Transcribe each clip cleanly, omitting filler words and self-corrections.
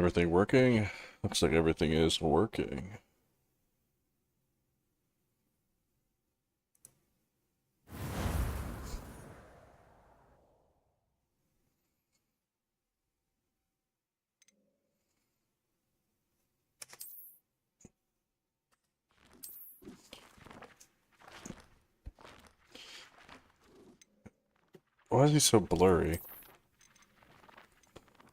Everything working? Looks like everything is working. Why is he so blurry?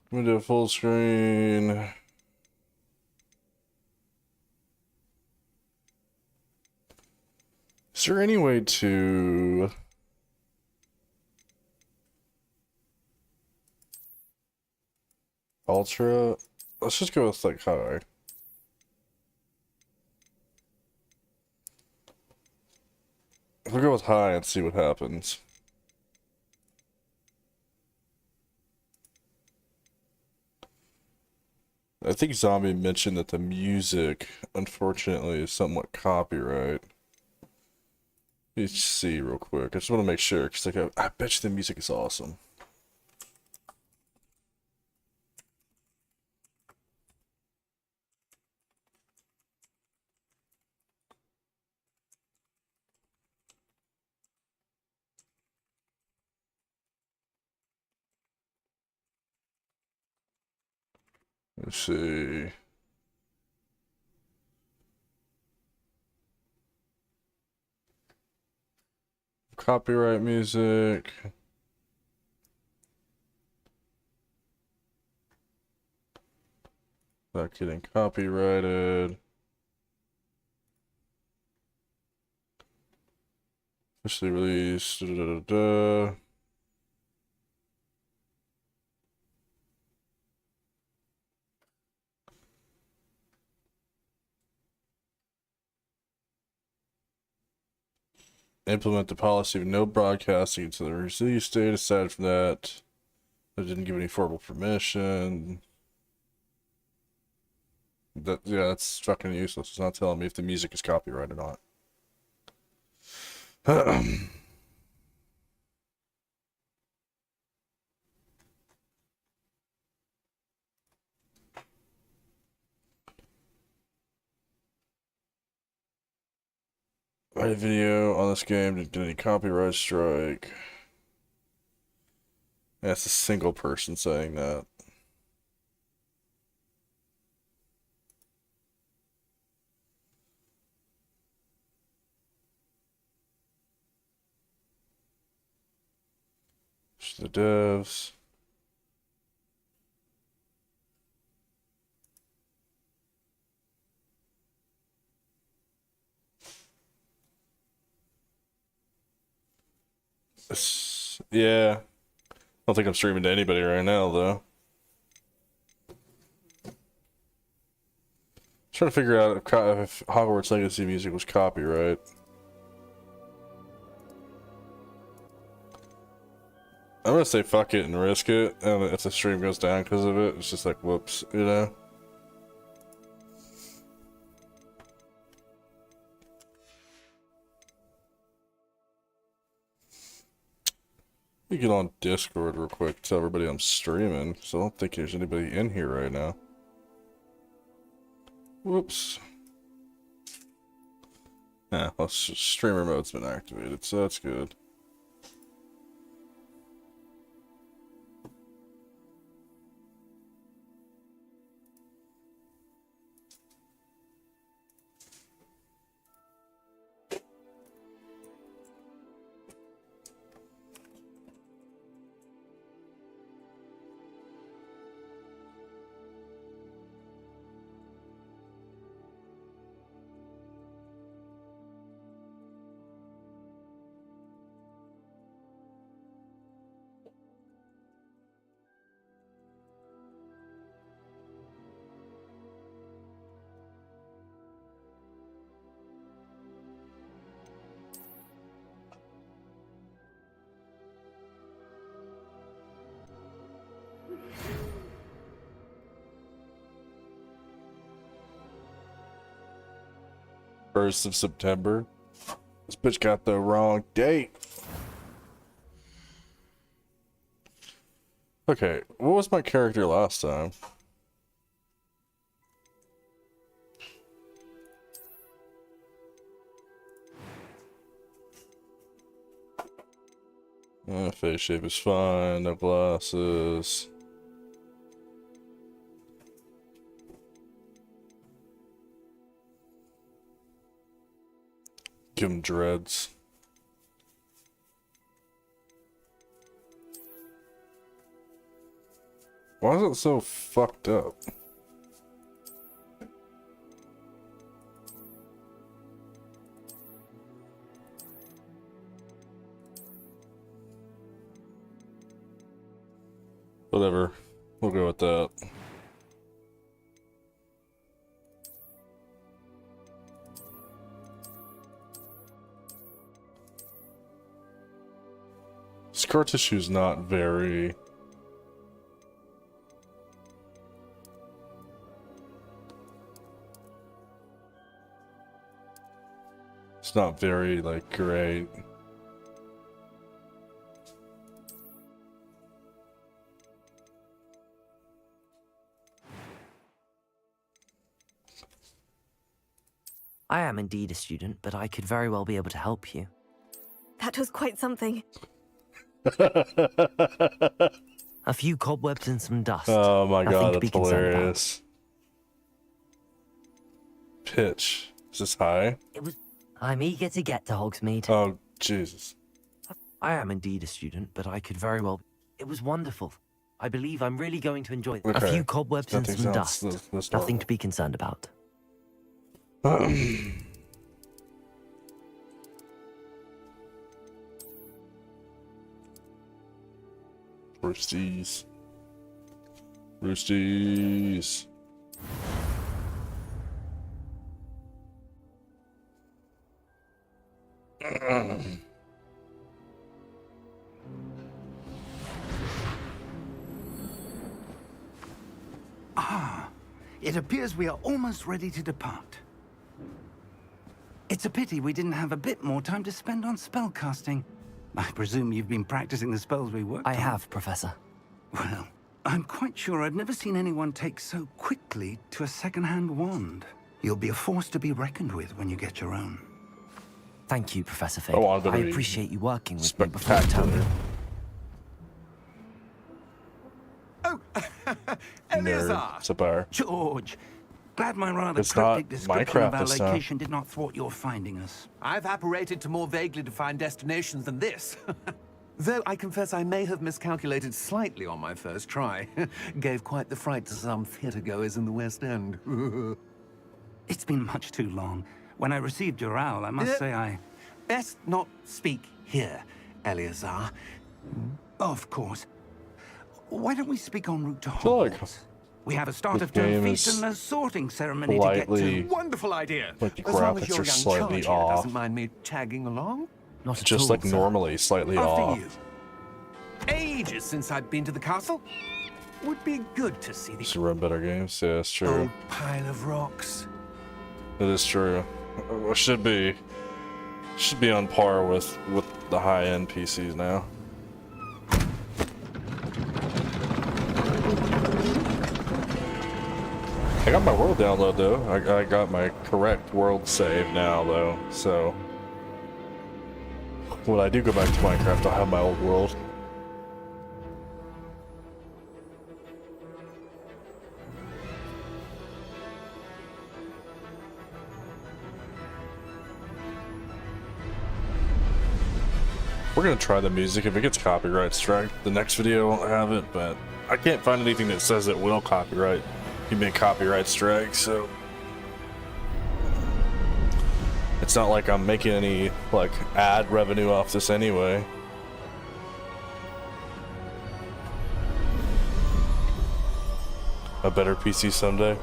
I'm gonna do a full screen. Is there any way to... Ultra? Let's just go with like high. We'll go with high and see what happens. I think Zombie mentioned that the music, unfortunately, is somewhat copyright. Let's see real quick. I just want to make sure, because like, I bet you the music is awesome. Let's see. Copyright music. Not getting copyrighted. Officially released. Da, da, da, da. Implement the policy of no broadcasting until the release date. Aside from that, I didn't give any formal permission. Yeah, that's fucking useless. It's not telling me if the music is copyrighted or not. Write a video on this game to get any copyright strike. That's a single person saying that. The devs. Yeah. I don't think I'm streaming to anybody right now, though. Trying to figure out if Hogwarts Legacy music was copyright. I'm gonna say fuck it and risk it, and if the stream goes down because of it, it's just like, whoops, you know? You get on Discord real quick, tell everybody I'm streaming, so I don't think there's anybody in here right now. Whoops. Yeah, well, streamer mode's been activated, so that's good. First of September. This bitch got the wrong date. Okay, what was my character last time? Face shape is fine, no glasses. Give him dreads. Why is it so fucked up? Whatever. We'll go with that. Scar tissue is not very... It's not very, like, great. I am indeed a student, but I could very well be able to help you. That was quite something. A few cobwebs and some dust. Oh my Nothing god, to be that's concerned about. hilarious. Pitch. Is this high? I'm eager to get to Hogsmeade. Oh, Jesus. I am indeed a student, but I could very well... It was wonderful. I believe I'm really going to enjoy it. Okay. A few cobwebs and Nothing some sounds dust. this Nothing normal. to be concerned about. Roosties. Roosties. It appears we are almost ready to depart. It's a pity we didn't have a bit more time to spend on spellcasting. I presume you've been practicing the spells we worked on. I have, Professor. Well, I'm quite sure I've never seen anyone take so quickly to a second-hand wand. You'll be a force to be reckoned with when you get your own. Thank you, Professor Fig. Oh, I'm gonna I be appreciate you working with me before the spectacular. term. Oh, Nerd. Eleazar! It's a bar. George, glad my rather It's not cryptic description Minecraft of our this time. location did not thwart your finding us. I've apparated to more vaguely defined destinations than this. Though I confess I may have miscalculated slightly on my first try. Gave quite the fright to some theatre-goers in the West End. It's been much too long. When I received your owl, I must say I... Best not speak here, Eleazar. Of course. Why don't we speak en route to feel like Hogwarts? We have a start this of term game feast is and a sorting ceremony to get slightly- to. Wonderful idea. Like the As long graphics as your are young slightly charge here off. doesn't mind me tagging along. Not at Just all, like sir. normally, slightly After off. you. Ages since I've been to the castle. Would be good to see Just the run better games. Yeah, it's true. old pile of rocks. It is true. It should be on par with the high-end PCs now. I got my world download though. I got my correct world save now though. So when I do go back to Minecraft, I'll have my old world. We're gonna try the music. If it gets copyright strike, the next video won't have it, but I can't find anything that says it will copyright. Give me a copyright strike, so it's not like I'm making any like ad revenue off this anyway. A better PC someday.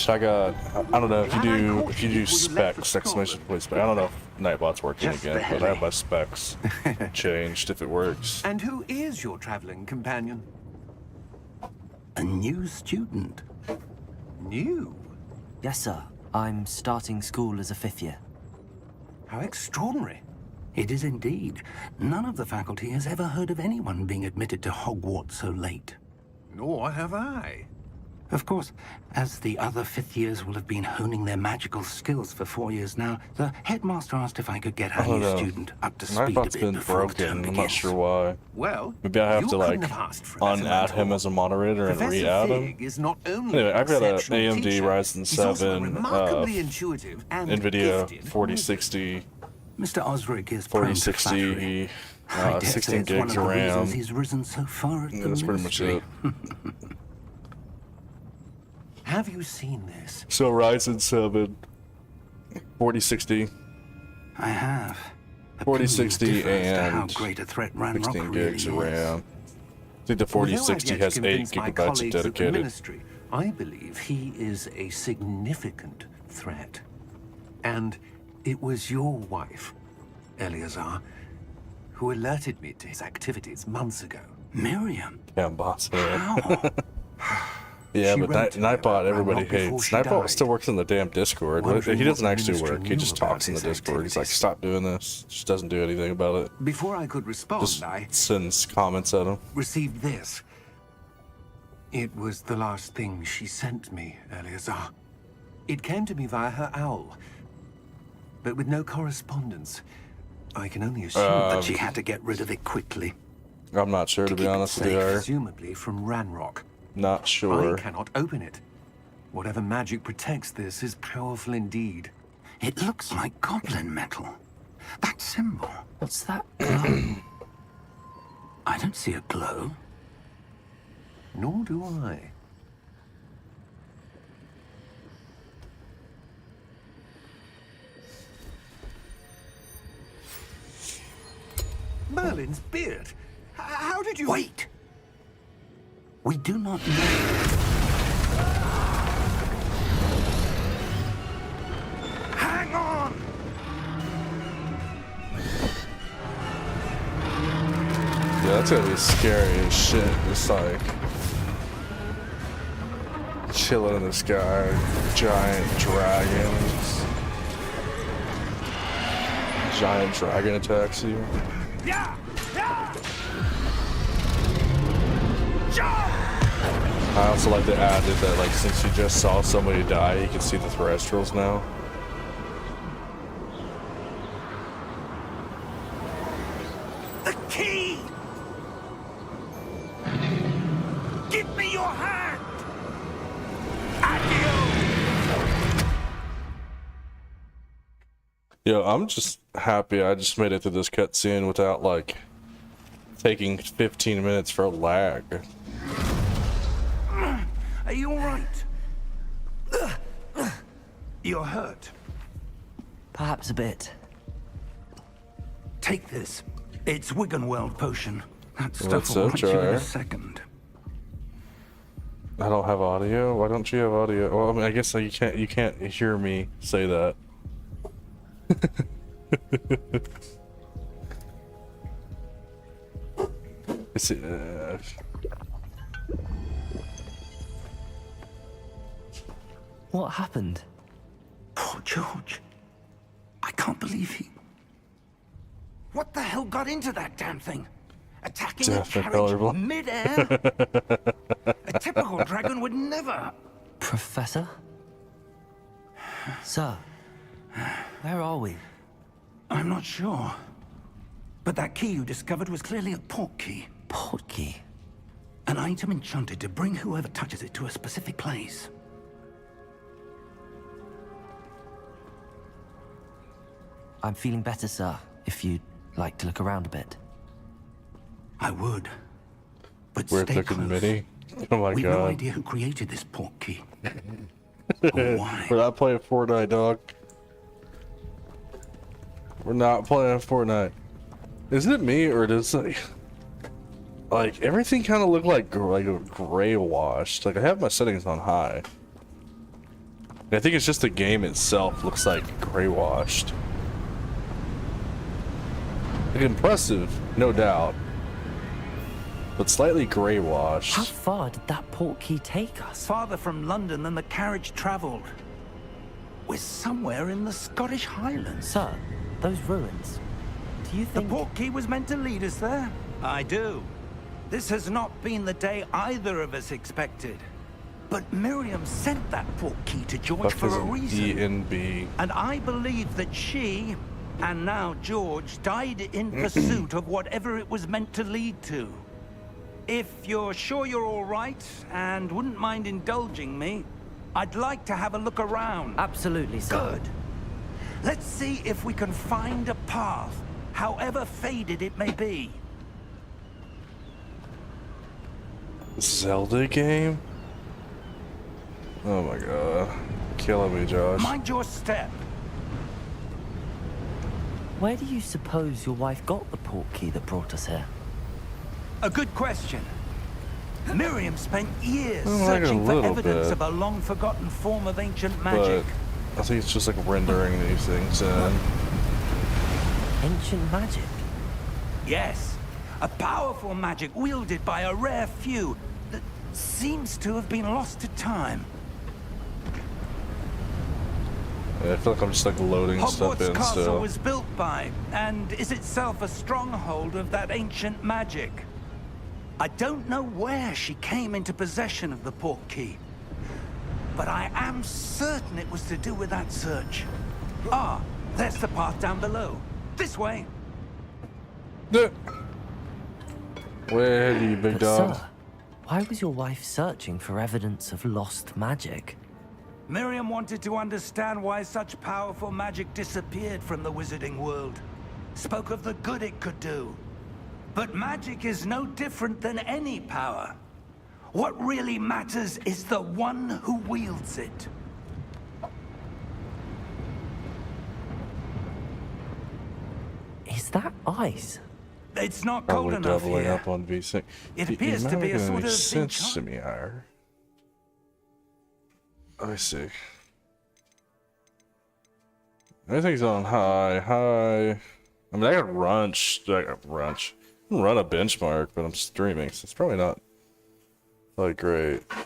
I got, I don't know if you do specs, exclamation point spec. I don't know if Nightbot's working Just again, but I barely. have my specs changed if it works. And who is your traveling companion? A new student. New? Yes, sir. I'm starting school as a 5th year. How extraordinary. It is indeed. None of the faculty has ever heard of anyone being admitted to Hogwarts so late. Nor have I. Of course, as the other fifth years will have been honing their magical skills for 4 years now, the headmaster asked if I could get our new student up to speed a Nightbot's bit been before the term broken. I'm begins. not sure why. Well, Maybe I have you to like couldn't have asked for a better unadd him mentor. as a moderator and Professor re-add him. Fig is not only Anyway, I've got a exceptional AMD teacher, Ryzen he's also 7 remarkably intuitive and NVIDIA gifted 4060, Mr. Osric is prone to flattery. 4060, I dare say 16 it's one gigs of of the reasons RAM. he's risen so far at the That's pretty much ministry. it. Have you seen this? So Ryzen 7, 4060, I have. A 4060 clue as to how and great a threat Ranrock 16 really gigs of is. RAM. I think the Although I've 4060 yet has to 8 convince my gigabytes of colleagues at the dedicated. ministry, I believe he is a significant threat. And it was your wife, Eleazar, who alerted me to his activities months ago. Miriam? Yeah, boss. How? Yeah, She but wrote to me Nightbot, about everybody Ranrock before hates. she Nightbot died, still works in the damn Discord. wondering He what doesn't the actually ministry work. He knew just about talks in the his Discord. He's like, activities. stop doing this. Just doesn't do anything about it. Before I could respond, Just I sends comments at him. received this. It was the last thing she sent me, Eleazar. It came to me via her owl, but with no correspondence. I can only assume That she had to get rid of it quickly. I'm not sure, to be keep it honest with you. safe. Ira. presumably from Ranrock. Not sure. I cannot open it. Whatever magic protects this is powerful indeed. It looks like goblin metal. That symbol. What's that glow? I don't see a glow. Nor do I. Merlin's beard. How did you... Wait! We do not know. Hang on! Yeah, that's gonna be scary as shit. Just like chilling in the sky, giant dragons. Giant dragon attacks you. Yeah! Yeah! I also like they added that, like, since you just saw somebody die, you can see the terrestrials now. The key! Give me your hand! Addio! Yo, I'm just happy I just made it through this cutscene without, like, taking 15 minutes for lag. Are you alright? You're hurt. Perhaps a bit. Take this. It's Wiggenweld potion. That stuff What's will up, right you in Jar? a second. I don't have audio. Why don't you have audio? Well, I mean, I guess like, you can't hear me say that. It's, What happened? Poor George. I can't believe he... What the hell got into that damn thing? Attacking a Definitely carriage colorblind. mid-air? A typical dragon would never... Professor? Sir, where are we? I'm not sure. But that key you discovered was clearly a port key. Port key. An item enchanted to bring whoever touches it to a specific place. I'm feeling better, sir, if you'd like to look around a bit. I would. But weird stay looking close. mini. Oh my We've no god. idea who created this port key. Or why. We're not playing Fortnite, dog. We're not playing Fortnite. Is it me or does like everything kind of look like gray washed? Like I have my settings on high. I think it's just the game itself looks like gray washed. Like impressive, no doubt, but slightly gray washed. How far did that port key take us? Farther from London than the carriage traveled. We're somewhere in the Scottish Highlands. Sir, those ruins. Do you The think... port key was meant to lead us there? I do. This has not been the day either of us expected. But Miriam sent that portkey to George Fuck for is a an reason. E&B? And I believe that she, and now George, died in pursuit of whatever it was meant to lead to. If you're sure you're all right, and wouldn't mind indulging me, I'd like to have a look around. Absolutely, sir. Good. Let's see if we can find a path, however faded it may be. Zelda game? Oh my god. Killing me, Josh. Mind your step. Where do you suppose your wife got the portkey that brought us here? A good question. Miriam spent years Well, like a searching for little evidence bit. of a long-forgotten form of ancient But magic. I think it's just like rendering these things in. Ancient magic? Yes, a powerful magic wielded by a rare few that seems to have been lost to time. Yeah, I feel like I'm just like loading stuff Hogwarts in Castle still. was built by, and is itself a stronghold of that ancient magic. I don't know where she came into possession of the portkey, but I am certain it was to do with that search. Ah, there's the path down below. This way. Where are you, big But dog? sir, why was your wife searching for evidence of lost magic? Miriam wanted to understand why such powerful magic disappeared from the wizarding world. Spoke of the good it could do. But magic is no different than any power. What really matters is the one who wields it. Is that ice? It's not cold Probably enough doubling here. up on V6. It appears to be a sort of sense to me, higher. Let me see. Everything's on high. I mean, I can run a benchmark, but I'm streaming, so it's probably not like great. I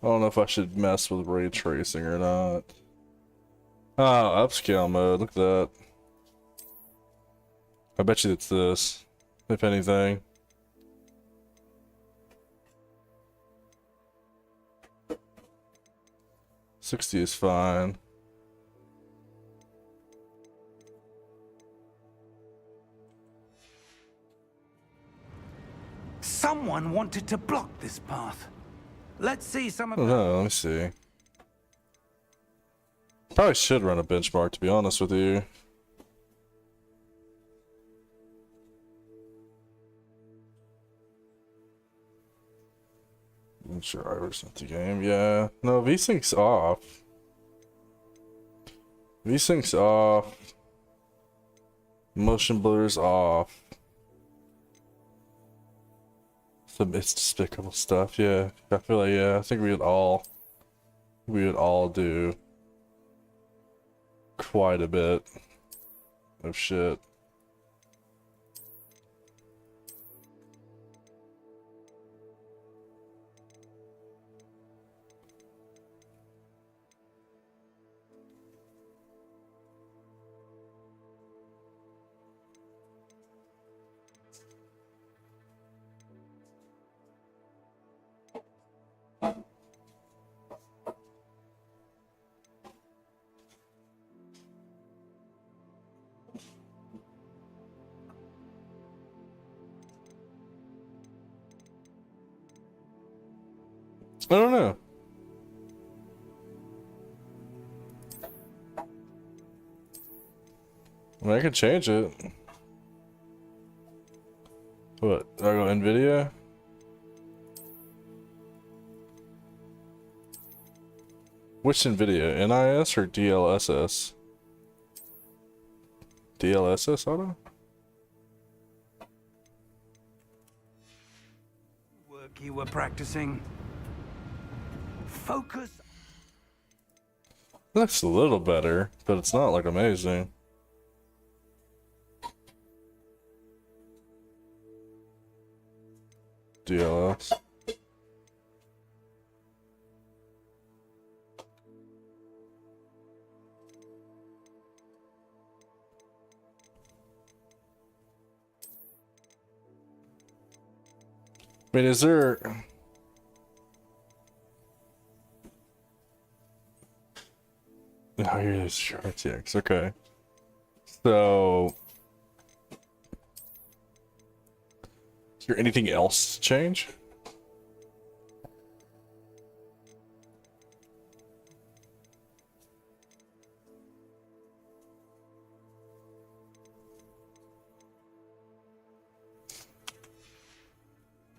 don't know if I should mess with ray tracing or not. Oh, upscale mode. Look at that. I bet you it's this, if anything. $60 is fine. Someone wanted to block this path. Let's see some of I don't know, let me see. Probably should run a benchmark, to be honest with you. Drivers at the game, yeah. No, V-Sync's off. V-Sync's off. Motion blur's off. It's despicable stuff, yeah. I feel like, yeah, I think we would all do quite a bit of shit. I don't know. I mean, I can change it. What? Do I go NVIDIA? Which NVIDIA? NIS or DLSS? DLSS auto? work you were practicing. Focus. It looks a little better, but it's not like amazing. DLS. I mean, is there... Oh, here's RTX. Okay. So... is there anything else to change?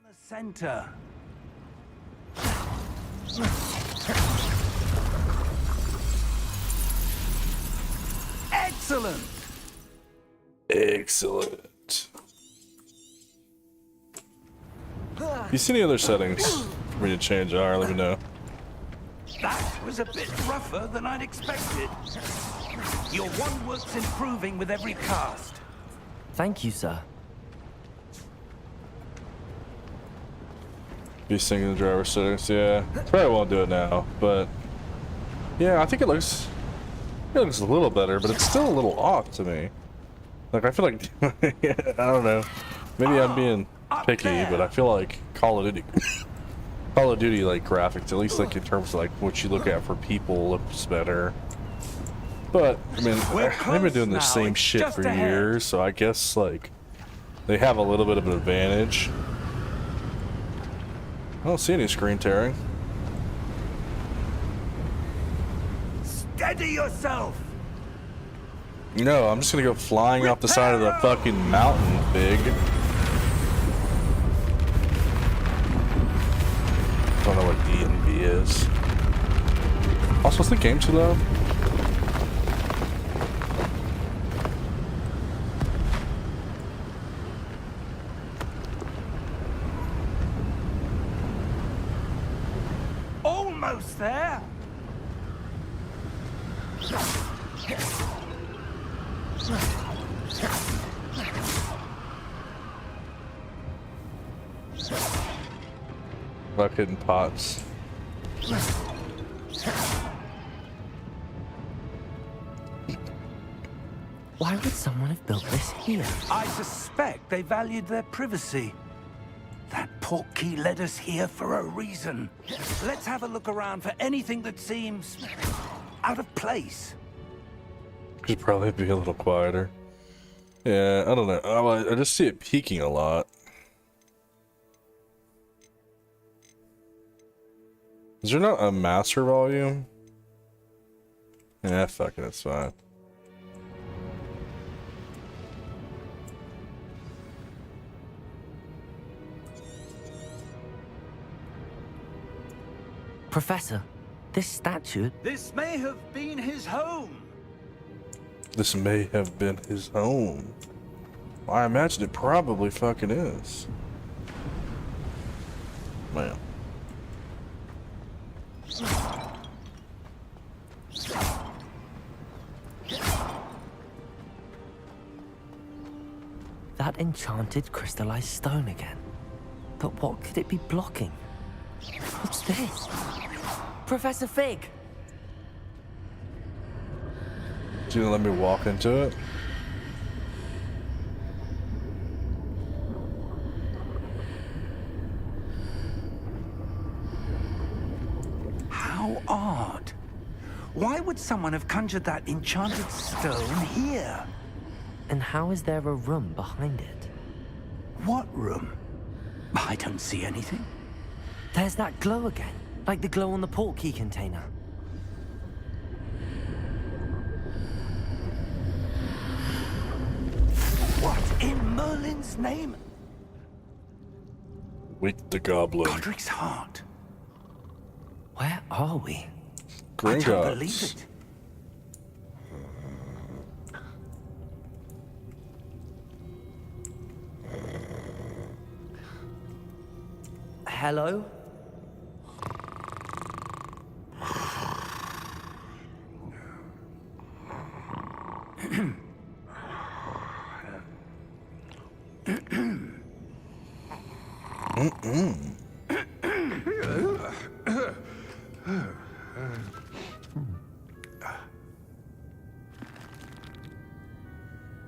The center. Excellent. Excellent. If you see any other settings for me to change, alright, let me know. That was a bit rougher than I'd expected. Your one work's improving with every cast. Thank you, sir. Be syncing the driver settings, yeah. Probably won't do it now, but yeah, I think it looks a little better, but it's still a little off to me. Like, I feel like I don't know. Maybe I'm being picky, but I feel like Call of Duty like graphics, at least like in terms of like what you look at for people, looks better. But I mean, they've been doing the same shit for years, so I guess like they have a little bit of an advantage. I don't see any screen tearing. Steady yourself. No, I'm just gonna go flying off the side of the fucking mountain, big. I don't know what D and B is. Also, is the game too low? Almost there. Like hitting pots. Why would someone have built this here? I suspect they valued their privacy. That portkey led us here for a reason. Let's have a look around for anything that seems out of place. Should probably be a little quieter. Yeah, I don't know. I just see it peaking a lot. Is there not a master volume? Yeah, fuck it, it's fine. Professor, this statue... This may have been his home. This may have been his home. I imagine it probably fucking is. Man. That enchanted crystallized stone again. But what could it be blocking? What's this? Professor Fig! Do you gonna let me walk into it? How odd. Why would someone have conjured that enchanted stone here? And how is there a room behind it? What room? I don't see anything. There's that glow again, like the glow on the portkey container. What in Merlin's name? Wake the goblin. Godric's heart. Where are we? I don't believe Gringotts. it. Hello?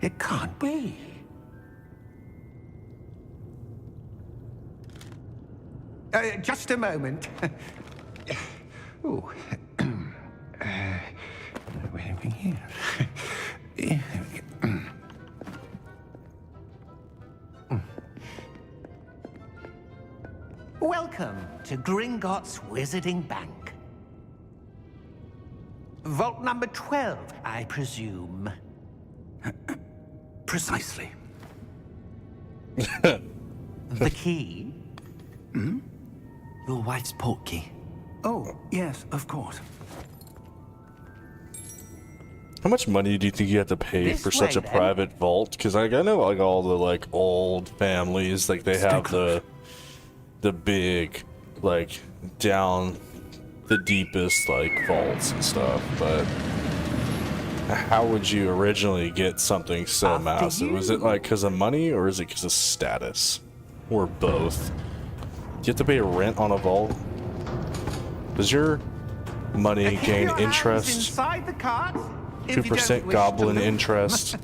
It can't be. Just a moment. Ooh. Where are we here? Here we go. Welcome to Gringotts Wizarding Bank. Vault number 12, I presume. Precisely. The key? Your wife's portkey. Oh, yes, of course. How much money do you think you have to pay This for such way, a then. private vault? Because I know like all the like old families, like they have the big, like down the deepest like vaults and stuff. But how would you originally get something so After massive? Is it like because of money or is it because of status, or both? Do you have to pay rent on a vault? Does your money Keep gain your hands interest? inside the cart. If you don't 2% wish to goblin live. interest.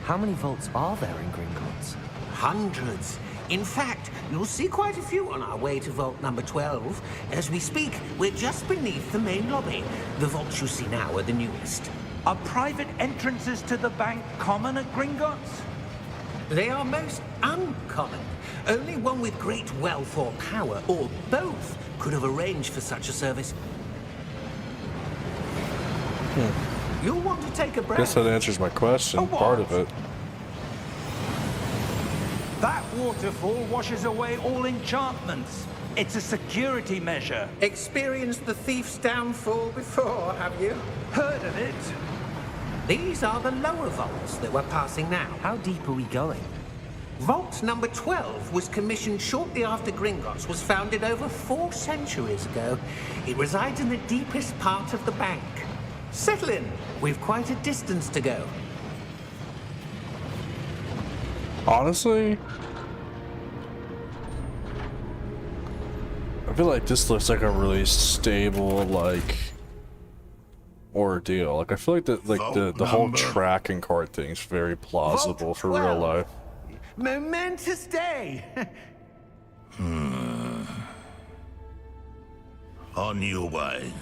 How many vaults are there in Gringotts? Hundreds. In fact, you'll see quite a few on our way to vault number 12. As we speak, we're just beneath the main lobby. The vaults you see now are the newest. Are private entrances to the bank common at Gringotts? They are most uncommon. Only one with great wealth or power, or both, could have arranged for such a service. You'll want to take a breath. Guess that answers my question, A what? part of it. That waterfall washes away all enchantments. It's a security measure. Experienced the thief's downfall before, have you? Heard of it? These are the lower vaults that we're passing now. How deep are we going? Vault number 12 was commissioned shortly after Gringotts was founded over 4 centuries ago. It resides in the deepest part of the bank. Settle in. We've quite a distance to go. Honestly, I feel like this looks like a really stable, like, ordeal. Like, I feel like the whole tracking card thing's very plausible Vault for real 12. life. Momentous day. On your way.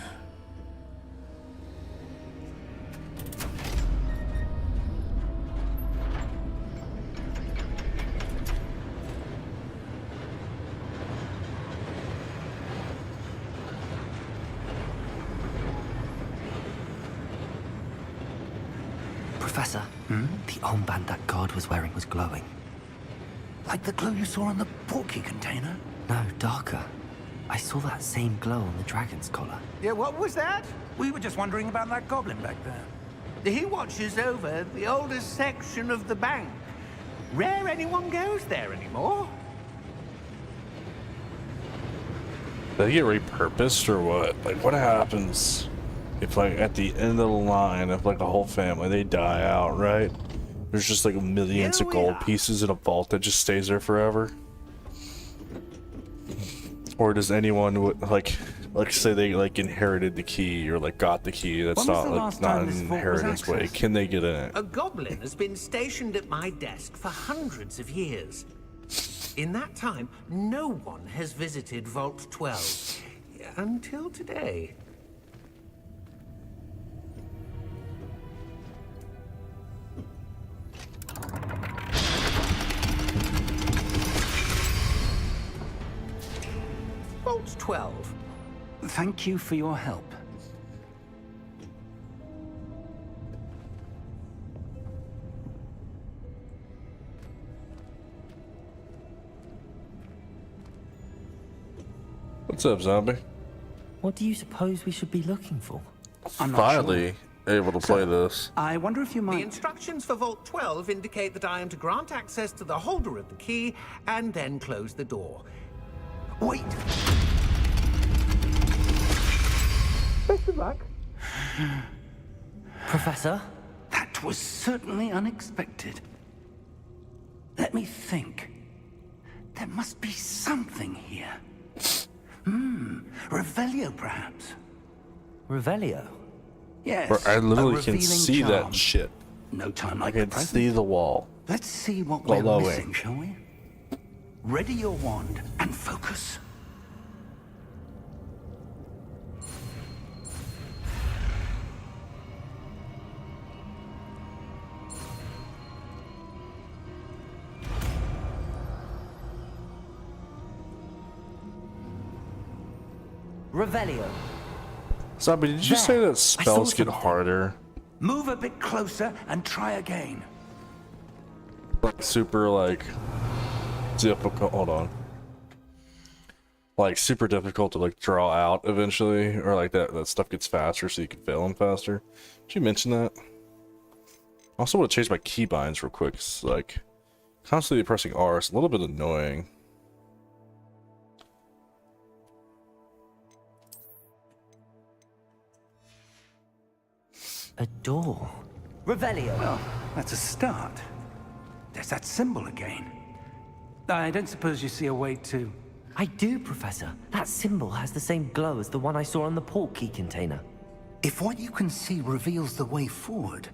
Professor, the armband that guard was wearing was glowing. Like the glow you saw on the portkey container? No, darker. I saw that same glow on the dragon's collar. Yeah, what was that? We were just wondering about that goblin back there. He watches over the oldest section of the bank. Rare anyone goes there anymore. Did they get repurposed or what? Like, what happens if, like, at the end of the line of, like, a whole family, they die out, right? There's just, like, millions Here of we gold are. pieces in a vault that just stays there forever? Or does anyone, like say they, like, inherited the key or, like, got the key that's When was not, the like, last not time an this vault was inheritance way? accessed? Can they get in it? A goblin has been stationed at my desk for hundreds of years. In that time, no one has visited Vault 12. Until today. Vault 12. Thank you for your help. What's up, zombie? What do you suppose we should be looking for? I'm not Finally able to play this. I wonder if you The might... instructions for Vault 12 indicate that I am to grant access to the holder of the key and then close the door. Wait! Best of luck. Professor? That was certainly unexpected. Let me think. There must be something here. Revelio, perhaps. Revelio. Yes. Where I a literally can revealing see charm. that shit. No time I like the can present. see the wall. Let's see what we're Glowing. missing, shall we? Ready your wand and focus. Revelio. Zombie, did you say that saw spells get something. harder? Move a bit closer and try again. Like super like difficult. Hold on. Like super difficult to like draw out eventually, or like that stuff gets faster so you can fail them faster. Did you mention that? I also want to change my keybinds real quick. It's like constantly pressing R is a little bit annoying. A door. Revelio. Well, that's a start. There's that symbol again. I don't suppose you see a way to... I do, Professor. That symbol has the same glow as the one I saw on the port key container. If what you can see reveals the way forward,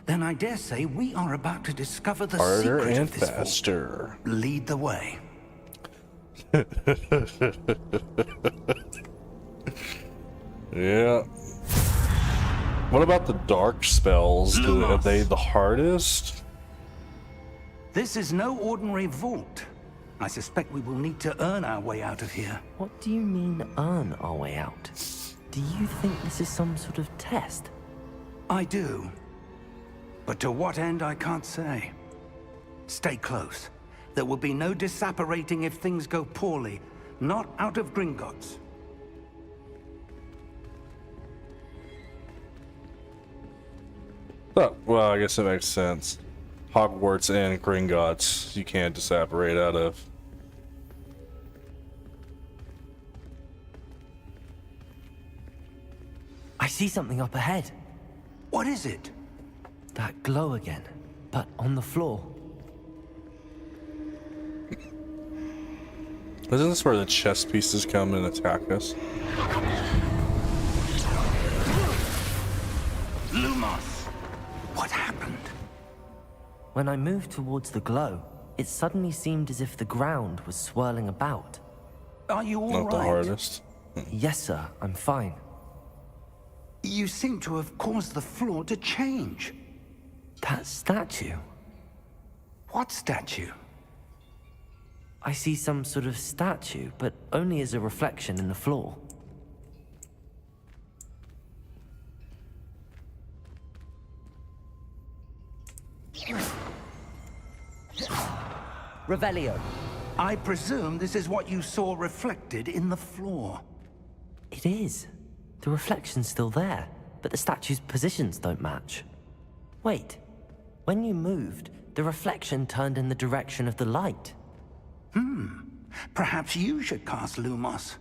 then I dare say we are about to discover the Harder secret and of this vault. faster. Lead the way. Yeah. What about the dark spells? Are Lumos. they the hardest? This is no ordinary vault. I suspect we will need to earn our way out of here. What do you mean, earn our way out? Do you think this is some sort of test? I do. But to what end, I can't say. Stay close. There will be no disapparating if things go poorly. Not out of Gringotts. Oh, well, I guess it makes sense. Hogwarts and Gringotts, you can't disapparate out of. I see something up ahead. What is it? That glow again, but on the floor. Isn't this where the chess pieces come and attack us? Lumos! What happened? When I moved towards the glow, it suddenly seemed as if the ground was swirling about. Are you all Not the right? hardest. Yes, sir, I'm fine. You seem to have caused the floor to change. That statue. What statue? I see some sort of statue, but only as a reflection in the floor. Revelio. I presume this is what you saw reflected in the floor. It is. The reflection's still there, but the statue's positions don't match. Wait. When you moved, the reflection turned in the direction of the light. Perhaps you should cast Lumos.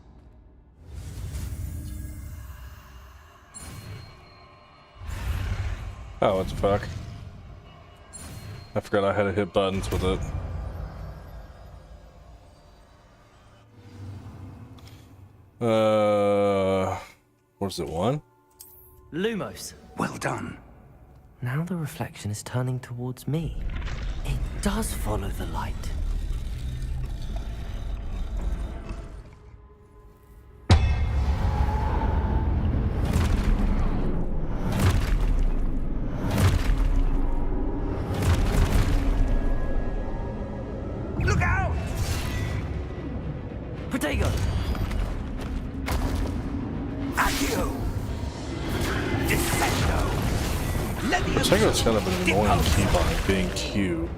Oh, what the fuck? I forgot I had to hit buttons with it. What is it, one? Lumos. Well done. Now the reflection is turning towards me. It does follow the light. Look out! Protego! Accio! Descendo! Chego's kind of an annoying keybind being Q,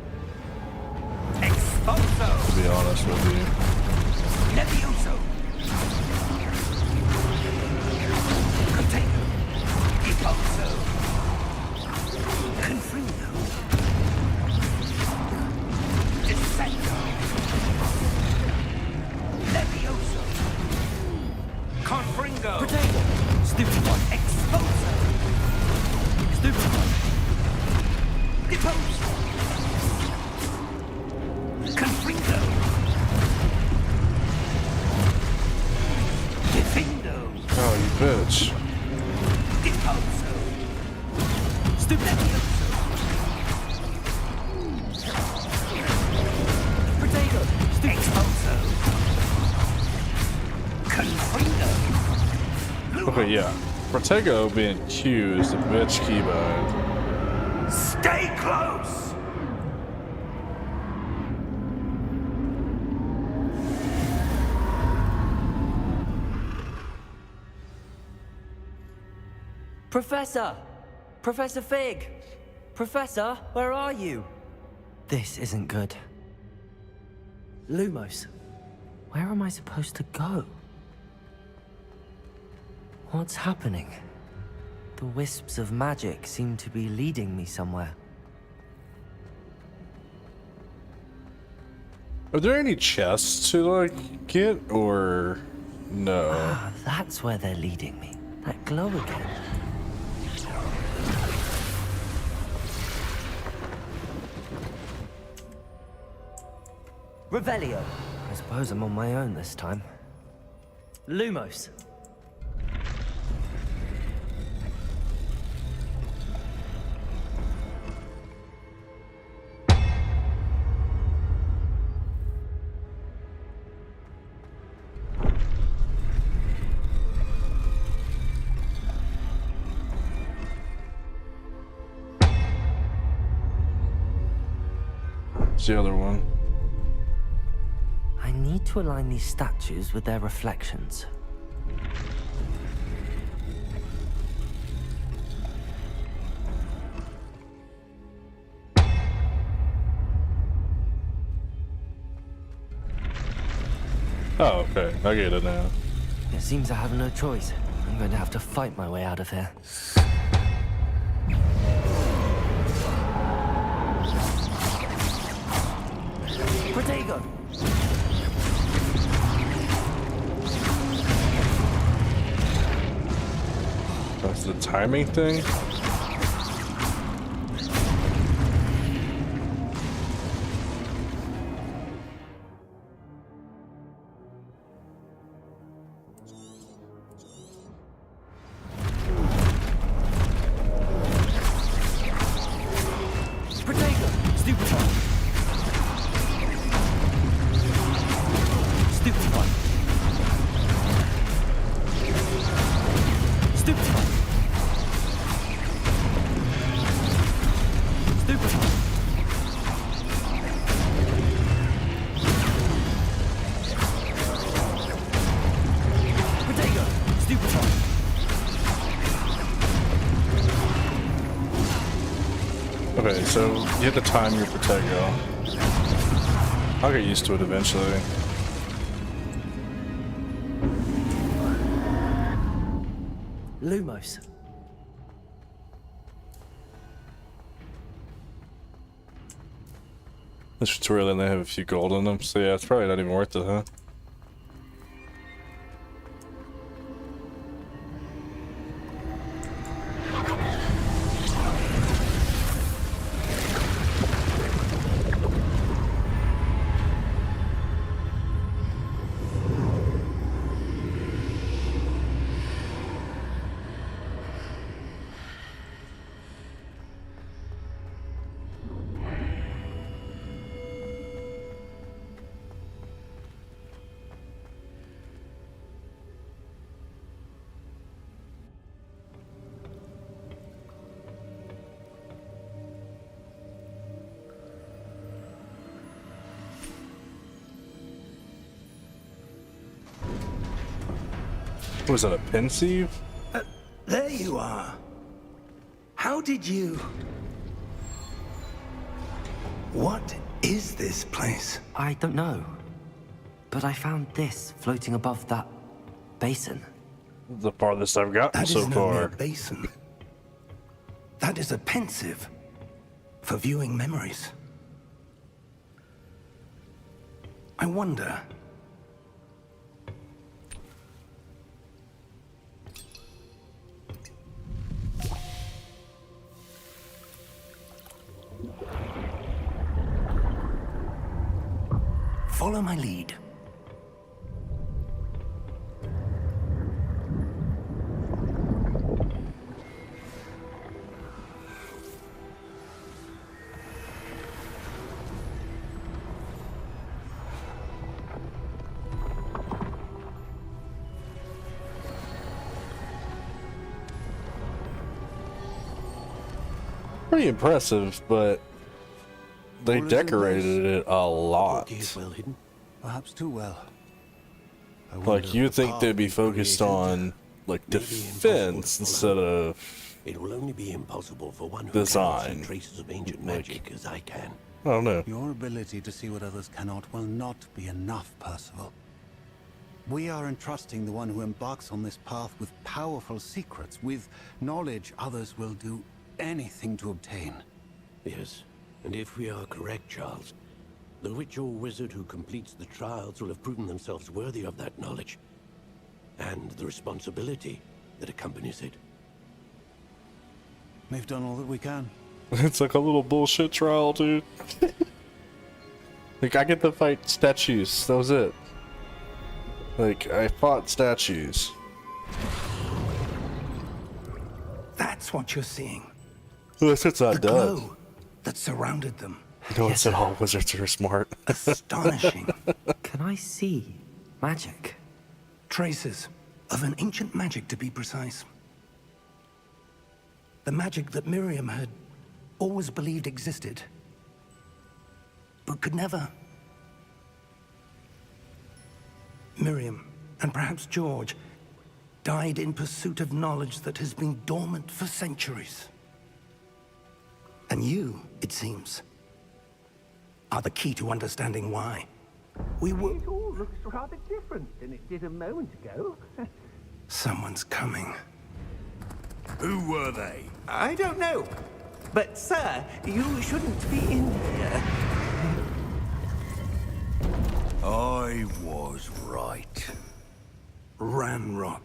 Expulso! to be honest with you. Levioso! Container! Expulso! Confringo! Descendo! Levioso! Confringo! Protego! Stupid one! Expulso! Stupid one! Depose! Confringo! Expulso. Stupendo. Protego. Expulso. Confido. Okay, yeah. Protego being Q is the bitch keybind. Stay close. Professor! Professor Fig! Professor, where are you? This isn't good. Lumos, where am I supposed to go? What's happening? The wisps of magic seem to be leading me somewhere. Are there any chests to, like, get, or no? Ah, that's where they're leading me. That glow again. Revelio. I suppose I'm on my own this time. Lumos. It's the other one. I need to align these statues with their reflections. Oh, okay. I get it now. It seems I have no choice. I'm going to have to fight my way out of here. Protego! That's the timing thing? Protego! Stupefy! Stupefy! Stupefy! Stupefy! Protego! Stupefy! Okay, so you have to time your Protego. I'll get used to it eventually. Lumos. This tutorial and they have a few gold in them, so yeah, it's probably not even worth it, huh? Was that a pensieve? There you are. How did you... What is this place? I don't know. But I found this floating above that basin. The farthest I've gotten That so is no mere far. basin. That is a pensieve for viewing memories. I wonder... Follow my lead. pretty impressive, but they All is in decorated it a lot. Key is well hidden, perhaps too well. I wonder Like if you'd the think path they'd be we focused created on like may be defense impossible to instead of It will only be impossible for one who design. cannot see traces of ancient Like- magic as I can. I don't know. Your ability to see what others cannot will not be enough, Percival. We are entrusting the one who embarks on this path with powerful secrets, with knowledge others will do anything to obtain. Yes, and if we are correct, Charles, the witch or wizard who completes the trials will have proven themselves worthy of that knowledge, and the responsibility that accompanies it. We've done all that we can. It's like a little bullshit trial, dude. Like I get to fight statues. That was it. Like I fought statues. That's what you're seeing. Unless it's not The done. glow that surrounded them. No one said all wizards are smart. Astonishing. Can I see magic? Traces of an ancient magic, to be precise. The magic that Miriam had always believed existed, but could never. Miriam, and perhaps George, died in pursuit of knowledge that has been dormant for centuries. And you, it seems, are the key to understanding why. We were... It all looks rather different than it did a moment ago. Someone's coming. Who were they? I don't know. But, sir, you shouldn't be in here. I was right. Ranrock.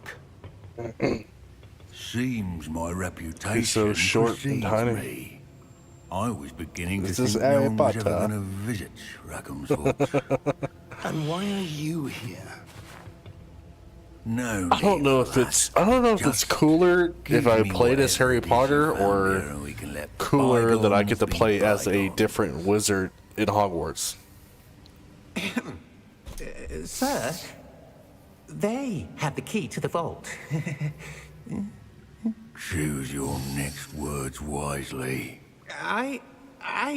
Seems my reputation He's so short and precedes tiny. me. I was beginning This to is think Harry no one was ever Potter. going to visit Rackhamsford. And why are you here? No, I don't know if it's Just cooler give if I me played as whatever Harry it is you Potter found or here and we can let cooler that I get to bygones play be as a bygones. different wizard in Hogwarts. Sir, they had the key to the vault. Choose your next words wisely. I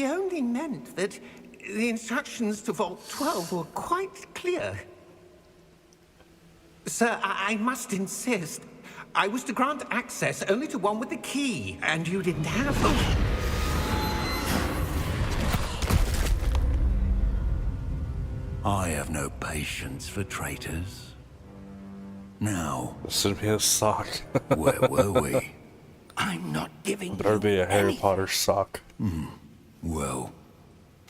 only meant that the instructions to Vault 12 were quite clear. Sir, I must insist. I was to grant access only to one with the key, and you didn't have them. I have no patience for traitors. Now, Send me a sock. where were we? I'm not giving Better you be a Harry anything. Potter sock. Well,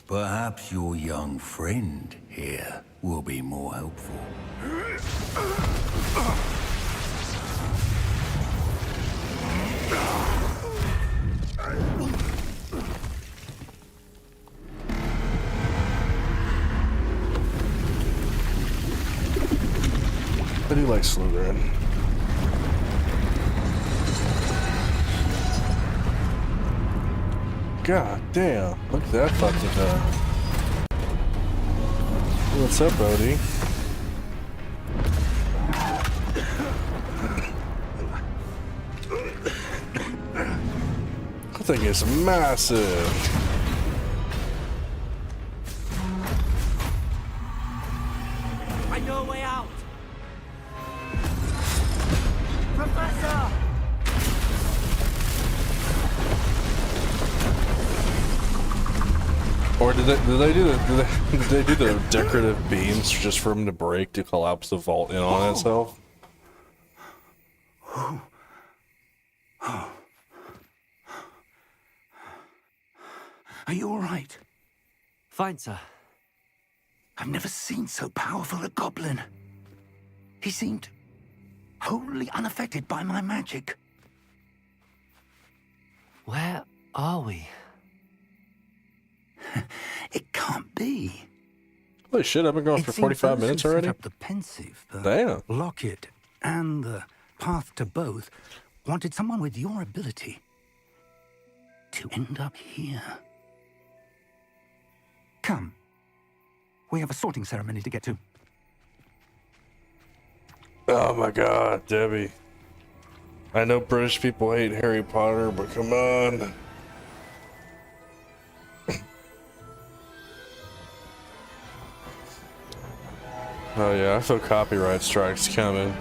perhaps your young friend here will be more helpful. I do like Slytherin. God damn, look at that fucking guy. What's up, Bodhi? That thing is massive. I know a way out! Or did they do the decorative beams just for him to break to collapse the vault in on itself? Are you all right? Fine, sir. I've never seen so powerful a goblin. He seemed wholly unaffected by my magic. Where are we? It can't be. Holy shit, I've been going It for seemed 45 those who minutes set already? up the pensive, the Damn. locket, and the path to both wanted someone with your ability to end up here. Come. We have a sorting ceremony to get to. Oh my god, Debbie. I know British people hate Harry Potter, but come on. Oh yeah, I feel copyright strikes coming.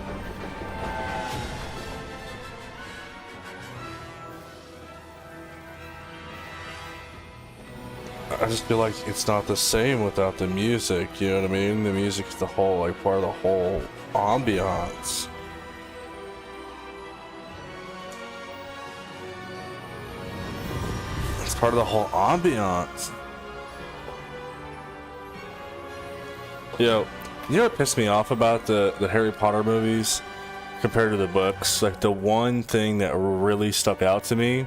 I just feel like it's not the same without the music, you know what I mean? The music is the whole, like, part of the whole ambiance. It's part of the whole ambiance. Yo, you know what pissed me off about the Harry Potter movies compared to the books? Like, the one thing that really stuck out to me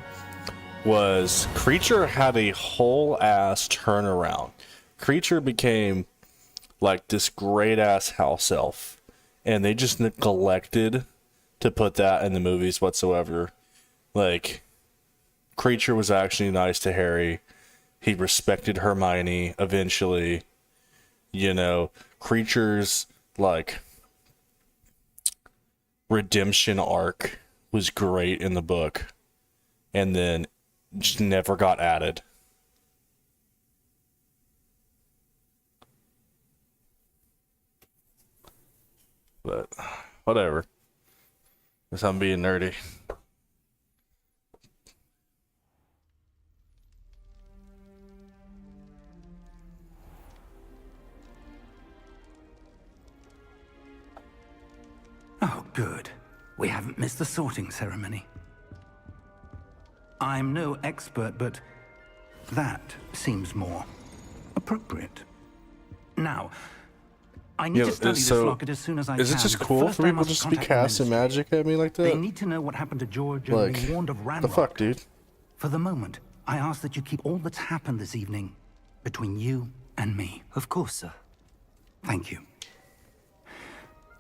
was Creature had a whole ass turnaround. Creature became like this great ass house elf, and they just neglected to put that in the movies whatsoever. Like, Creature was actually nice to Harry. He respected Hermione eventually. You know, Creature's like redemption arc was great in the book, and then just never got added. But whatever. Guess I'm being nerdy. Oh, good. We haven't missed the sorting ceremony. I'm no expert, but that seems more appropriate. Now, I need to study this locket as soon as I can. Is it just but cool first for I people must just to be contact the casting Ministry. magic at me like that? They need to know what happened to George and Like, be warned of Ranrock. the fuck, dude? For the moment, I ask that you keep all that's happened this evening between you and me. Of course, sir. Thank you.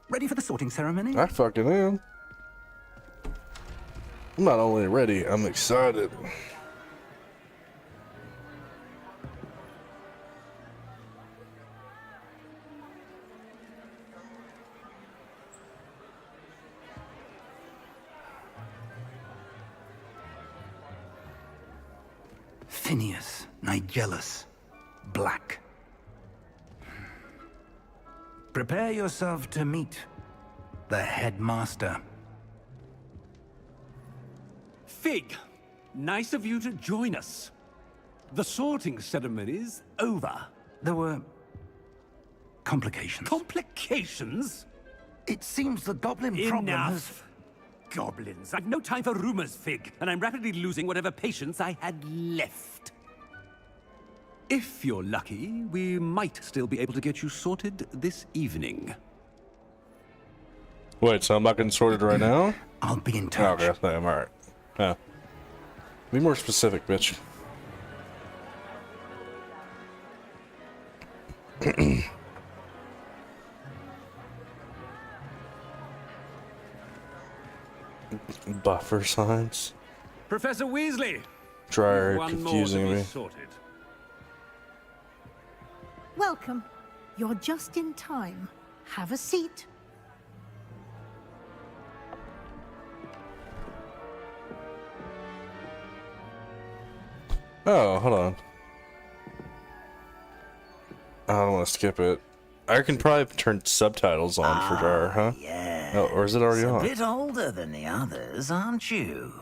Ready for the sorting ceremony? I fucking am. I'm not only ready, I'm excited. Phineas, Nigellus, Black. Prepare yourself to meet the headmaster. Fig, nice of you to join us. The sorting ceremony's over. There were complications. Complications? It seems the goblin problem has... Enough. Goblins. I've no time for rumors, Fig, and I'm rapidly losing whatever patience I had left. If you're lucky, we might still be able to get you sorted this evening. Wait, so I'm not getting sorted right now? I'll be in touch. Okay, I'm alright. Yeah. Be more specific, bitch. Buffer signs. Professor Weasley! Dryer one confusing more to be me. sorted. Welcome. You're just in time. Have a seat. Oh, hold on. I don't want to skip it. I can probably turn subtitles on for Dryer, huh? Yeah. Oh, or is it already on? A bit older than the others, aren't you?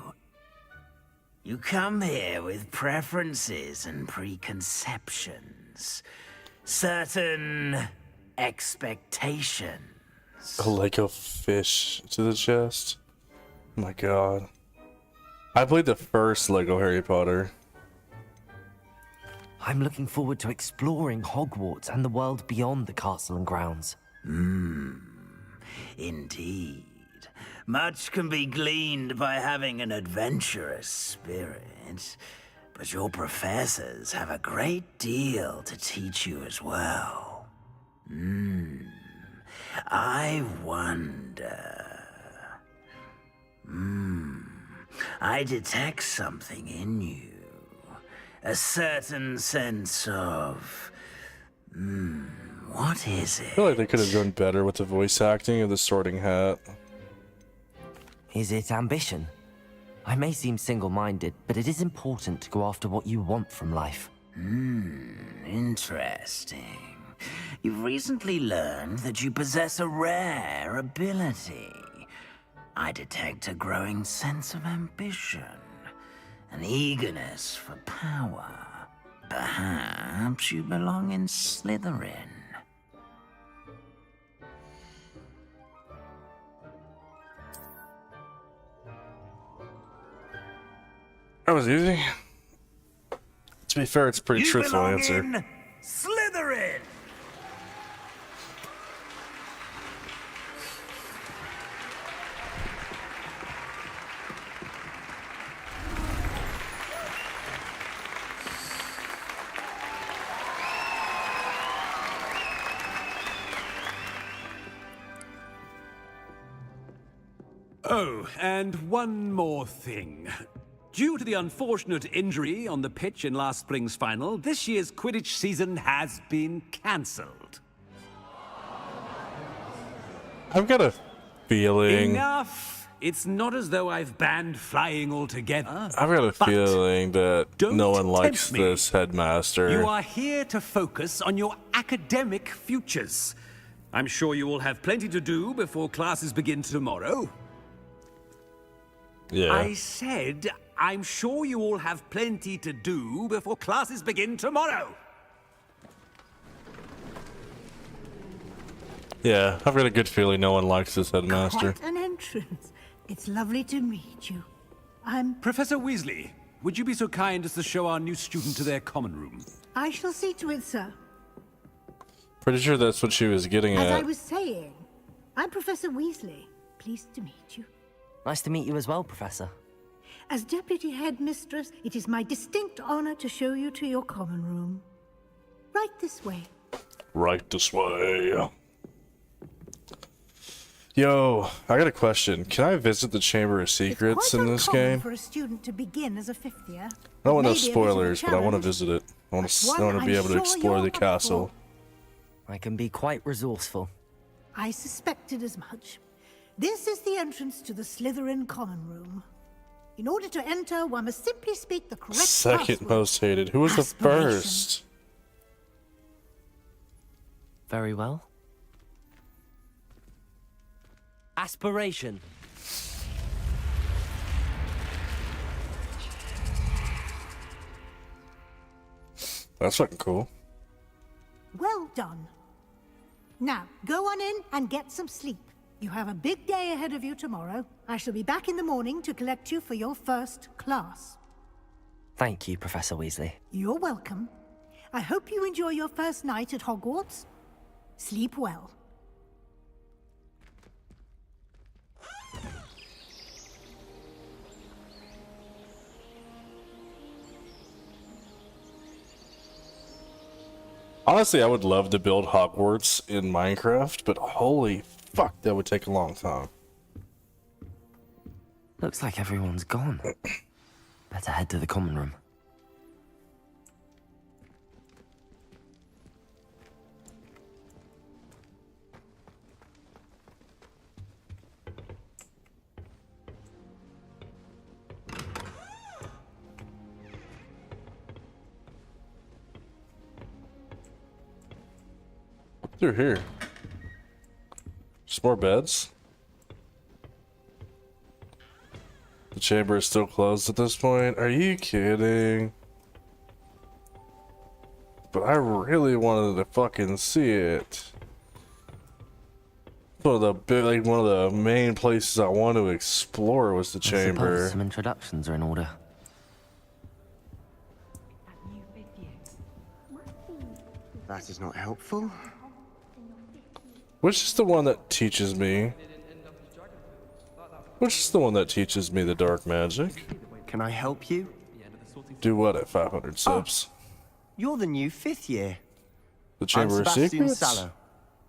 You come here with preferences and preconceptions. Certain expectations. A Lego fish to the chest. Oh my god. I played the first Lego Harry Potter. I'm looking forward to exploring Hogwarts and the world beyond the castle and grounds. Indeed. Much can be gleaned by having an adventurous spirit, but your professors have a great deal to teach you as well. I wonder... I detect something in you. A certain sense of... what is it? I feel like they could have done better with the voice acting of the Sorting Hat. Is it ambition? I may seem single-minded, but it is important to go after what you want from life. Interesting. You've recently learned that you possess a rare ability. I detect a growing sense of ambition, an eagerness for power. Perhaps you belong in Slytherin. That was easy. To be fair, it's a pretty truthful answer. In Slytherin! Oh, and one more thing. Due to the unfortunate injury on the pitch in last spring's final, this year's Quidditch season has been cancelled. I've got a feeling. Enough! It's not as though I've banned flying altogether. I've got a feeling that no one likes tempt me. this headmaster. You are here to focus on your academic futures. I'm sure you will have plenty to do before classes begin tomorrow. Yeah. I said, I'm sure you all have plenty to do before classes begin tomorrow. Yeah, I've got a good feeling no one likes this headmaster. Quite an entrance. It's lovely to meet you. I'm... Professor Weasley, would you be so kind as to show our new student to their common room? I shall see to it, sir. Pretty sure that's what she was getting As at. I was saying, I'm Professor Weasley. Pleased to meet you. Nice to meet you as well, Professor. As Deputy Headmistress, it is my distinct honor to show you to your common room. Right this way. Right this way. Yo, I got a question. Can I visit the Chamber of Secrets Quite in this uncommon game? for a student to begin as a fifth year. I don't want no Maybe a bit of a spoilers, but I want to challenge. visit it. I want One to be I'm able to sure explore you're the up for. castle. I can be quite resourceful. I suspected as much. This is the entrance to the Slytherin common room. In order to enter, one must simply speak the correct Second password. most hated. Who was the Aspiration. first? Very well. Aspiration. That's fucking cool. Well done. Now, go on in and get some sleep. You have a big day ahead of you tomorrow. I shall be back in the morning to collect you for your first class. Thank you, Professor Weasley. You're welcome. I hope you enjoy your first night at Hogwarts. Sleep well. Honestly, I would love to build Hogwarts in Minecraft, but holy fuck, that would take a long time. Looks like everyone's gone. Better head to the common room. Through here. Just more beds. The chamber is still closed at this point. Are you kidding? But I really wanted to fucking see it. One of the big, like one of the main places I want to explore was the I suppose chamber. some introductions are in order. That is not helpful. Which is the one that teaches me? Which is the one that teaches me the dark magic? Can I help you? Do what at 500 subs? You're the new fifth year. The Chamber I'm of Sebastian Secrets? Sallow.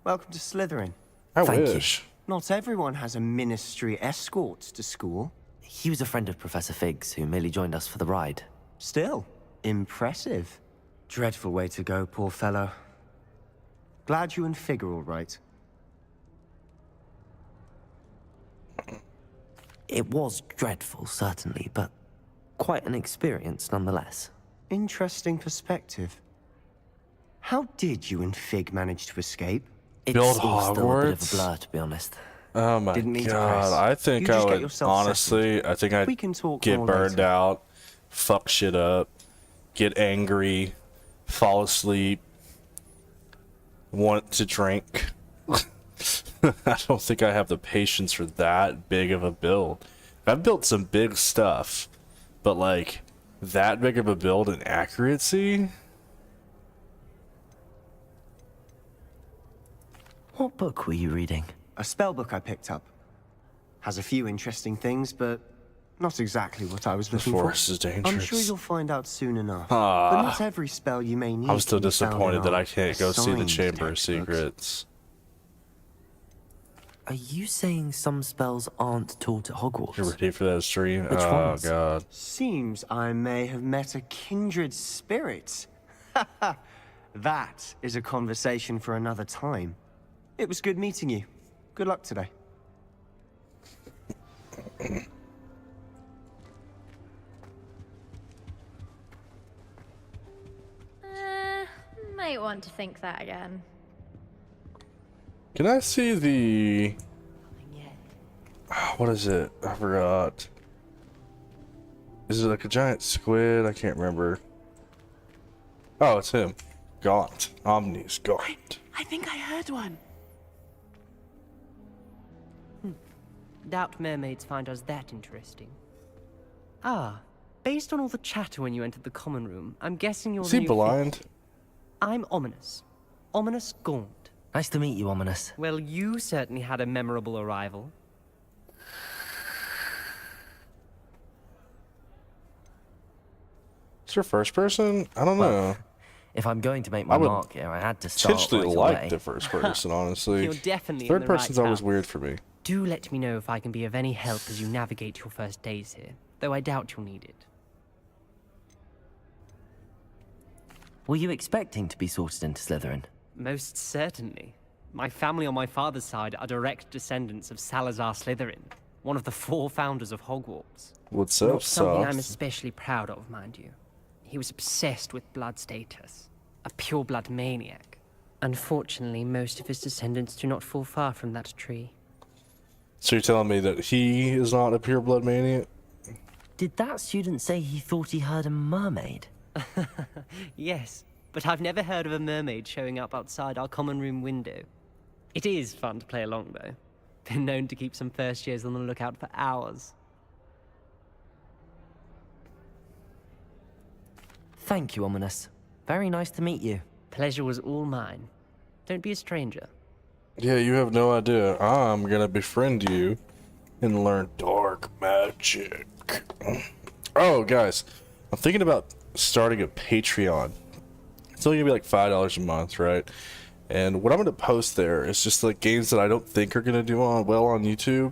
Welcome to Slytherin. I Thank you. wish. Not everyone has a ministry escort to school. He was a friend of Professor Fig's who merely joined us for the ride. Still, impressive. Dreadful way to go, poor fellow. Glad you and Fig are all right. It was dreadful, certainly, but quite an experience nonetheless. Interesting perspective. How did you and Fig manage to escape? It's Build all still a bit of a Hogwarts? blur, to be honest. Oh my Didn't mean to god! press. I think You I just get would yourself honestly. I think We I'd can talk get more burned later. out, fuck shit up, get angry, fall asleep, want to drink. I don't think I have the patience for that big of a build. I've built some big stuff, but like that big of a build and accuracy. What book were you reading? A spell book I picked up. Has a few interesting things, but not exactly what I was The looking for. forest is dangerous. I'm sure you'll find out soon enough. Ah. But not every spell you may need. I'm still can be found in disappointed that I our can't go see the assigned Chamber of textbooks. Secrets. Are you saying some spells aren't taught at Hogwarts? You ready for that stream? Which Oh ones? god. Seems I may have met a kindred spirit. That is a conversation for another time. It was good meeting you. Good luck today. Might want to think that again. Can I see the... What is it? I forgot. Is it like a giant squid? I can't remember. Oh, it's him. Gaunt. Omni's Gaunt. I think I heard one. Doubt mermaids find us that interesting. Ah, based on all the chatter when you entered the common room, I'm guessing you're Is the he new blind? Fig. I'm Ominous. Ominous Gaunt. Nice to meet you, Ominous. Well, you certainly had a memorable arrival. Is your first person? I don't know. If I'm going to make my I would mark here, I had to start potentially right like away. the first person, honestly. You're definitely in Third the person's right always house. weird for me. Do let me know if I can be of any help as you navigate your first days here, though I doubt you'll need it. Were you expecting to be sorted into Slytherin? Most certainly. My family on my father's side are direct descendants of Salazar Slytherin, one of the 4 founders of Hogwarts. What's Not up, something I'm soft? especially proud of, mind you. He was obsessed with blood status, a pure-blood maniac. Unfortunately, most of his descendants do not fall far from that tree. So you're telling me that he is not a pureblood maniac? Did that student say he thought he heard a mermaid? Yes, but I've never heard of a mermaid showing up outside our common room window. It is fun to play along, though. Been known to keep some first years on the lookout for hours. Thank you, Ominous. Very nice to meet you. Pleasure was all mine. Don't be a stranger. Yeah, you have no idea. I'm gonna befriend you and learn dark magic. Oh, guys, I'm thinking about starting a Patreon. It's only gonna be like $5 a month, right? And what I'm gonna post there is just like games that I don't think are gonna do well on YouTube.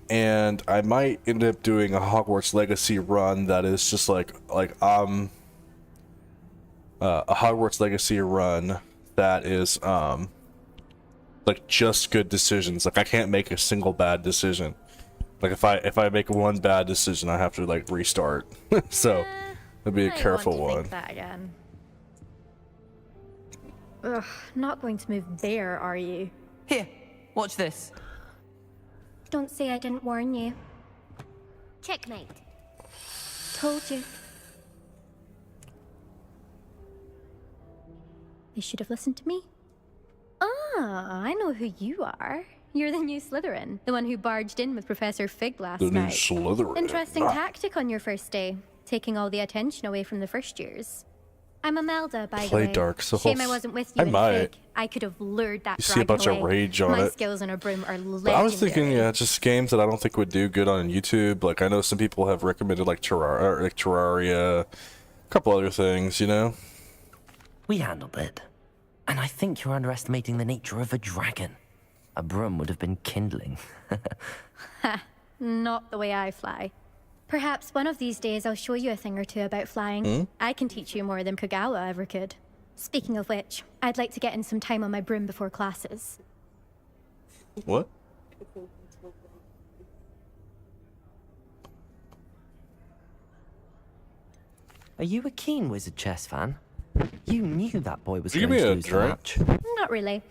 And I might end up doing a Hogwarts Legacy run that is just like a Hogwarts Legacy run that is like just good decisions. Like I can't make a single bad decision. Like if I make one bad decision, I have to like restart. So it'd be a Might careful want to one. think that again. Ugh, not going to move there, are you? Here, watch this. Don't say I didn't warn you. Checkmate. Told you. They should have listened to me. Ah, I know who you are. You're the new Slytherin, the one who barged in with Professor Fig last The new night. Slytherin. Interesting Ah. tactic on your first day, taking all the attention away from the first years. I'm Imelda, by Play the way. Dark Souls. Shame I wasn't with you I in might. Fig. I could have lured that You see a dragon bunch of away. rage on My it. skills on a broom are legendary. But I was thinking, yeah, just games that I don't think would do good on YouTube. Like I know some people have recommended like Terraria, a couple other things, you know. We handled it. And I think you're underestimating the nature of a dragon. A broom would have been kindling. Ha, not the way I fly. Perhaps one of these days I'll show you a thing or two about flying. Hmm? I can teach you more than Kagawa ever could. Speaking of which, I'd like to get in some time on my broom before classes. What? Are you a keen Wizard Chess fan? You knew that boy was Did you going give to me a lose the drink? match. Not really.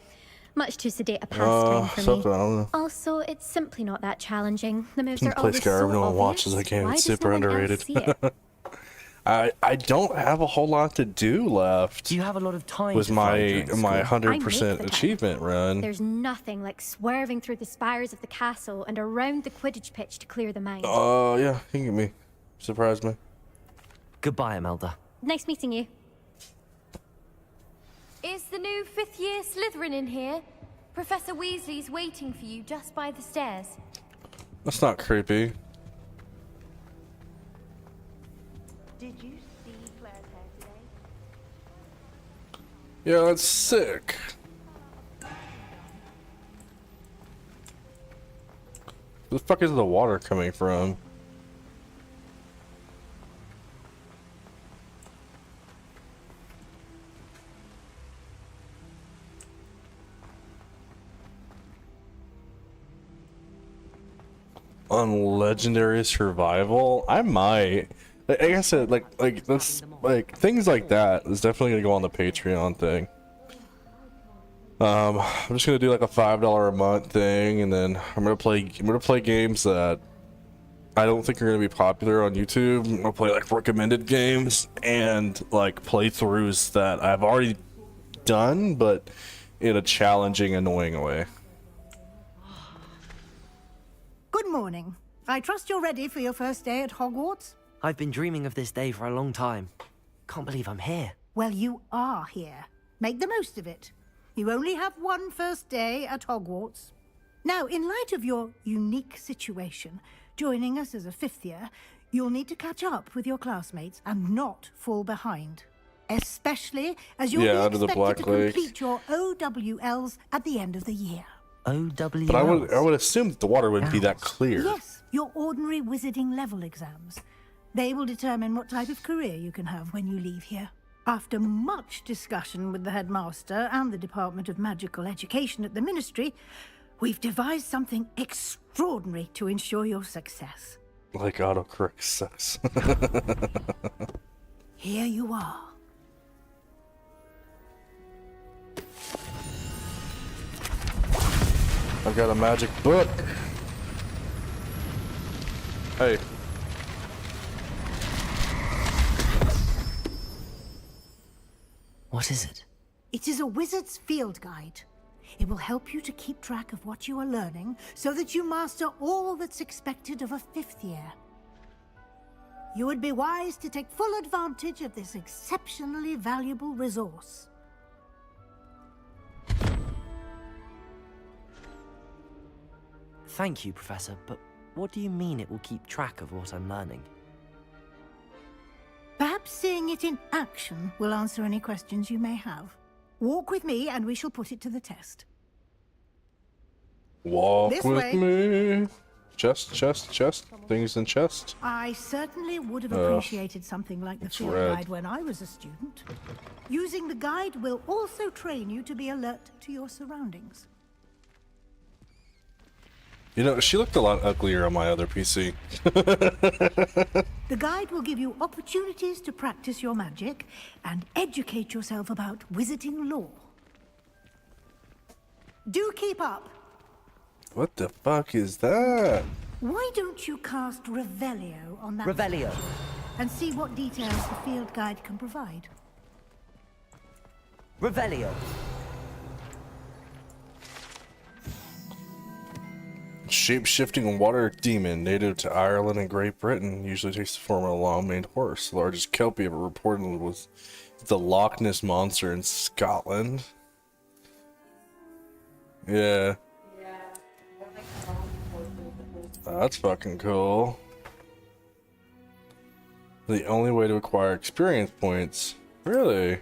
Much too sedate a pastime for me. something, I don't know. Also, it's simply not that challenging. The moves You are can play always Skyrim, so no one obvious. watches the game. Why It's does super no one else underrated. see it? I don't have a whole lot to do left. Do you have a lot of time with to my fly during my school? 100% achievement run? There's nothing like swerving through the spires of the castle and around the Quidditch pitch to clear the mind. Oh yeah, you can get me. Surprise me. Goodbye, Imelda. Nice meeting you. Is the new 5th year Slytherin in here? Professor Weasley's waiting for you just by the stairs. That's not creepy. Did you see Claire's hair today? Yeah, that's sick. Where the fuck is the water coming from? On legendary survival, I might. Like I said, like that's like things like that is definitely gonna go on the Patreon thing. I'm just gonna do like a $5 a month thing, and then I'm gonna play games that I don't think are gonna be popular on YouTube. I'm gonna play like recommended games and like playthroughs that I've already done, but in a challenging, annoying way. Good morning. I trust you're ready for your first day at Hogwarts? I've been dreaming of this day for a long time. Can't believe I'm here. Well, you are here. Make the most of it. You only have one first day at Hogwarts. Now, in light of your unique situation, joining us as a 5th year, you'll need to catch up with your classmates and not fall behind. Especially as you'll be under the expected Black to Lake. complete your OWLs at the end of the year. OWLs? But I would assume that the water wouldn't be that clear. Yes, your ordinary wizarding level exams. They will determine what type of career you can have when you leave here. After much discussion with the headmaster and the Department of Magical Education at the Ministry, we've devised something extraordinary to ensure your success. Like autocorrect sucks. Here you are. I've got a magic book. Hey. What is it? It is a wizard's field guide. It will help you to keep track of what you are learning so that you master all that's expected of a 5th year. You would be wise to take full advantage of this exceptionally valuable resource. Thank you, Professor, but what do you mean it will keep track of what I'm learning? Perhaps seeing it in action will answer any questions you may have. Walk with me and we shall put it to the test. Walk This with way. me. Chest. Things in chest. I certainly would have Ugh, appreciated something like the it's field red. guide when I was a student. Using the guide will also train you to be alert to your surroundings. You know, she looked a lot uglier on my other PC. The guide will give you opportunities to practice your magic and educate yourself about wizarding lore. Do keep up. What the fuck is that? Why don't you cast Revelio on that Revelio. and see what details the field guide can provide? Revelio. Shape-shifting water demon native to Ireland and Great Britain usually takes the form of a long-maned horse. The largest kelpie ever reported was the Loch Ness Monster in Scotland. Yeah. That's fucking cool. The only way to acquire experience points. Really?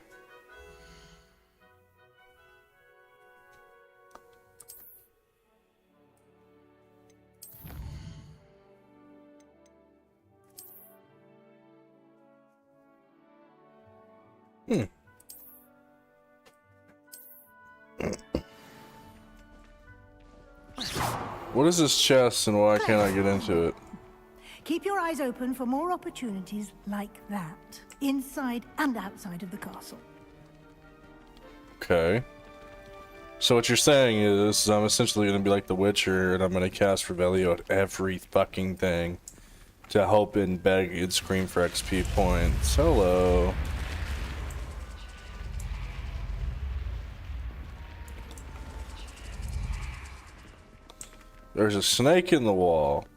What is this chest and why can't I get into it? Keep your eyes open for more opportunities like that, inside and outside of the castle. Okay. So what you're saying is I'm essentially going to be like the Witcher, and I'm going to cast Revelio at every fucking thing to hope and beg and scream for XP points. Hello. There's a snake in the wall.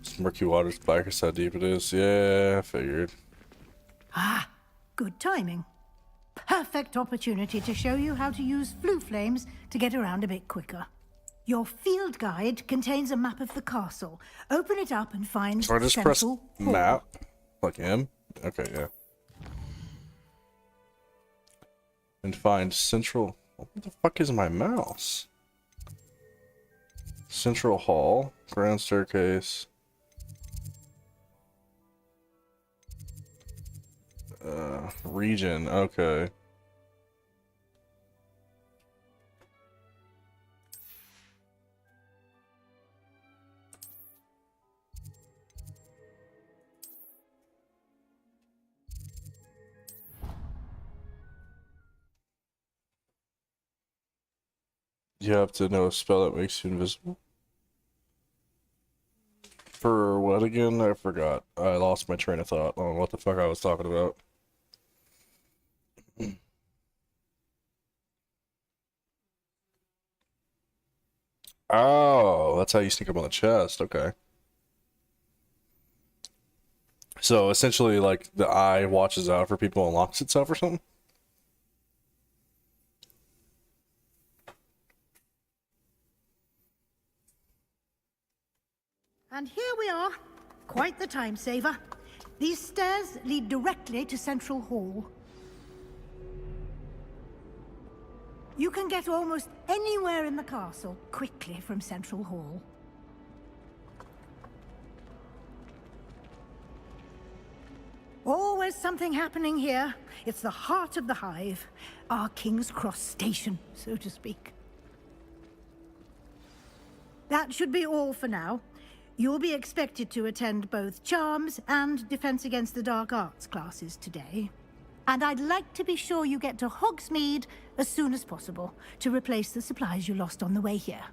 This murky water's black, that's how deep it is. Yeah, I figured. Ah, good timing. Perfect opportunity to show you how to use flue flames to get around a bit quicker. Your field guide contains a map of the castle. Open it up and find So I just press map, like M? Okay, yeah. And find central. What the fuck is my mouse? Central hall, grand staircase. Region, okay. You have to know a spell that makes you invisible. For what again? I forgot. I lost my train of thought. I don't know what the fuck I was talking about. Oh, that's how you sneak up on the chest. Okay. So essentially, like, the eye watches out for people and locks itself or something? And here we are. Quite the time saver. These stairs lead directly to Central Hall. You can get almost anywhere in the castle quickly from Central Hall. Always something happening here. It's the heart of the hive. Our King's Cross station, so to speak. That should be all for now. You'll be expected to attend both Charms and Defense Against the Dark Arts classes today. And I'd like to be sure you get to Hogsmeade as soon as possible to replace the supplies you lost on the way here.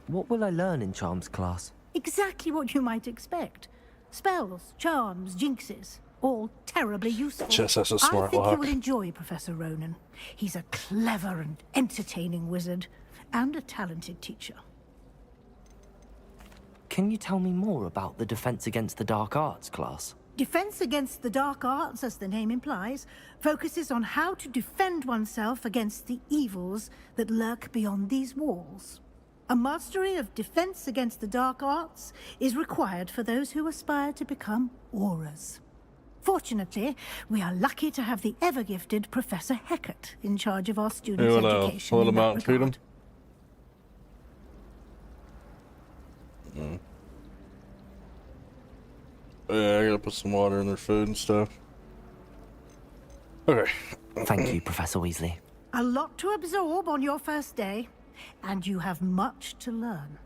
What will I learn in Charms class? Exactly what you might expect. Spells, charms, jinxes. All terribly useful. Just as a smart I think lock. you will enjoy Professor Ronan. He's a clever and entertaining wizard, and a talented teacher. Can you tell me more about the Defense Against the Dark Arts class? Defense Against the Dark Arts, as the name implies, focuses on how to defend oneself against the evils that lurk beyond these walls. A mastery of Defense Against the Dark Arts is required for those who aspire to become auras. Fortunately, we are lucky to have the ever-gifted Professor Hecat in charge of our students' education in that regard. Yeah, I gotta put some water in their food and stuff. Okay. Thank you, Professor Weasley. A lot to absorb on your first day, and you have much to learn.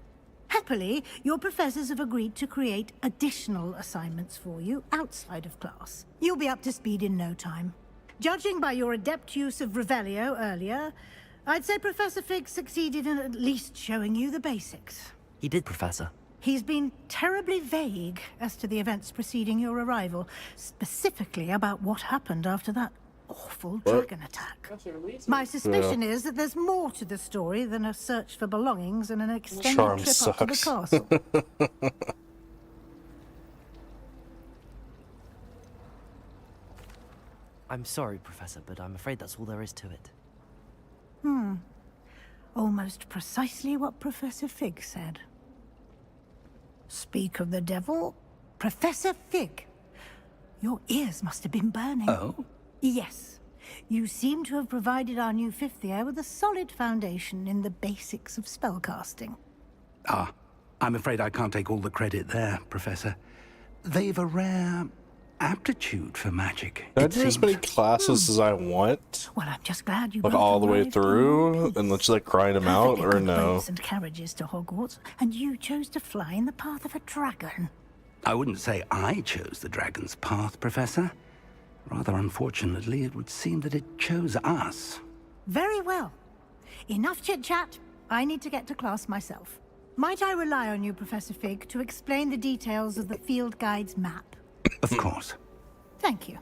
Happily, your professors have agreed to create additional assignments for you outside of class. You'll be up to speed in no time. Judging by your adept use of Revelio earlier, I'd say Professor Fig succeeded in at least showing you the basics. He did, Professor. He's been terribly vague as to the events preceding your arrival, specifically about what happened after that awful dragon attack. My suspicion is that there's more to the story than a search for belongings and an extended Charm trip sucks. up to the castle. I'm sorry, Professor, but I'm afraid that's all there is to it. Almost precisely what Professor Fig said. Speak of the devil, Professor Fig. Your ears must have been burning. Oh? Yes. You seem to have provided our new fifth year with a solid foundation in the basics of spellcasting. Ah, I'm afraid I can't take all the credit there, Professor. They've a rare aptitude for magic. Can I it do as seems. many classes as I want? Well, I'm just glad you Like both all the way arrived in through? one And let's piece. just like grind them out, Perfectly or good no? boats and carriages to Hogwarts, and you chose to fly in the path of a dragon. I wouldn't say I chose the dragon's path, Professor. Rather unfortunately, it would seem that it chose us. Very well. Enough chit-chat. I need to get to class myself. Might I rely on you, Professor Fig, to explain the details of the field guide's map? Of course. Thank you.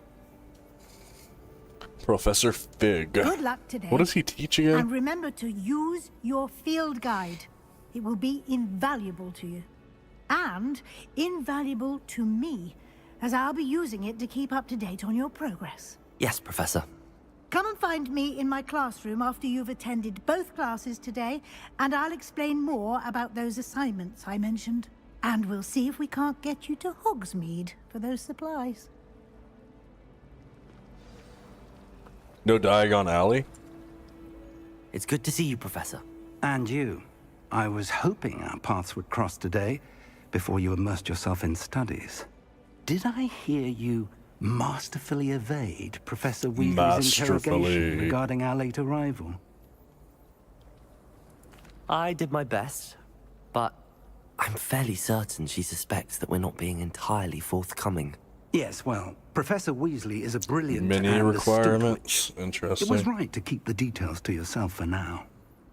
Professor Fig. Good luck today. What does he teach again? And remember to use your field guide. It will be invaluable to you. And invaluable to me, as I'll be using it to keep up to date on your progress. Yes, Professor. Come and find me in my classroom after you've attended both classes today, and I'll explain more about those assignments I mentioned. And we'll see if we can't get you to Hogsmeade for those supplies. No Diagon Alley? It's good to see you, Professor. And you. I was hoping our paths would cross today, before you immersed yourself in studies. Did I hear you masterfully evade Professor Weasley's interrogation regarding our late arrival? I did my best, but I'm fairly certain she suspects that we're not being entirely forthcoming. Yes, well, Professor Weasley is a brilliant Many and requirements. astute witch. Interesting. It was right to keep the details to yourself for now.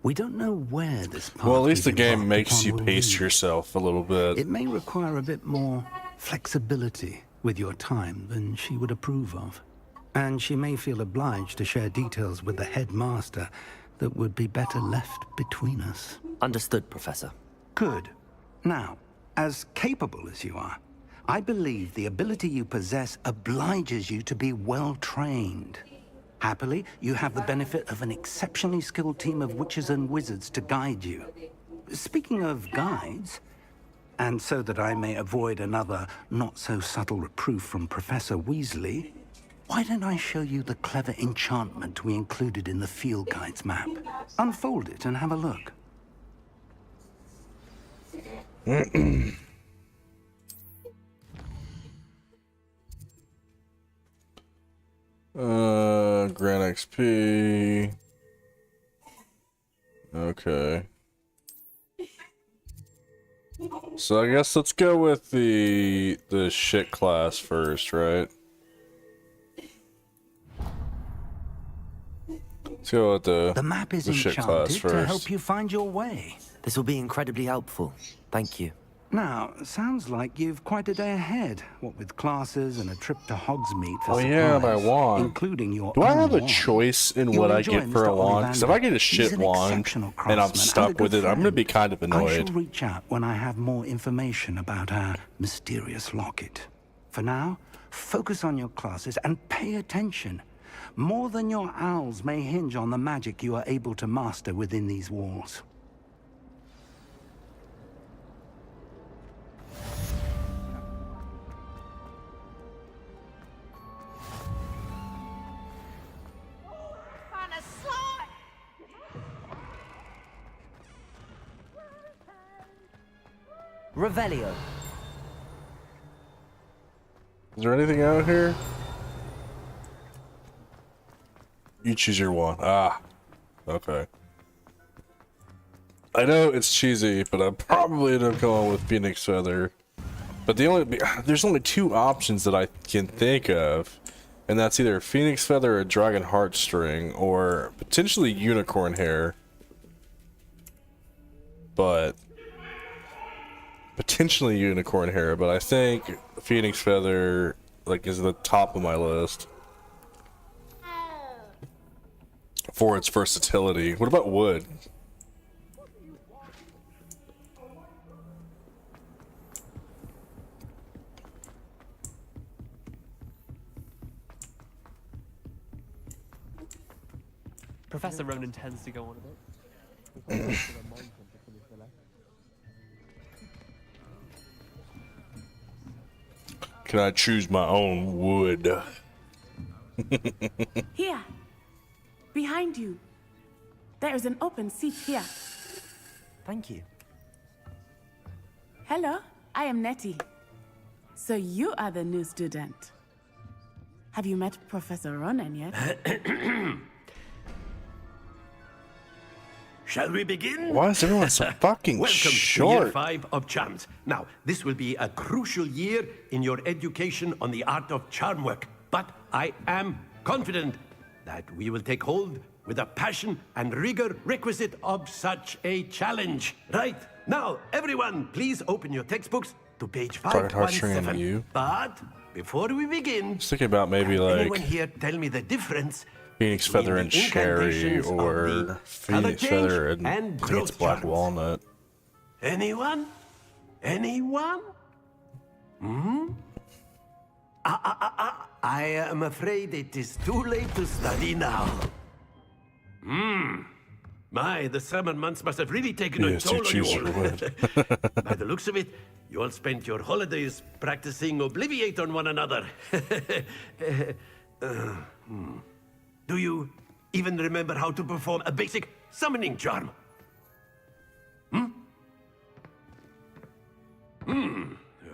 We don't know where this path Well, at least the we've game embarked makes upon you will pace lead. yourself a little bit. It may require a bit more flexibility with your time than she would approve of. And she may feel obliged to share details with the headmaster that would be better left between us. Understood, Professor. Good. Now, as capable as you are, I believe the ability you possess obliges you to be well trained. Happily, you have the benefit of an exceptionally skilled team of witches and wizards to guide you. Speaking of guides, and so that I may avoid another not-so-subtle reproof from Professor Weasley, why don't I show you the clever enchantment we included in the field guide's map? Unfold it and have a look. Grand XP. Okay. So I guess let's go with the shit class first, right? Let's go with the map is the shit class enchanted first. to help you find your way. This will be incredibly helpful. Thank you. Now, sounds like you've quite a day ahead, what with classes and a trip to Hogsmeade for Oh supplies, yeah, my wand. including your Do I own have a wand. choice in You'll what I enjoy get for Mr. a wand? Because if I get a He's shit an wand exceptional and I'm craftsman stuck and a with good it, I'm gonna be friend. kind of I annoyed. shall reach out when I have more information about our mysterious locket. For now, focus on your classes and pay attention. More than your owls may hinge on the magic you are able to master within these walls. Revelio. Is there anything out here? You choose your one. Ah. Okay. I know it's cheesy, but I'm probably gonna come on with Phoenix Feather. But there's only two options that I can think of, and that's either Phoenix Feather or Dragon Heartstring, or potentially Unicorn Hair. But potentially Unicorn Hair, but I think Phoenix Feather is the top of my list for its versatility. What about wood? Professor Ronan tends to go on a bit. Can I choose my own wood? Here. Behind you. There is an open seat here. Thank you. Hello, I am Nettie. So you are the new student. Have you met Professor Ronan yet? Shall we begin? Why is everyone so fucking Welcome short? to Year 5 of Charms. Now, this will be a crucial year in your education on the art of charm work. But I am confident that we will take hold with the passion and rigor requisite of such a challenge. Right, now, everyone, please open your textbooks to page Started hard training 517. you. But before we begin, I was thinking about maybe can like anyone here tell me the difference Phoenix between Feather the and Cherry incantations of or the Phoenix color change Feather and I and think it's growth Black charms? Walnut. Anyone? Anyone? Hmm? I am afraid it is too late to study now. My, the summer months must have really taken a Yes, toll you on choose you your all. word. By the looks of it, you all spent your holidays practicing Obliviate on one another. Do you even remember how to perform a basic summoning charm?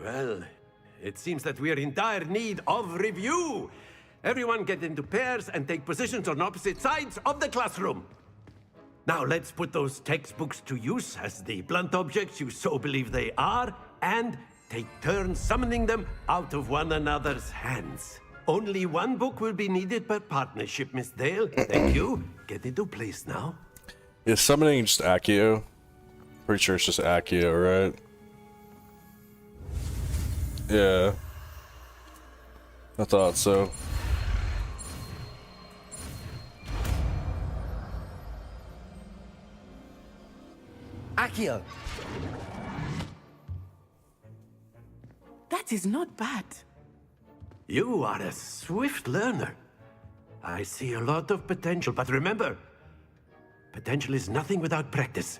Well, it seems that we are in dire need of review. Everyone get into pairs and take positions on opposite sides of the classroom. Now let's put those textbooks to use as the blunt objects you so believe they are, and take turns summoning them out of one another's hands. Only one book will be needed per partnership, Miss Dale. Thank you. Get into place now. Is summoning just Accio? Pretty sure it's just Accio, right? Yeah. I thought so. Accio! That is not bad. You are a swift learner. I see a lot of potential, but remember, potential is nothing without practice.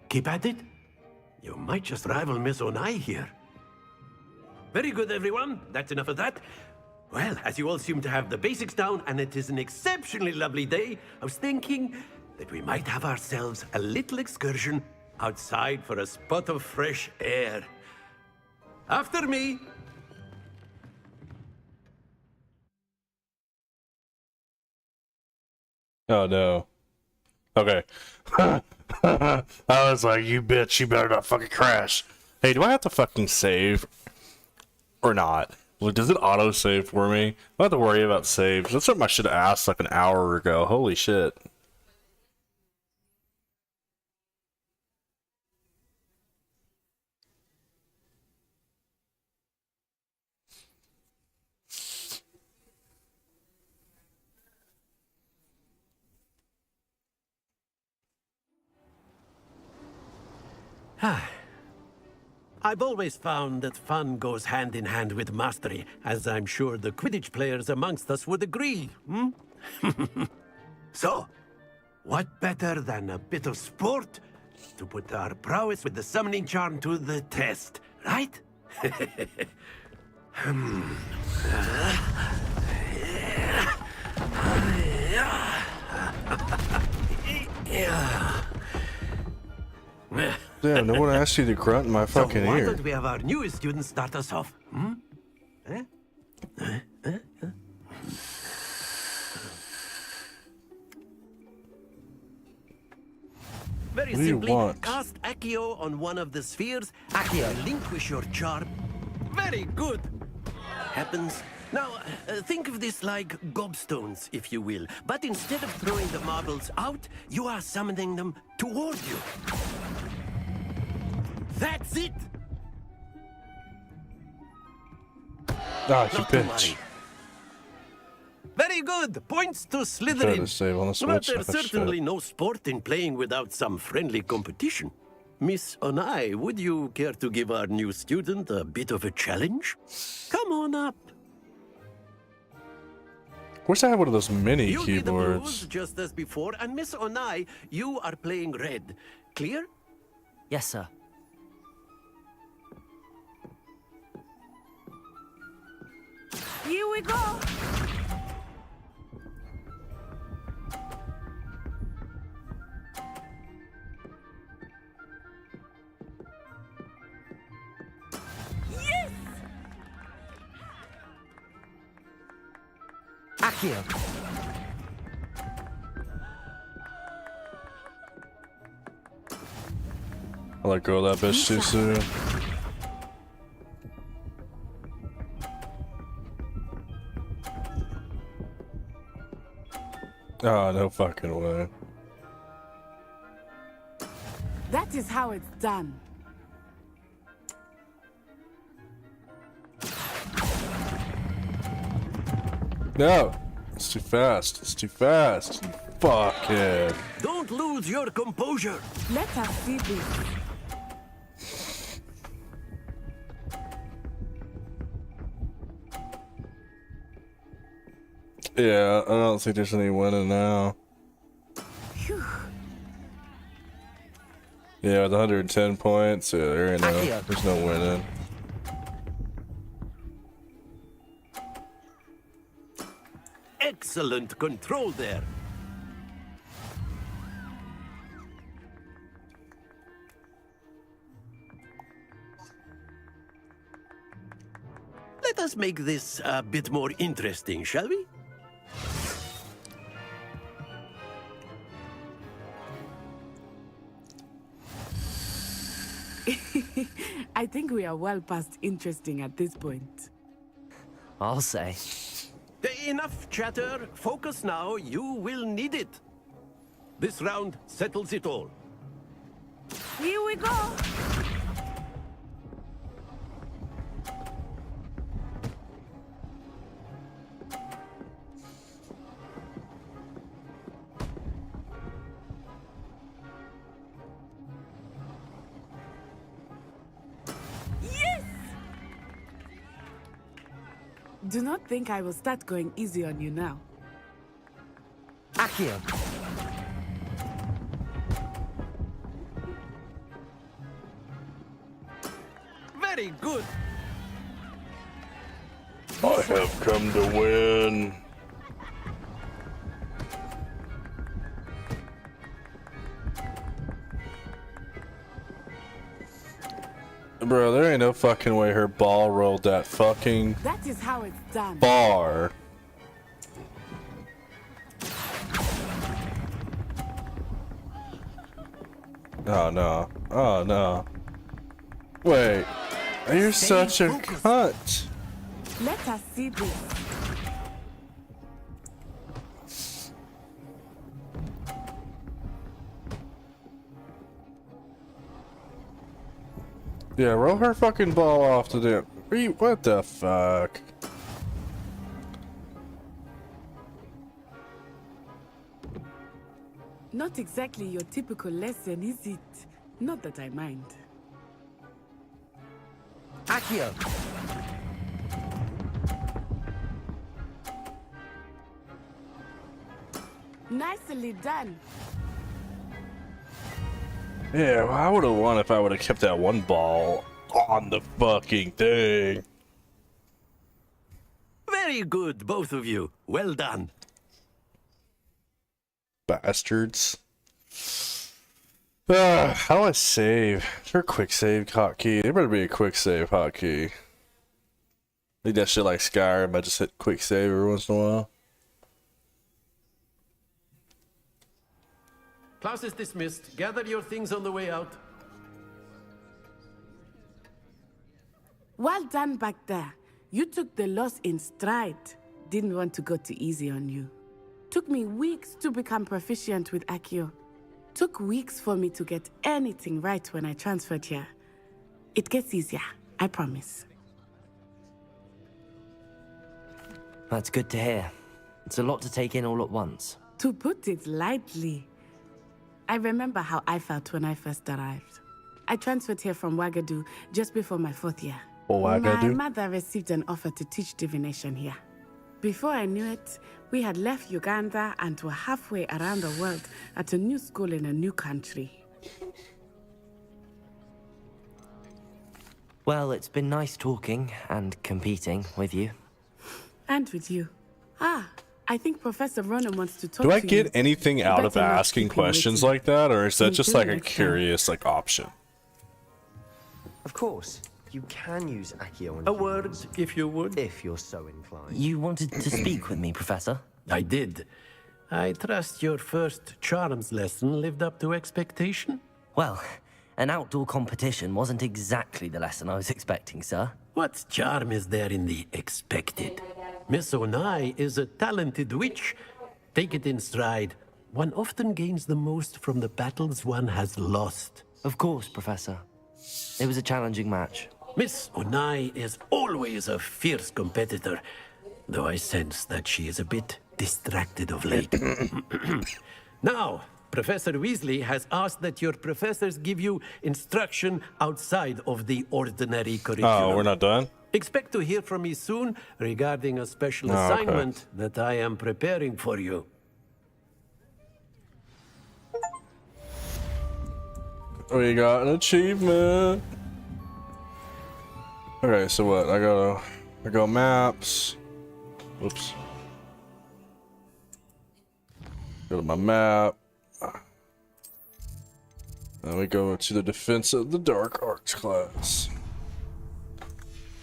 Keep at it. You might just rival Miss Onai here. Very good, everyone. That's enough of that. Well, as you all seem to have the basics down, and it is an exceptionally lovely day, I was thinking that we might have ourselves a little excursion outside for a spot of fresh air. After me. Oh no. Okay. I was like, you bitch, you better not fucking crash. Hey, do I have to fucking save? Or not? Like, does it auto save for me? I don't have to worry about saves. That's something I should have asked like an hour ago. Holy shit. I've always found that fun goes hand in hand with mastery, as I'm sure the Quidditch players amongst us would agree. So, what better than a bit of sport to put our prowess with the summoning charm to the test, right? Damn, no one asked you to grunt in my fucking so why ear. don't we have our newest student start us off? Very What do you simply, want? cast Accio on one of the spheres. Accio, relinquish your charm. Very good. Happens. Now, think of this like gobstones, if you will. But instead of throwing the marbles out, you are summoning them toward you. That's it! Ah, you Not to bitch. worry. Very good. Points to Tried Slytherin. to save on the But Switch. there's Oh, shit. certainly no sport in playing without some friendly competition. Miss Onai, would you care to give our new student a bit of a challenge? Come on up. Wish I had one of those mini You'll be the blues, keyboards. just as before, and Miss Onai, you are playing red. Clear? Yes, sir. Here we go. Yes! Accio. I let go of that bitch too soon. Oh, no fucking way. That is how it's done. No! It's too fast. It's too fast. You fuckhead. Don't lose your composure. Let us see this. Yeah, I don't think there's any winning now. Phew. Yeah, with 110 points, yeah, there's no winning. Excellent control there. Let us make this a bit more interesting, shall we? I think we are well past interesting at this point. I'll say. Enough chatter. Focus now. You will need it. This round settles it all. Here we go. Yes! Do not think I will start going easy on you now. Accio. Very good. I have come to win. Bro, there ain't no fucking way her ball rolled that fucking That is how it's done. bar. Oh no. Oh no. Wait. You're such a cunt. Let us see this. Yeah, roll her fucking ball off to the. What the fuck? Not exactly your typical lesson, is it? Not that I mind. Accio. Nicely done. Yeah, well, I would have won if I would have kept that one ball on the fucking thing. Very good, both of you. Well done. Bastards. How do I save? Is there a quick save hotkey? There better be a quick save hotkey. Think that shit like Skyrim, I just hit quick save every once in a while. Class is dismissed. Gather your things on the way out. Well done back there. You took the loss in stride. Didn't want to go too easy on you. Took me weeks to become proficient with Accio. Took weeks for me to get anything right when I transferred here. It gets easier, I promise. That's good to hear. It's a lot to take in all at once. To put it lightly, I remember how I felt when I first arrived. I transferred here from Wagadu just before my 4th year. Oh, Wagadu? My mother received an offer to teach divination here. Before I knew it, we had left Uganda and were halfway around the world at a new school in a new country. Well, it's been nice talking and competing with you. And with you. I think Professor Ronan wants to talk to Do you. I get anything out of better not asking keep him questions waiting. like that, or is that just like a Until next time. curious like option? Of course. you can use Accio on A word, if you would. If you're so inclined. You wanted to speak with me, Professor? I did. I trust your first charms lesson lived up to expectation? Well, an outdoor competition wasn't exactly the lesson I was expecting, sir. What charm is there in the expected? Miss Onai is a talented witch. Take it in stride. One often gains the most from the battles one has lost. Of course, Professor. It was a challenging match. Miss Onai is always a fierce competitor, though I sense that she is a bit distracted of late. Now, Professor Weasley has asked that your professors give you instruction outside of the ordinary curriculum. Oh, we're not done? Expect to hear from me soon regarding a special assignment that I am preparing for you. We got an achievement. Okay, so what? I go maps. Whoops. Go to my map. Then we go to the Defense of the Dark Arts class.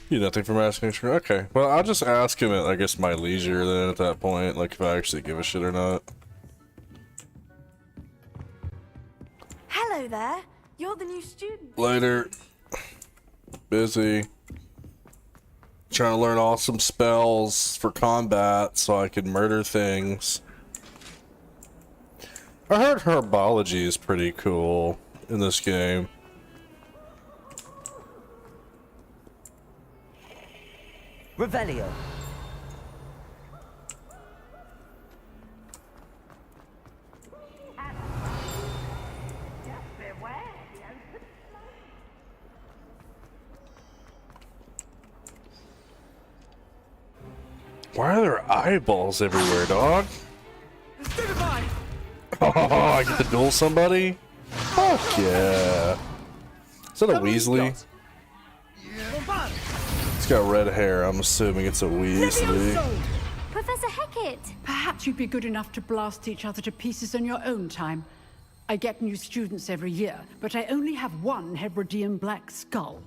You nothing from asking. Okay, well, I'll just ask him at, I guess, my leisure then at that point, like if I actually give a shit or not. Hello there. You're the new student. Later. Busy. Trying to learn awesome spells for combat so I can murder things. I heard herbology is pretty cool in this game. Revelio. Why are there eyeballs everywhere, dog? Oh, I get to duel somebody? Fuck yeah. Is that a Weasley? It's got red hair. I'm assuming it's a Weasley. Professor Hecat! Perhaps you'd be good enough to blast each other to pieces in your own time. I get new students every year, but I only have one Hebridean black skull.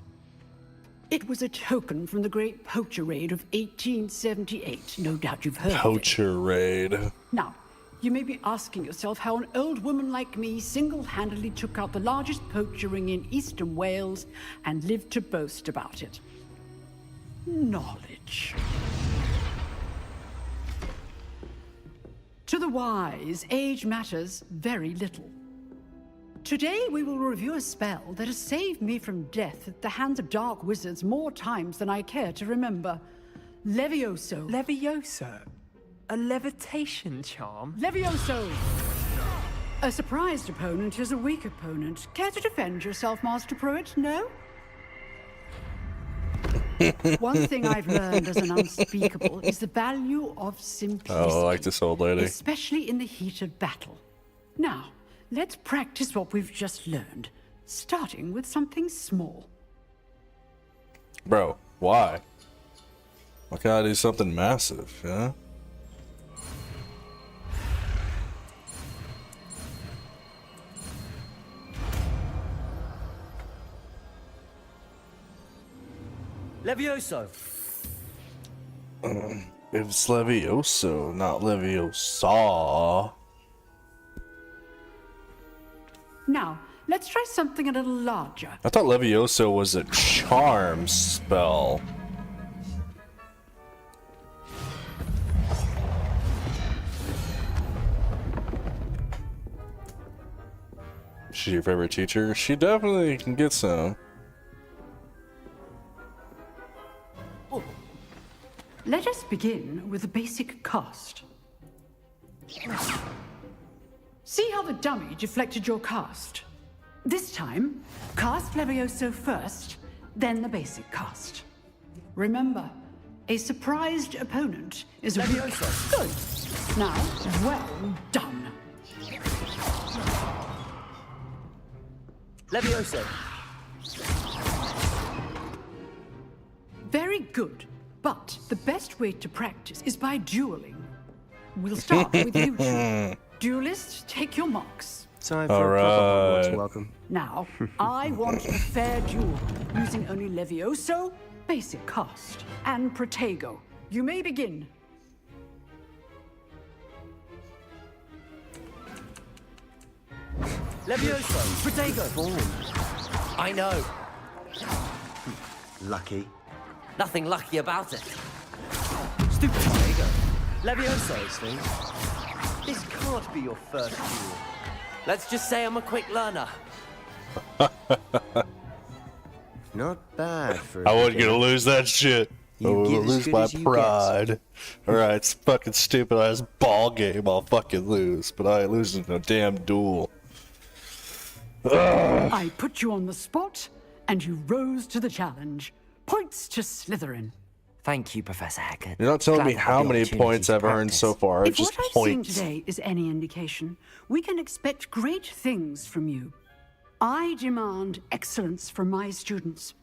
It was a token from the Great Poacher Raid of 1878. No doubt you've heard of it. Poacher Raid. Now, you may be asking yourself how an old woman like me single-handedly took out the largest poacher ring in eastern Wales and lived to boast about it. Knowledge. To the wise, age matters very little. Today we will review a spell that has saved me from death at the hands of dark wizards more times than I care to remember. Levioso. Levioso? A levitation charm? Levioso! A surprised opponent is a weak opponent. Care to defend yourself, Master Pruitt? No? One thing I've learned as an unspeakable is the value of simplicity. Oh, I like this old lady. Especially in the heat of battle. Now, let's practice what we've just learned, starting with something small. Bro, why? Why can't I do something massive, yeah? Levioso. It's Levioso, not Leviosa. Now, let's try something a little larger. I thought Levioso was a charm spell. She's your favorite teacher? She definitely can get some. Let us begin with the basic cast. See how the dummy deflected your cast? This time, cast Levioso first, then the basic cast. Remember, a surprised opponent is a Levioso. Good. Now, well done. Levioso. Very good. But the best way to practice is by dueling. We'll start with you two. Duelists, take your marks. Time for a proper Hogwarts welcome. Now, I want a fair duel, using only Levioso, basic cast, and Protego. You may begin. Levioso, Protego. I know. Lucky. Nothing lucky about it. Stupid Protego. Levioso, Steve. This can't be your first duel. Let's just say I'm a quick learner. Not bad for. I wasn't gonna lose that shit. I was gonna lose my pride. Alright, it's a fucking stupid ass ball game. I'll fucking lose, but I ain't losing no damn duel. I put you on the spot, and you rose to the challenge. Points to Slytherin. Thank you, Professor Hackett. You're not telling Glad me to have how the many opportunity points to I've earned practice. so far. It's If just what I've seen points. today is any indication, we can expect great things from you. I demand excellence from my students.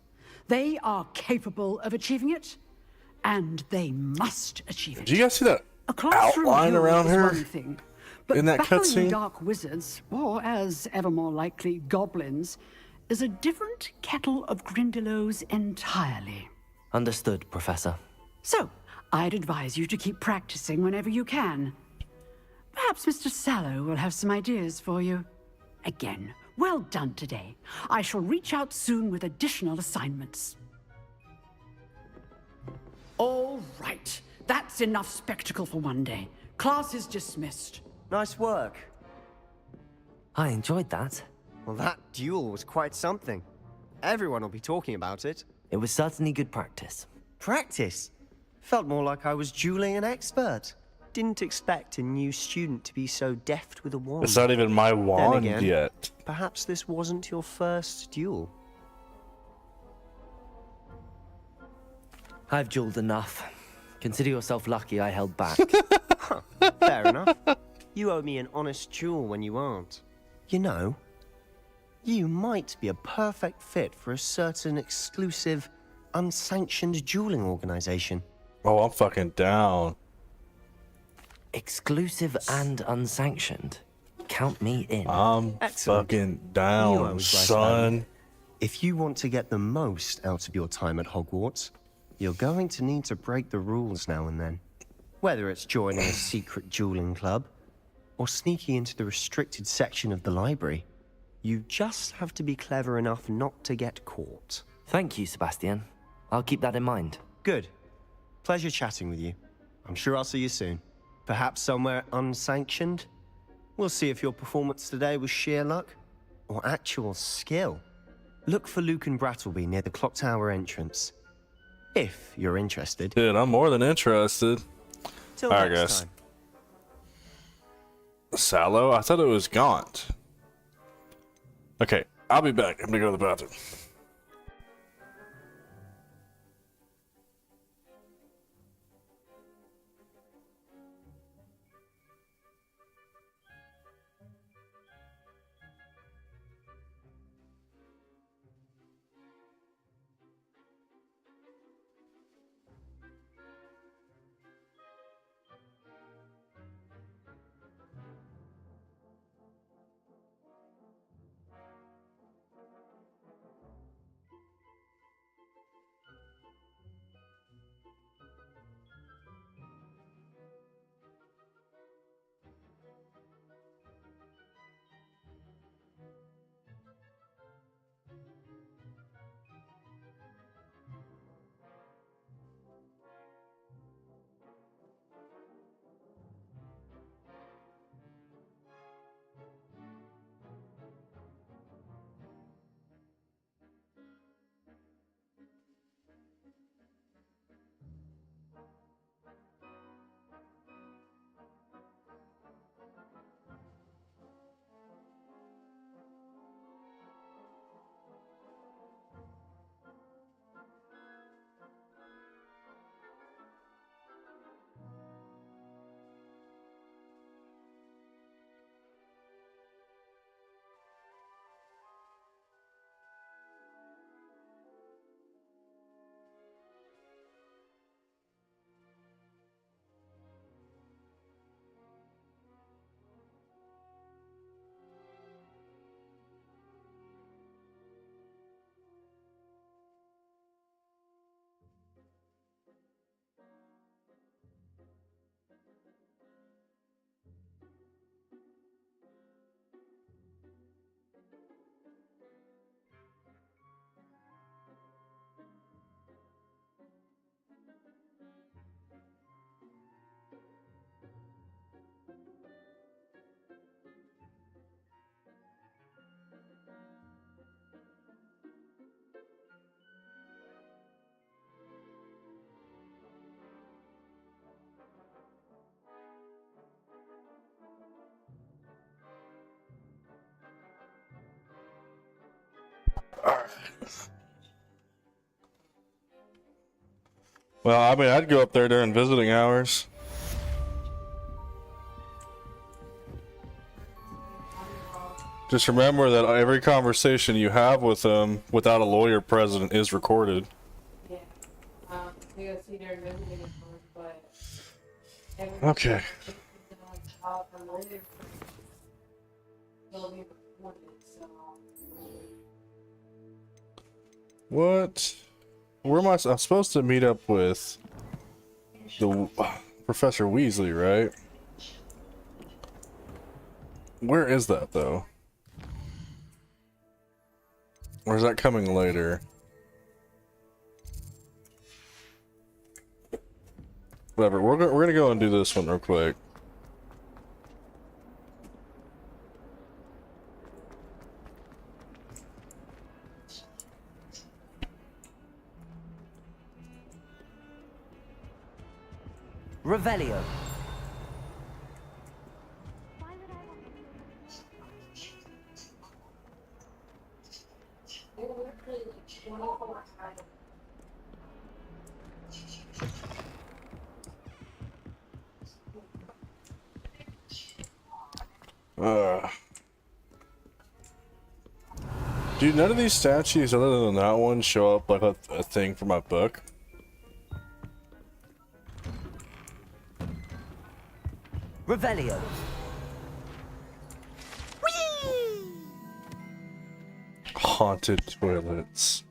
They are capable of achieving it, and they must achieve it. Do you guys see that A classroom outline duel around is her one thing, but in that battling cutscene? dark wizards, or as ever more likely, goblins, is a different kettle of Grindylows entirely. Understood, Professor. So, I'd advise you to keep practicing whenever you can. Perhaps Mr. Sallow will have some ideas for you. Again, well done today. I shall reach out soon with additional assignments. All right. That's enough spectacle for one day. Class is dismissed. Nice work. I enjoyed that. Well, that duel was quite something. Everyone will be talking about it. It was certainly good practice. Practice? Felt more like I was dueling an expert. Didn't expect a new student to be so deft with a wand. It's not even my wand Then again, yet. Perhaps this wasn't your first duel. I've dueled enough. Consider yourself lucky I held back. Fair enough. You owe me an honest duel when you aren't. You know, you might be a perfect fit for a certain exclusive, unsanctioned dueling organization. Oh, I'm fucking down. Exclusive and unsanctioned. Count me in. I'm Excellent. fucking You down, always right, son. Barry. If you want to get the most out of your time at Hogwarts, you're going to need to break the rules now and then. Whether it's joining a secret dueling club, or sneaking into the restricted section of the library, you just have to be clever enough not to get caught. Thank you, Sebastian. I'll keep that in mind. Good. Pleasure chatting with you. I'm sure I'll see you soon. Perhaps somewhere unsanctioned? We'll see if your performance today was sheer luck or actual skill. Look for Luke and Brattleby near the clock tower entrance. If you're interested. Dude, I'm more than interested. Till Alright, next guys. time. Sallow? I thought it was Gaunt. Okay, I'll be back. I'm gonna go to the bathroom. Well, I mean, I'd go up there during visiting hours. Just remember that every conversation you have with them without a lawyer present is recorded. Okay. What? Where am I? I'm supposed to meet up with the Professor Weasley, right? Where is that, though? Or is that coming later? Whatever, we're gonna go and do this one real quick. Revelio. Dude, none of these statues other than that one show up like a thing for my book. Revelio. Haunted toilets.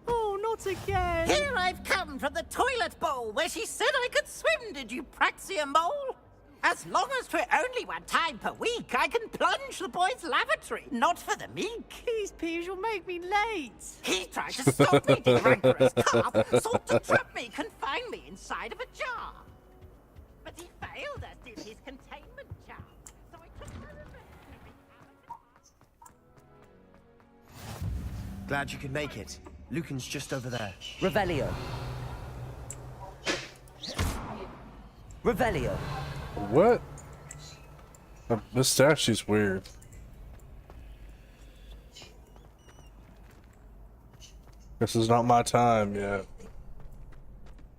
Oh, not again! Here I've come from the toilet bowl where she said I could swim, did you praxia mole? As long as 'twere only one time per week, I can plunge the boy's lavatory, not for the meek. These peas will make me late. He tried to stop me, the rancorous carp, sought to trap me, confine me inside of a jar. But he failed, as did his containment jar. So I took my revenge. Glad you could make it. Lucan's just over there. Revelio. Revelio. What? This statue's weird. This is not my time yet.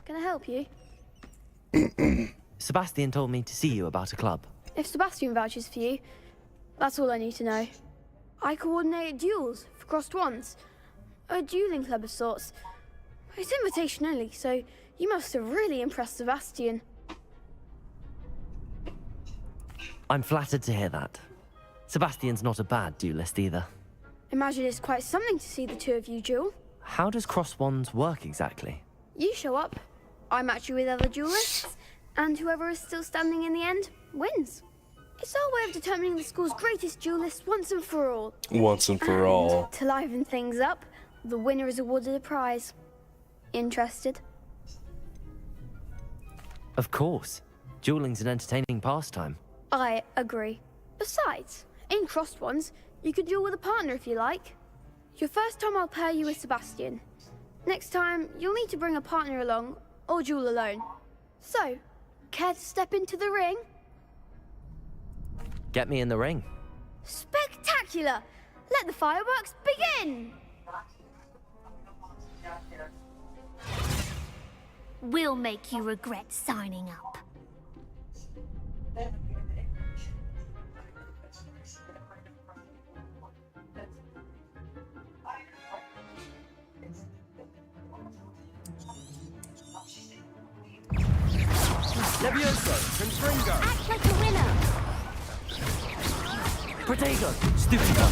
Can I help you? Sebastian told me to see you about a club. If Sebastian vouches for you, that's all I need to know. I coordinate duels for crossed wands. A dueling club of sorts. It's invitation only, so you must have really impressed Sebastian. I'm flattered to hear that. Sebastian's not a bad duelist either. Imagine it's quite something to see the two of you duel. How does cross wands work exactly? You show up, I match you with other duelists, and whoever is still standing in the end wins. It's our way of determining the school's greatest duelist once and for all. Once and for all. To liven things up, the winner is awarded a prize. Interested? Of course. Dueling's an entertaining pastime. I agree. Besides, in crossed ones, you can duel with a partner if you like. Your first time I'll pair you with Sebastian. Next time, you'll need to bring a partner along, or duel alone. So, care to step into the ring? Get me in the ring. Spectacular! Let the fireworks begin! We'll make you regret signing up. Levioso, Confringo. Act like a winner. Protego, Stupido.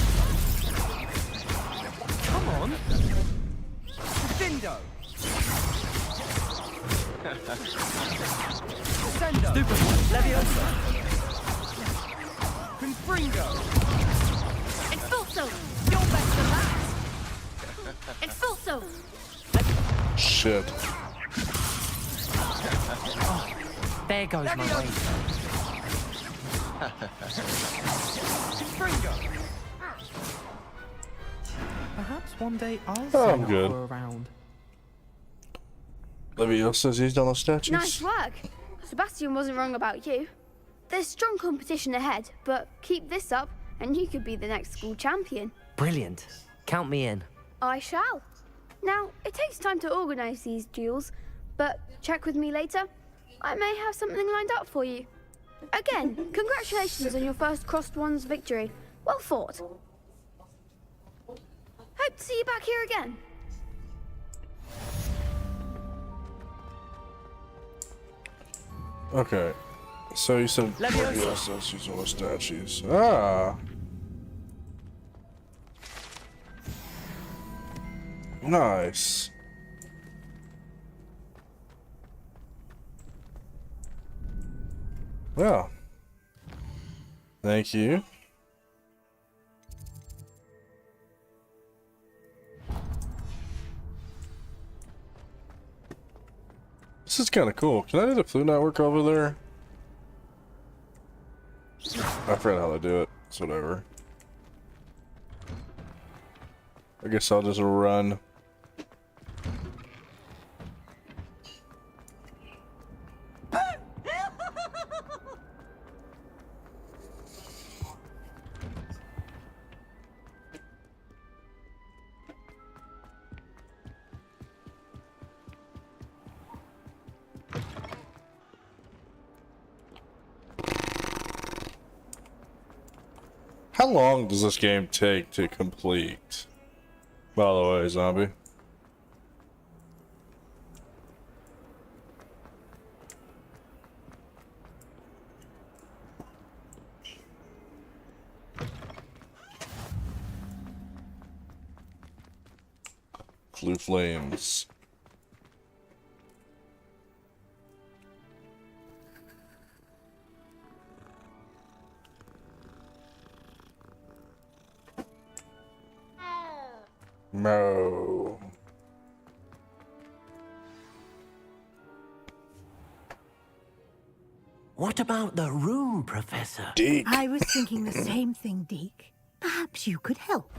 Come on. Dindo. Sendo. Stupido, Levioso. Confringo. Expulso. You're better than that. Expulso. Shit. There goes my way. Perhaps one day I'll Oh, sign I'm up good. for a round. Levio says he's done the statues. Nice work. Sebastian wasn't wrong about you. There's strong competition ahead, but keep this up and you could be the next school champion. Brilliant. Count me in. I shall. Now, it takes time to organize these duels, but check with me later. I may have something lined up for you. Again, congratulations on your first Crossed Wands victory. Well fought. Hope to see you back here again. Okay. So you said yes, using all the statues. Ah. Nice. Well. Thank you. This is kind of cool. Can I do the Flute Network over there? I forgot how to do it. It's whatever. I guess I'll just run. How long does this game take to complete? By the way, zombie. Blue flames. No. What about the room, Professor? Deke. I was thinking the same thing, Deke. Perhaps you could help.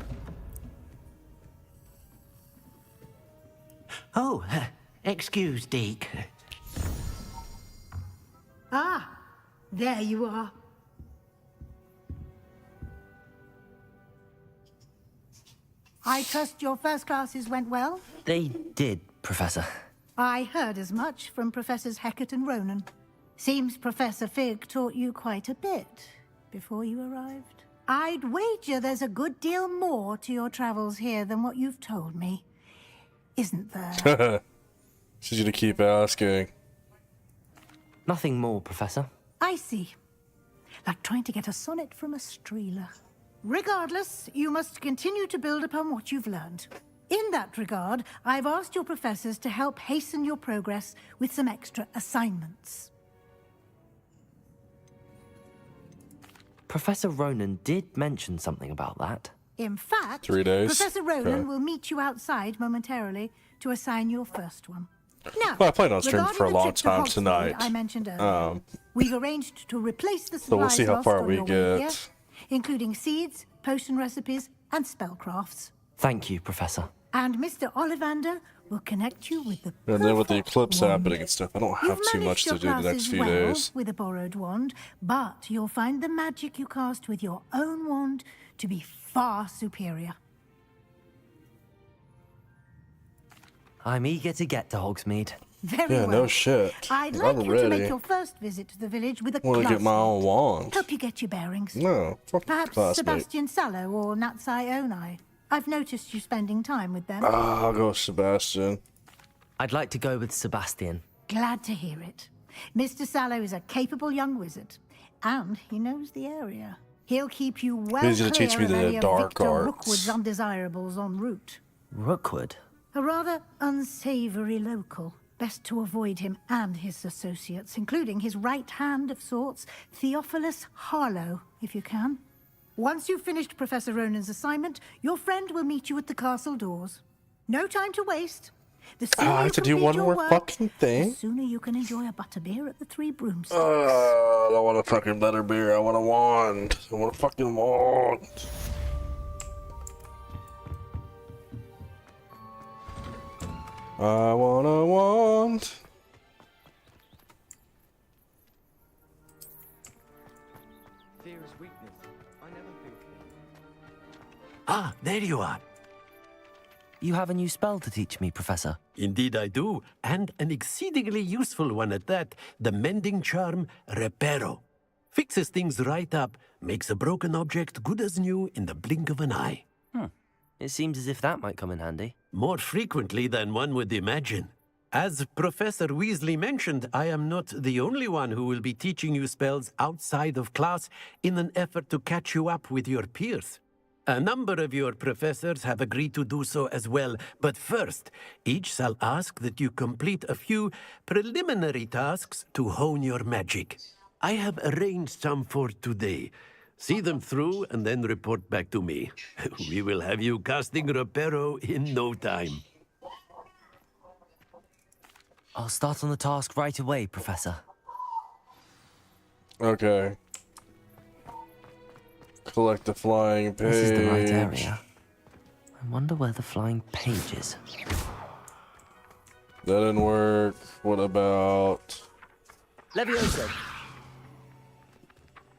Oh, excuse, Deke. Ah, there you are. I trust your first classes went well? They did, Professor. I heard as much from Professors Hecat and Ronan. Seems Professor Fig taught you quite a bit before you arrived. I'd wager there's a good deal more to your travels here than what you've told me. Isn't there? She's gonna keep asking. Nothing more, Professor. I see. Like trying to get a sonnet from a streeler. Regardless, you must continue to build upon what you've learned. In that regard, I've asked your professors to help hasten your progress with some extra assignments. Professor Ronan did mention something about that. In fact, 3 days? Professor Ronan Okay. will meet you outside momentarily to assign your first one. Now, Well, I played on stream regarding for a the long trip to time Hogsmeade tonight. I mentioned earlier. We've arranged to replace the So we'll supplies see how lost far on we your way here, get. including seeds, potion recipes, and spellcrafts. Thank you, Professor. And Mr. Ollivander will connect you with the And then with the perfect eclipse wand. happening and stuff, I don't have You've too managed much to your do the next classes few well days. with a borrowed wand, but you'll find the magic you cast with your own wand to be far superior. I'm eager to get to Hogsmeade. Very Yeah, well. no shit. I'd I'm like you to make ready. your first visit to the village with a I want to get my own wand. Help you get your bearings. No, fuck Perhaps classmate. Sebastian Sallow or Natsai Onai. I've noticed you spending time with them. I'll go with Sebastian. I'd like to go with Sebastian. Glad to hear it. Mr. Sallow is a capable young wizard, and he knows the area. He'll keep you well He's gonna clear teach me of the any of dark Victor arts. Rookwood's undesirables en route. Rookwood? A rather unsavory local. Best to avoid him and his associates, including his right hand of sorts, Theophilus Harlow, if you can. Once you've finished Professor Ronan's assignment, your friend will meet you at the castle doors. No time to waste. The sooner I you have to do complete one your more work, fucking thing? the sooner you can enjoy a butterbeer at the Three Broomsticks. I don't want a fucking butterbeer. I want a wand. I want a fucking wand. I want a wand. Fear is weakness. I never think. Ah, there you are. You have a new spell to teach me, Professor. Indeed I do, and an exceedingly useful one at that. The mending charm, Reparo. Fixes things right up, makes a broken object good as new in the blink of an eye. It seems as if that might come in handy. More frequently than one would imagine. As Professor Weasley mentioned, I am not the only one who will be teaching you spells outside of class in an effort to catch you up with your peers. A number of your professors have agreed to do so as well, but first, each shall ask that you complete a few preliminary tasks to hone your magic. I have arranged some for today. See them through and then report back to me. We will have you casting Reparo in no time. I'll start on the task right away, Professor. Okay. Collect the flying page. This is the right area. I wonder where the flying page is. That didn't work. What about... Levioso.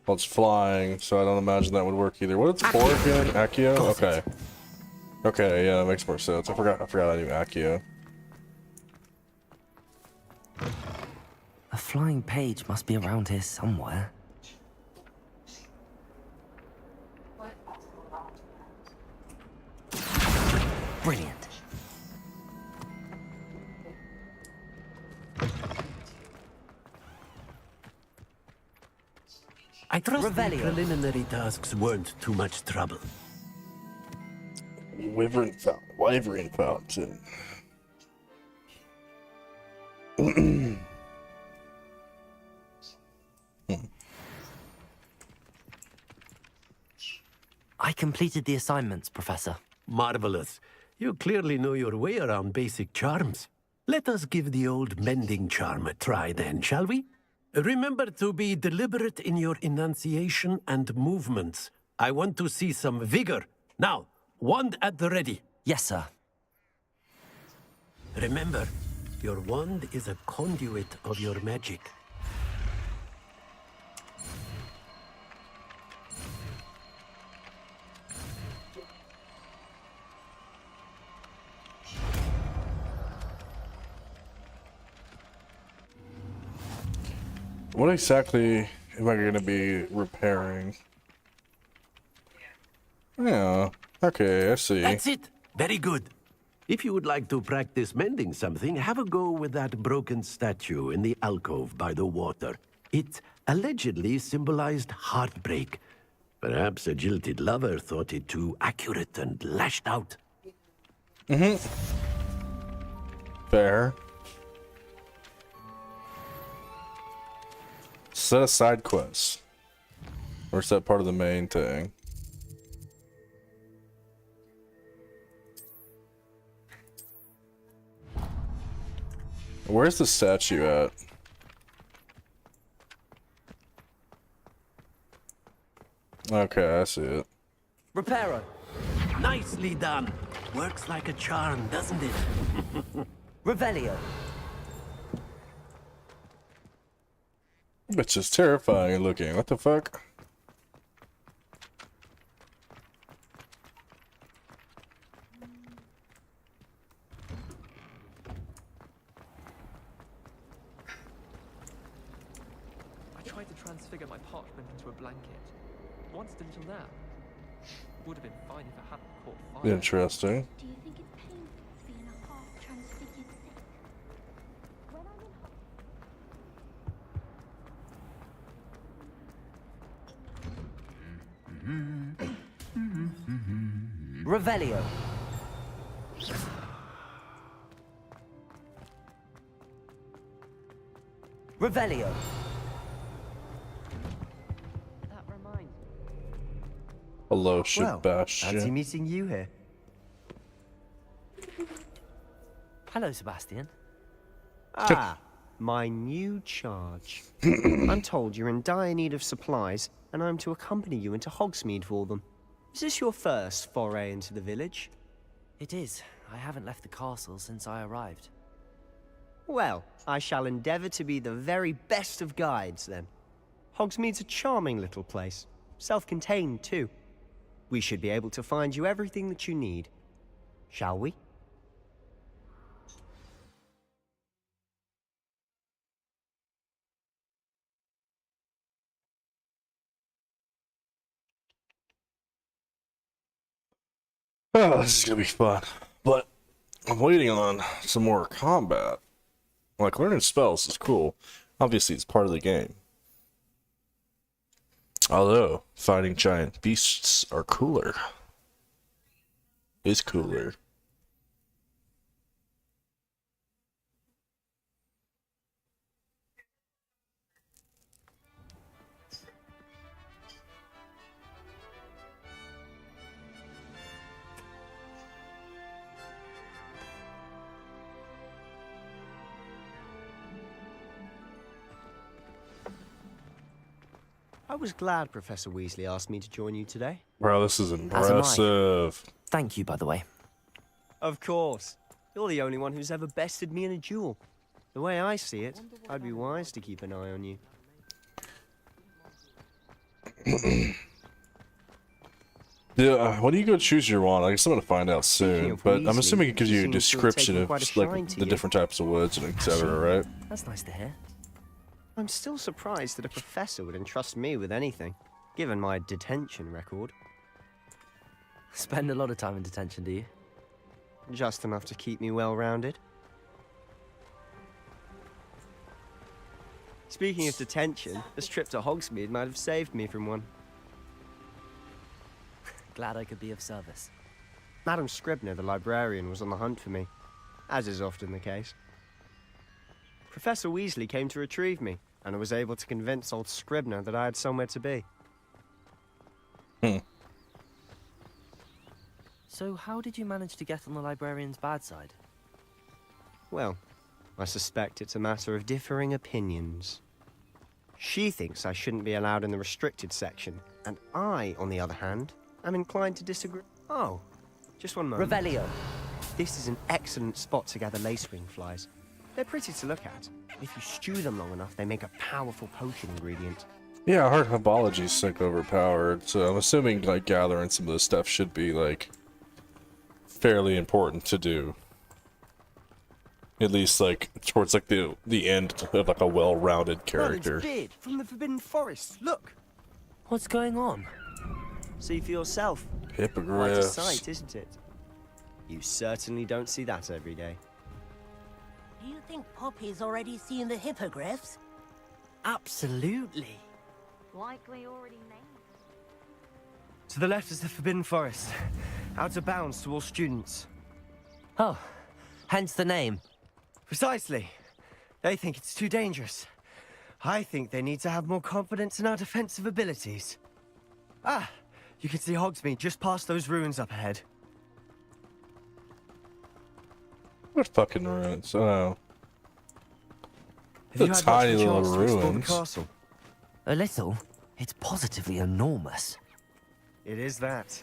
Well, it's flying, so I don't imagine that would work either. What is it for again? Accio? Okay. Okay, yeah, that makes more sense. I forgot I knew Accio. A flying page must be around here somewhere. Brilliant. I trust the Revelio. preliminary tasks weren't too much trouble. Wyvern Fountain. I completed the assignments, Professor. Marvelous. You clearly know your way around basic charms. Let us give the old mending charm a try then, shall we? Remember to be deliberate in your enunciation and movements. I want to see some vigor. Now, wand at the ready. Yes, sir. Remember, your wand is a conduit of your magic. What exactly am I going to be repairing? Yeah, okay, I see. That's it. Very good. If you would like to practice mending something, have a go with that broken statue in the alcove by the water. It allegedly symbolized heartbreak. Perhaps a jilted lover thought it too accurate and lashed out. Fair. Set a side quest. Or is that part of the main thing? Where's the statue at? Okay, I see it. Reparo. Nicely done. Works like a charm, doesn't it? Revelio. It's just terrifying looking. What the fuck? I tried to transfigure my parchment into a blanket. Once until now. Would have been fine if I hadn't caught fire. Interesting. Do you think it's painful being a half-transfigured thing? When I'm in Revelio. Revelio. That reminds me. Hello, Well, Sebastian. fancy meeting you here. Hello, Sebastian. Ah, my new charge. I'm told you're in dire need of supplies, and I'm to accompany you into Hogsmeade for them. Is this your first foray into the village? It is. I haven't left the castle since I arrived. Well, I shall endeavour to be the very best of guides, then. Hogsmeade's a charming little place. Self-contained, too. We should be able to find you everything that you need. Shall we? Oh, this is gonna be fun. But I'm waiting on some more combat. Like, learning spells is cool. Obviously, it's part of the game. Although, fighting giant beasts are cooler. Is cooler. I was glad Professor Weasley asked me to join you today. Bro, this is impressive. Thank you, by the way. Of course. You're the only one who's ever bested me in a duel. The way I see it, I'd be wise to keep an eye on you. Yeah, when do you go choose your wand? I guess I'm gonna find out soon. But I'm assuming it gives you a seems to have description taken of quite a just, shine like to the you. different types of woods and etc. Right? That's nice to hear. I'm still surprised that a professor would entrust me with anything, given my detention record. Spend a lot of time in detention, do you? Just enough to keep me well-rounded. Speaking of detention, this trip to Hogsmeade might have saved me from one. Glad I could be of service. Madam Scribner, the librarian, was on the hunt for me, as is often the case. Professor Weasley came to retrieve me, and I was able to convince old Scribner that I had somewhere to be. So how did you manage to get on the librarian's bad side? Well, I suspect it's a matter of differing opinions. She thinks I shouldn't be allowed in the restricted section, and I, on the other hand, am inclined to disagree. Oh, just one moment. Revelio. This is an excellent spot to gather lacewing flies. They're pretty to look at. If you stew them long enough, they make a powerful potion ingredient. Yeah, I heard herbology's sick overpowered, so I'm assuming like gathering some of this stuff should be like fairly important to do. At least like towards like the end of like a well-rounded character. Merlin's beard from the Forbidden Forest. Look. What's going on? See for yourself. Hippogriffs. Quite a sight, isn't it? You certainly don't see that every day. Do you think Poppy's already seen the hippogriffs? Absolutely. Likely already named. To the left is the Forbidden Forest. Out of bounds to all students. Oh, hence the name. Precisely. They think it's too dangerous. I think they need to have more confidence in our defensive abilities. Ah, you can see Hogsmeade just past those ruins up ahead. What fucking ruins? Oh. Have you The had much tiny of a little chance to explore the ruins. castle? A little? It's positively enormous. It is that.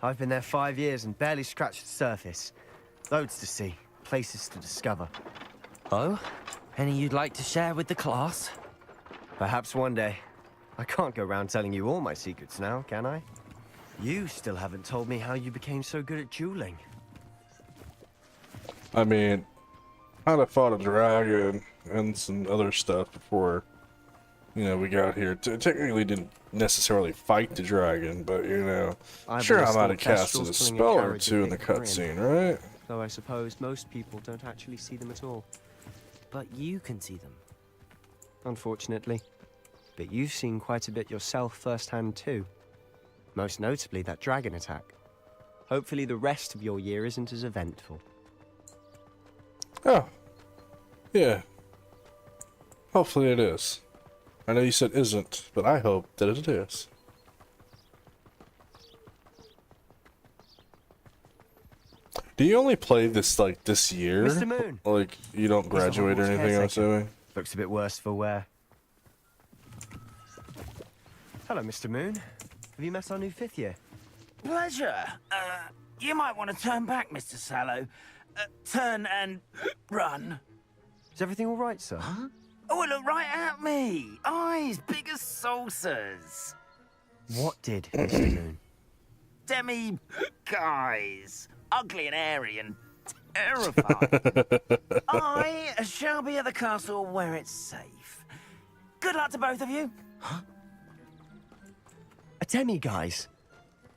I've been there 5 years and barely scratched the surface. Loads to see, places to discover. Oh? Any you'd like to share with the class? Perhaps one day. I can't go around telling you all my secrets now, can I? You still haven't told me how you became so good at dueling. I mean, I'd have fought a dragon and some other stuff before, you know, we got here. Technically didn't necessarily fight the dragon, but, you know, sure I might have casted a spell or two in the cutscene, right? Though I suppose most people don't actually see them at all. But you can see them. Unfortunately. But you've seen quite a bit yourself firsthand too. Most notably that dragon attack. Hopefully the rest of your year isn't as eventful. Oh. Yeah. Hopefully it is. I know you said isn't, but I hope that it is. Do you only play this, like, this year? Mr. Moon. Like, you don't graduate or Hogwarts anything, I'm caretaker. assuming? Looks a bit worse for wear. Hello, Mr. Moon. Have you met our new 5th year? Pleasure. You might want to turn back, Mr. Sallow. Turn and run. Is everything all right, sir? Oh, look right at me. Eyes big as saucers. What did, Mr. Moon? Demi guys. Ugly and hairy and terrifying. I shall be at the castle where it's safe. Good luck to both of you. A demi, guys.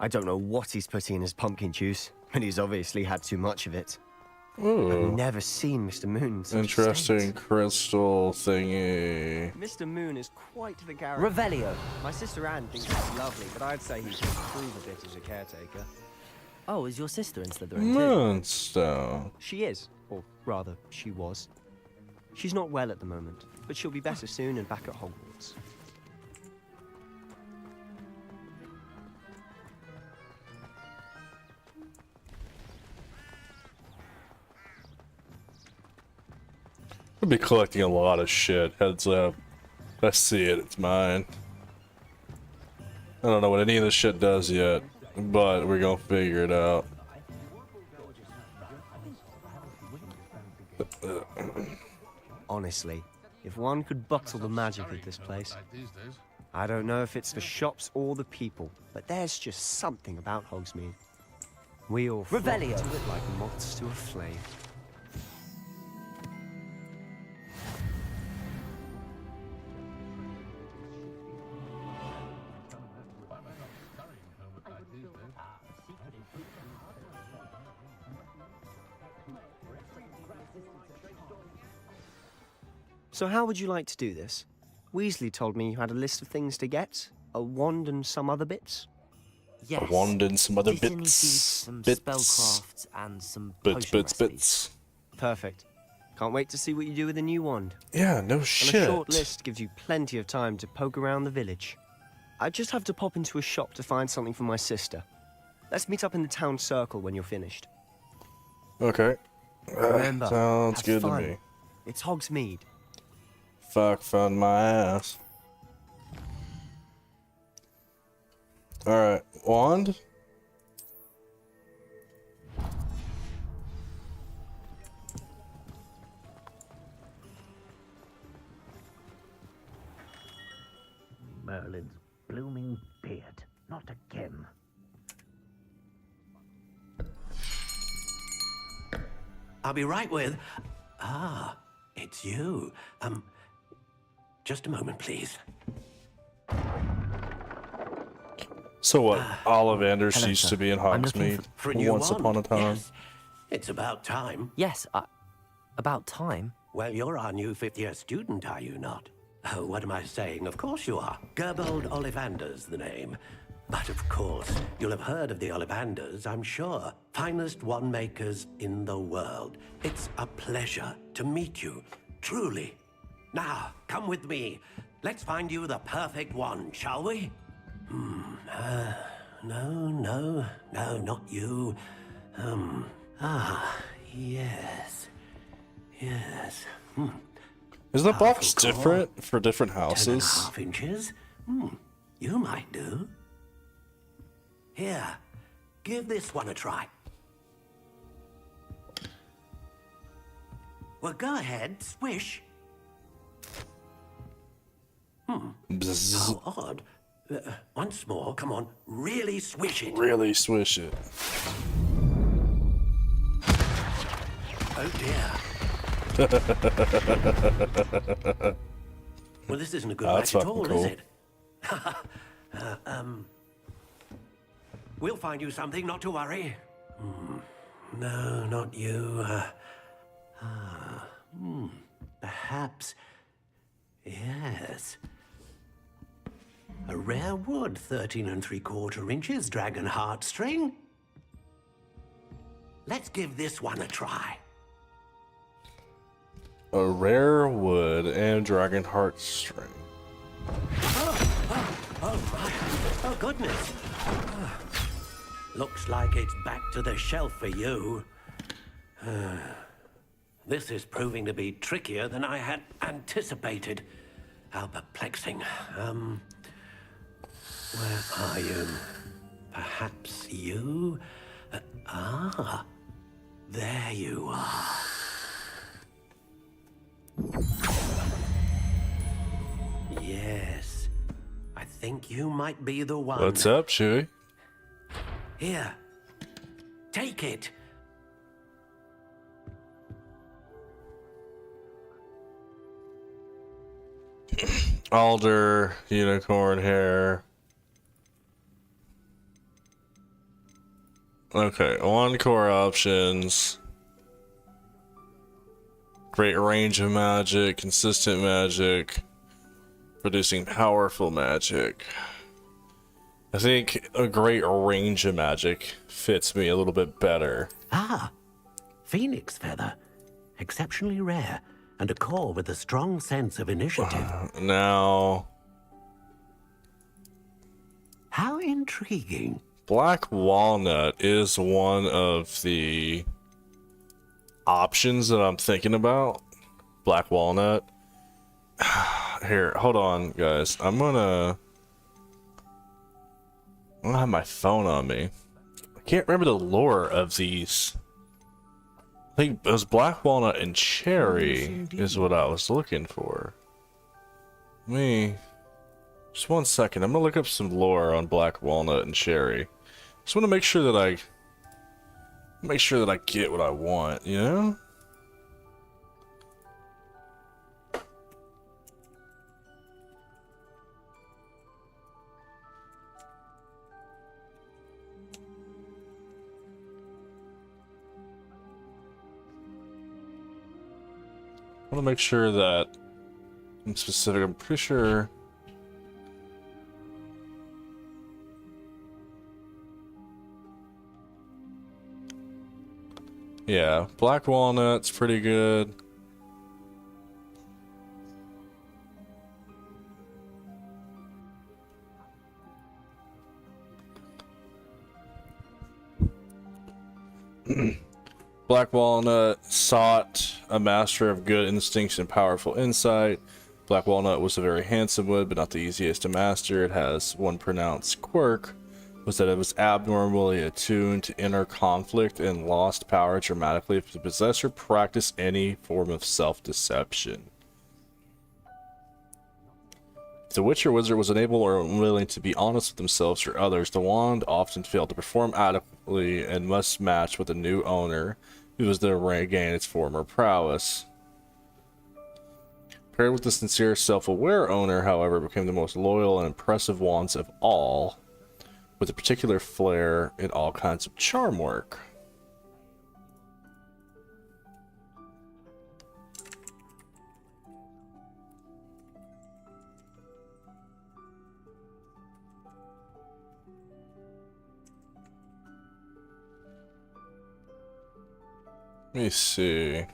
I don't know what he's putting in his pumpkin juice, And he's obviously had too much of it. Ooh. I've never seen Mr. Moon in such a Interesting state. crystal thingy. Mr. Moon is quite the character. Revelio. My sister Anne thinks he's lovely, but I'd say he could improve a bit as a caretaker. Oh, is your sister in Slytherin too? Moonstone. She is, or rather, she was. She's not well at the moment, but she'll be better soon and back at Hogwarts. We'll be collecting a lot of shit, heads up. I see it, it's mine. I don't know what any of this shit does yet, but we're gonna figure it out. Honestly, if one could bottle the magic of this place. I don't know if it's the shops or the people, but there's just something about Hogsmeade. We all flock to Revelio. it like moths to a flame. So how would you like to do this? Weasley told me you had a list of things to get, a wand and some other bits. Yes. A wand and some other Destiny bits. seeds, some Bits. spellcrafts, and some Bits, potion bits, recipes. bits. Perfect. Can't wait to see what you do with the new wand. Yeah, no And shit. a short list gives you plenty of time to poke around the village. I just have to pop into a shop to find something for my sister. Let's meet up in the town circle when you're finished. Okay. Remember, Sounds have good fun. to me. It's Hogsmeade. Fuck fun my ass. Alright, wand? Merlin's blooming beard. Not again. I'll be right with... Ah, it's you. Just a moment, please. So what? Ollivanders hello, used sir. to be in I'm looking Hogsmeade For a new once wand. upon a time. Yes. It's about time. Yes, about time. Well, you're our new fifth-year student, are you not? Oh, what am I saying? Of course you are. Gerbold Ollivander's the name. But of course, you'll have heard of the Ollivanders, I'm sure. Finest wand makers in the world. It's a pleasure to meet you, truly. Now, come with me. Let's find you the perfect wand, shall we? No, not you. Yes. Yes. Is the box Hufflepuff. different for different 10.5 houses? inches? You might do. Here, give this one a try. Well, go ahead, swish. Bzzz. How odd. Once more, come on, really swish it. Really swish it. Oh dear. Well, this isn't a good That's match at fucking all, cool. is it? We'll find you something, not to worry. No, not you. Perhaps. Yes. A rare wood, 13 3/4 inches, dragon heartstring. Let's give this one a try. A rare wood and dragon heartstring. Oh my! Oh goodness! Looks like it's back to the shelf for you. This is proving to be trickier than I had anticipated. How perplexing. Where are you? Perhaps you? There you are. Yes. I think you might be the one. What's up, Chewie? Here. Take it. Alder, unicorn hair. Okay, one core options. Great range of magic, consistent magic, producing powerful magic. I think a great range of magic fits me a little bit better. Ah, Phoenix Feather. Exceptionally rare, and a core with a strong sense of initiative. Now... How intriguing. Black Walnut is one of the options that I'm thinking about. Black Walnut. Here, hold on, guys. I'm gonna have my phone on me. I can't remember the lore of these. I think it was Black Walnut and Cherry is what I was looking for. Just one second. I'm gonna look up some lore on Black Walnut and Cherry. Just want to make sure that I get what I want, you know? I want to make sure that I'm specific. I'm pretty sure. Yeah, Black Walnut's pretty good. Black Walnut sought a master of good instincts and powerful insight. Black Walnut was a very handsome wood, but not the easiest to master. It has one pronounced quirk, was that it was abnormally attuned to inner conflict and lost power dramatically if the possessor practiced any form of self-deception. If the witch or wizard was unable or unwilling to be honest with themselves or others, the wand often failed to perform adequately and must match with a new owner who was to regain its former prowess. Paired with the sincere, self-aware owner, however, became the most loyal and impressive wands of all, with a particular flair in all kinds of charm work. Let me see.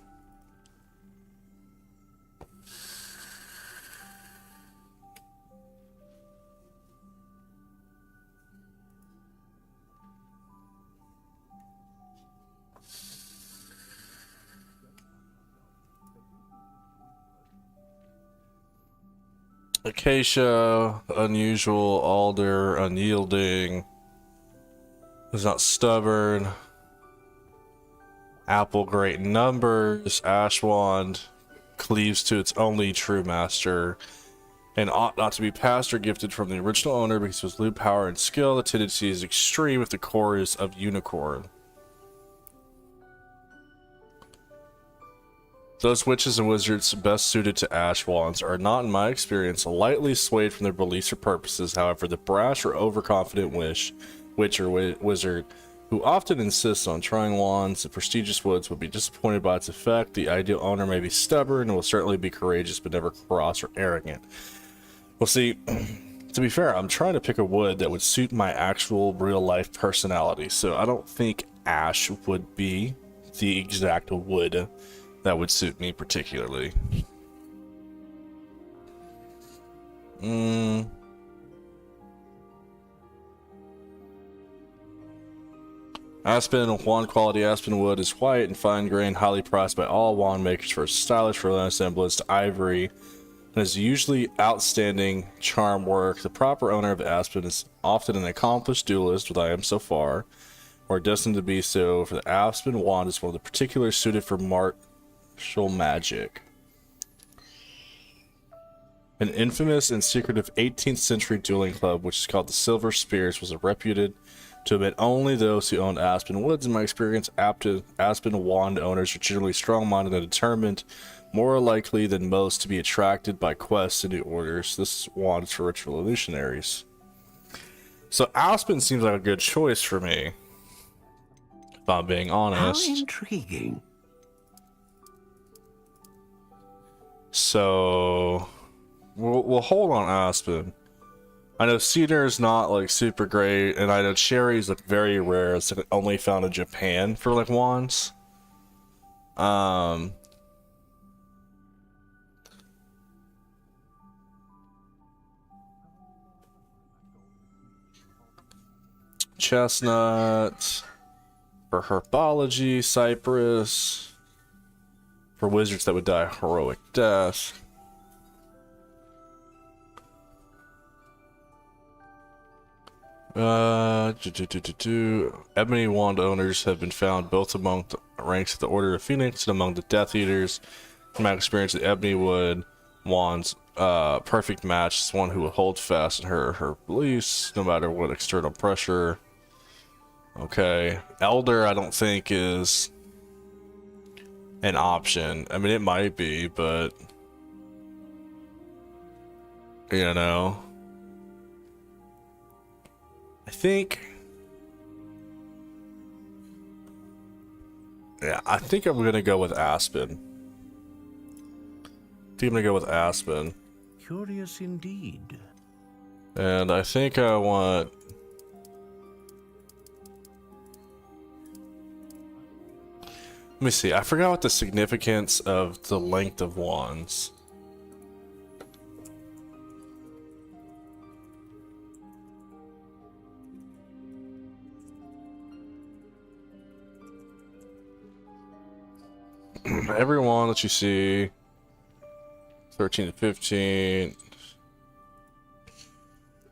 Acacia, unusual, alder, unyielding, is not stubborn. Apple, great numbers. Ashwand cleaves to its only true master and ought not to be passed or gifted from the original owner because of his loot power and skill. The tendency is extreme if the core is of unicorn. Those witches and wizards best suited to Ashwands are not, in my experience, lightly swayed from their beliefs or purposes. However, the brash or overconfident witch or wizard who often insists on trying wands and prestigious woods will be disappointed by its effect. The ideal owner may be stubborn and will certainly be courageous, but never cross or arrogant. Well, see, to be fair, I'm trying to pick a wood that would suit my actual real-life personality, so I don't think ash would be the exact wood that would suit me particularly. Aspen, wand quality aspen wood is white and fine grained, highly prized by all wand makers for its stylish resemblance to ivory, and is usually outstanding charm work. The proper owner of aspen is often an accomplished duelist, what I am so far, or destined to be so, for the aspen wand is one of the particulars suited for martial magic. An infamous and secretive 18th century dueling club, which is called the Silver Spears, was reputed to admit only those who owned aspen woods. In my experience, aspen wand owners are generally strong-minded and determined, more likely than most to be attracted by quests and new orders. This wand is for rich revolutionaries. So aspen seems like a good choice for me. If I'm being honest. How intriguing. So we'll hold on Aspen. I know Cedar is not like super great, and I know cherries look very rare. It's like only found in Japan for like wands. Chestnut for herbology, cypress for wizards that would die a heroic death. Ebony wand owners have been found both among the ranks of the Order of Phoenix and among the Death Eaters. From my experience, the ebony wood wand's perfect match is one who will hold fast in her beliefs no matter what external pressure. Okay, Elder I don't think is an option. I mean, it might be, but you know, I think, yeah, I think I'm gonna go with Aspen. Curious indeed. And I think I want. Let me see. I forgot what the significance of the length of wands. Every wand that you see, 13 to 15.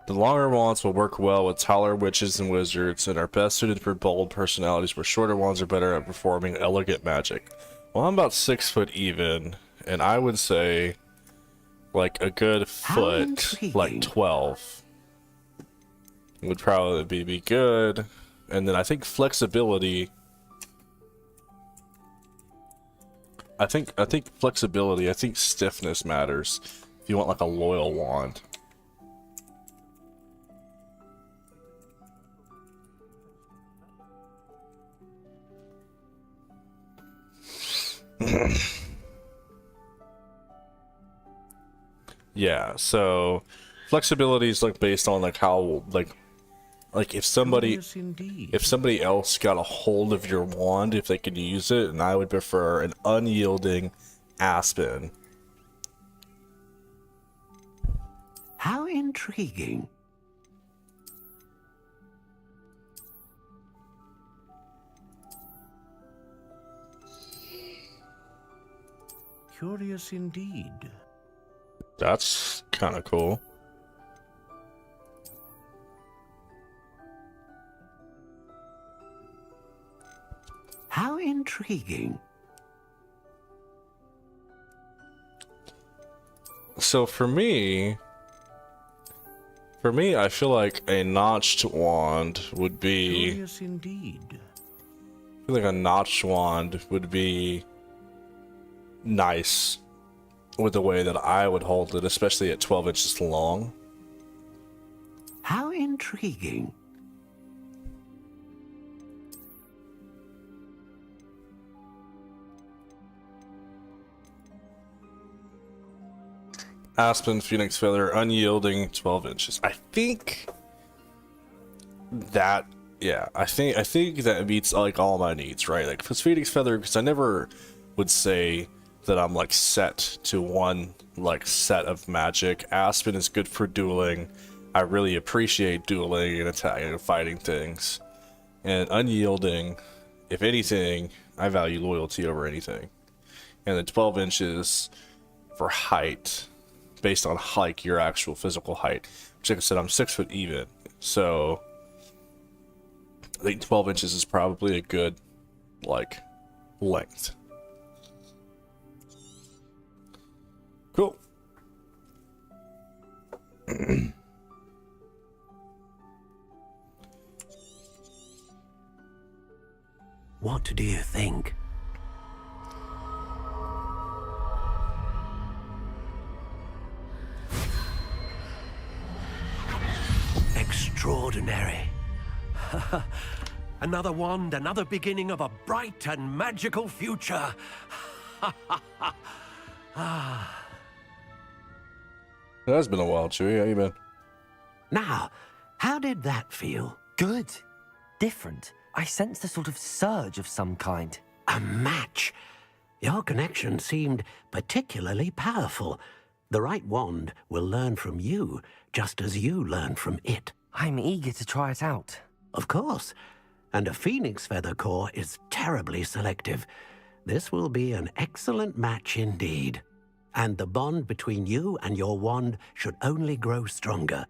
The longer wands will work well with taller witches and wizards and are best suited for bold personalities, where shorter wands are better at performing elegant magic. Well, I'm about 6 foot even, and I would say like a good foot, like 12 would probably be good. And then I think flexibility. I think flexibility, I think stiffness matters if you want like a loyal wand. Yeah, so flexibility is like based on like how like if somebody else got a hold of your wand, if they could use it, and I would prefer an unyielding Aspen. How intriguing. Curious indeed. That's kind of cool. How intriguing. So for me, I feel like a notched wand would be. Curious indeed. I feel like a notched wand would be nice with the way that I would hold it, especially at 12 inches long. How intriguing. Aspen, Phoenix Feather, unyielding, 12 inches. I think that, yeah, I think that meets like all my needs, right? Like, for Phoenix Feather, because I never would say that I'm like set to one like set of magic. Aspen is good for dueling. I really appreciate dueling and attacking and fighting things. And unyielding, if anything, I value loyalty over anything. And then 12 inches for height, based on like your actual physical height. Which, like I said, I'm 6 foot even, so I think 12 inches is probably a good like length. Cool. What do you think? Extraordinary. Another wand, another beginning of a bright and magical future. Ah. It has been a while, Chewie. How you been? Now, how did that feel? Good. Different. I sensed a sort of surge of some kind. A match. Your connection seemed particularly powerful. The right wand will learn from you, just as you learn from it. I'm eager to try it out. Of course. And a phoenix feather core is terribly selective. This will be an excellent match indeed. And the bond between you and your wand should only grow stronger.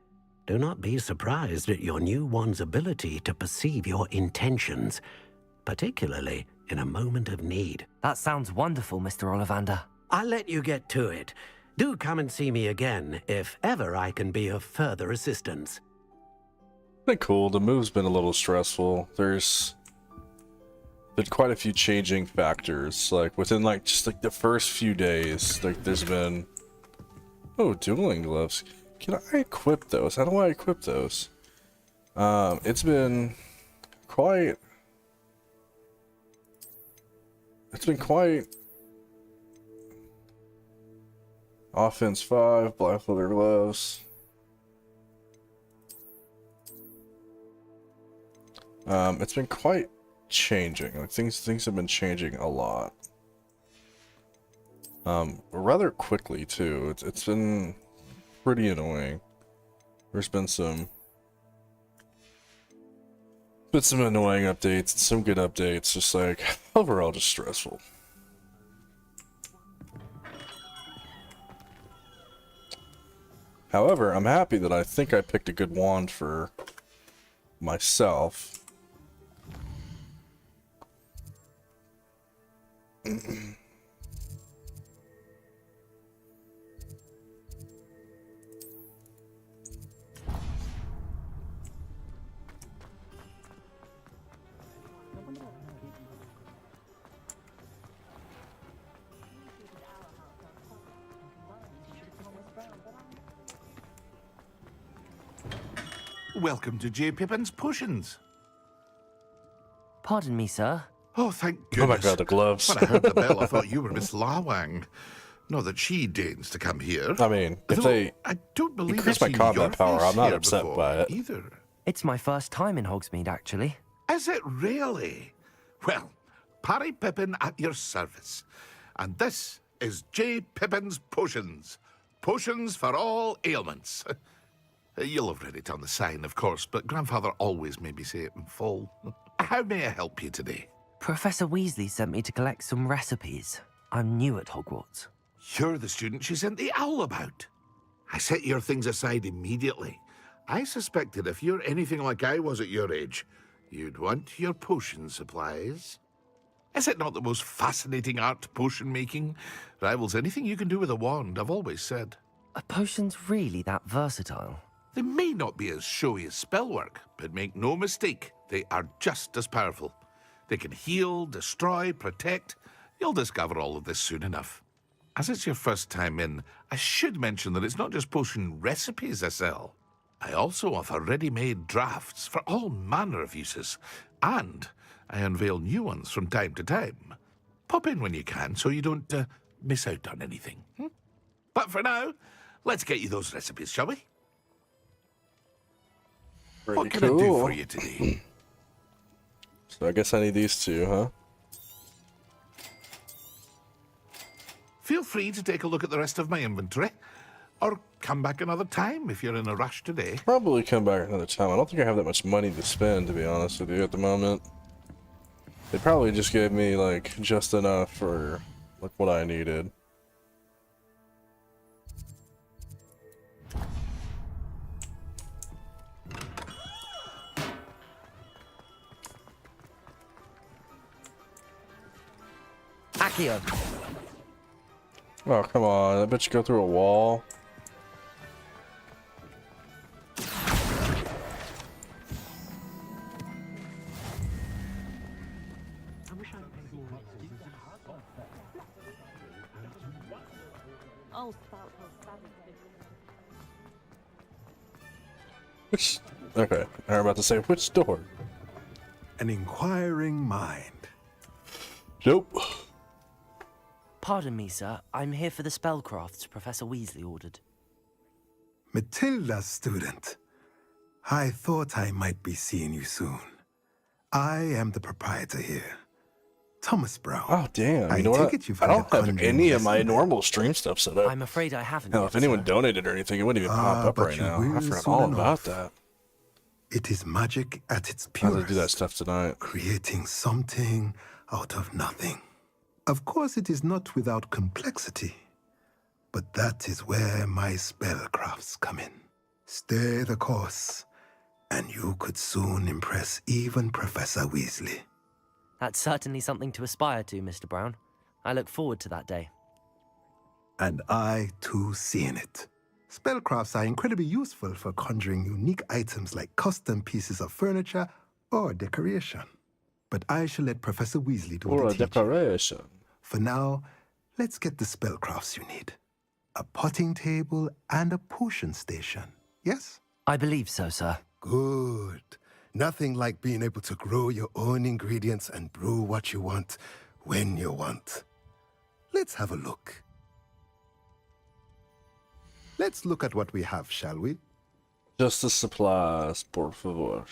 Do not be surprised at your new wand's ability to perceive your intentions, particularly in a moment of need. That sounds wonderful, Mr. Ollivander. I'll let you get to it. Do come and see me again if ever I can be of further assistance. Been cool. The move's been a little stressful. There's been quite a few changing factors. Like within just the first few days, like there's been dueling gloves. Can I equip those? How do I equip those? It's been quite offense 5, black leather gloves. It's been quite changing. Like things have been changing a lot. Rather quickly too. It's been pretty annoying. There's been some annoying updates, some good updates, just like overall just stressful. However, I'm happy that I think I picked a good wand for myself. Welcome to J. Pippin's Potions. Pardon me, sir. Oh, thank goodness. Oh my god, the gloves. When I heard the bell, I thought you were Miss Lawang. Not that she deigns to come here. I mean, if Though they I don't believe increase I've my seen combat your power, face I'm not here upset before by it. either. It's my first time in Hogsmeade, actually. Is it really? Well, Parry Pippin at your service. And this is J. Pippin's Potions. Potions for all ailments. You'll have read it on the sign, of course, but Grandfather always made me say it in full. How may I help you today? Professor Weasley sent me to collect some recipes. I'm new at Hogwarts. You're the student she sent the owl about. I set your things aside immediately. I suspected if you're anything like I was at your age, you'd want your potion supplies. Is it not the most fascinating art, potion making? Rivals anything you can do with a wand, I've always said. Are potions really that versatile? They may not be as showy as spellwork, but make no mistake, they are just as powerful. They can heal, destroy, protect. You'll discover all of this soon enough. As it's your first time in, I should mention that it's not just potion recipes I sell. I also offer ready-made drafts for all manner of uses, and I unveil new ones from time to time. Pop in when you can so you don't miss out on anything. But for now, let's get you those recipes, shall we? What can I do for you today? So I guess I need these two, huh? Feel free to take a look at the rest of my inventory, or come back another time if you're in a rush today. Probably come back another time. I don't think I have that much money to spend, to be honest with you, at the moment. They probably just gave me, like, just enough for, like, what I needed. Accio. Oh, come on. I bet you go through a wall. Which... Okay. I'm about to say, which door? an inquiring mind. Nope. Pardon me, sir. I'm here for the spellcrafts Professor Weasley ordered. Matilda's student. I thought I might be seeing you soon. I am the proprietor here, Thomas Brown. Oh, damn. You I know take what? it you've I heard don't of have conjuring any of my yesterday. normal stream stuff set up. I'm afraid I haven't Hell, yet, if anyone sir. donated or anything, it wouldn't even pop up but right you now. will I forgot soon all enough. about that. It is magic at its I have purest. to do that stuff tonight. Creating something out of nothing. Of course, it is not without complexity. But that is where my spellcrafts come in. Stay the course, and you could soon impress even Professor Weasley. That's certainly something to aspire to, Mr. Brown. I look forward to that day. And I, too, see in it. Spellcrafts are incredibly useful for conjuring unique items like custom pieces of furniture or decoration. But I shall let Professor Weasley do Or the a teaching. decoration. For now, let's get the spellcrafts you need. A potting table and a potion station, yes? I believe so, sir. Good. Nothing like being able to grow your own ingredients and brew what you want when you want. Let's have a look. Let's look at what we have, shall we? Just the supplies, por favor.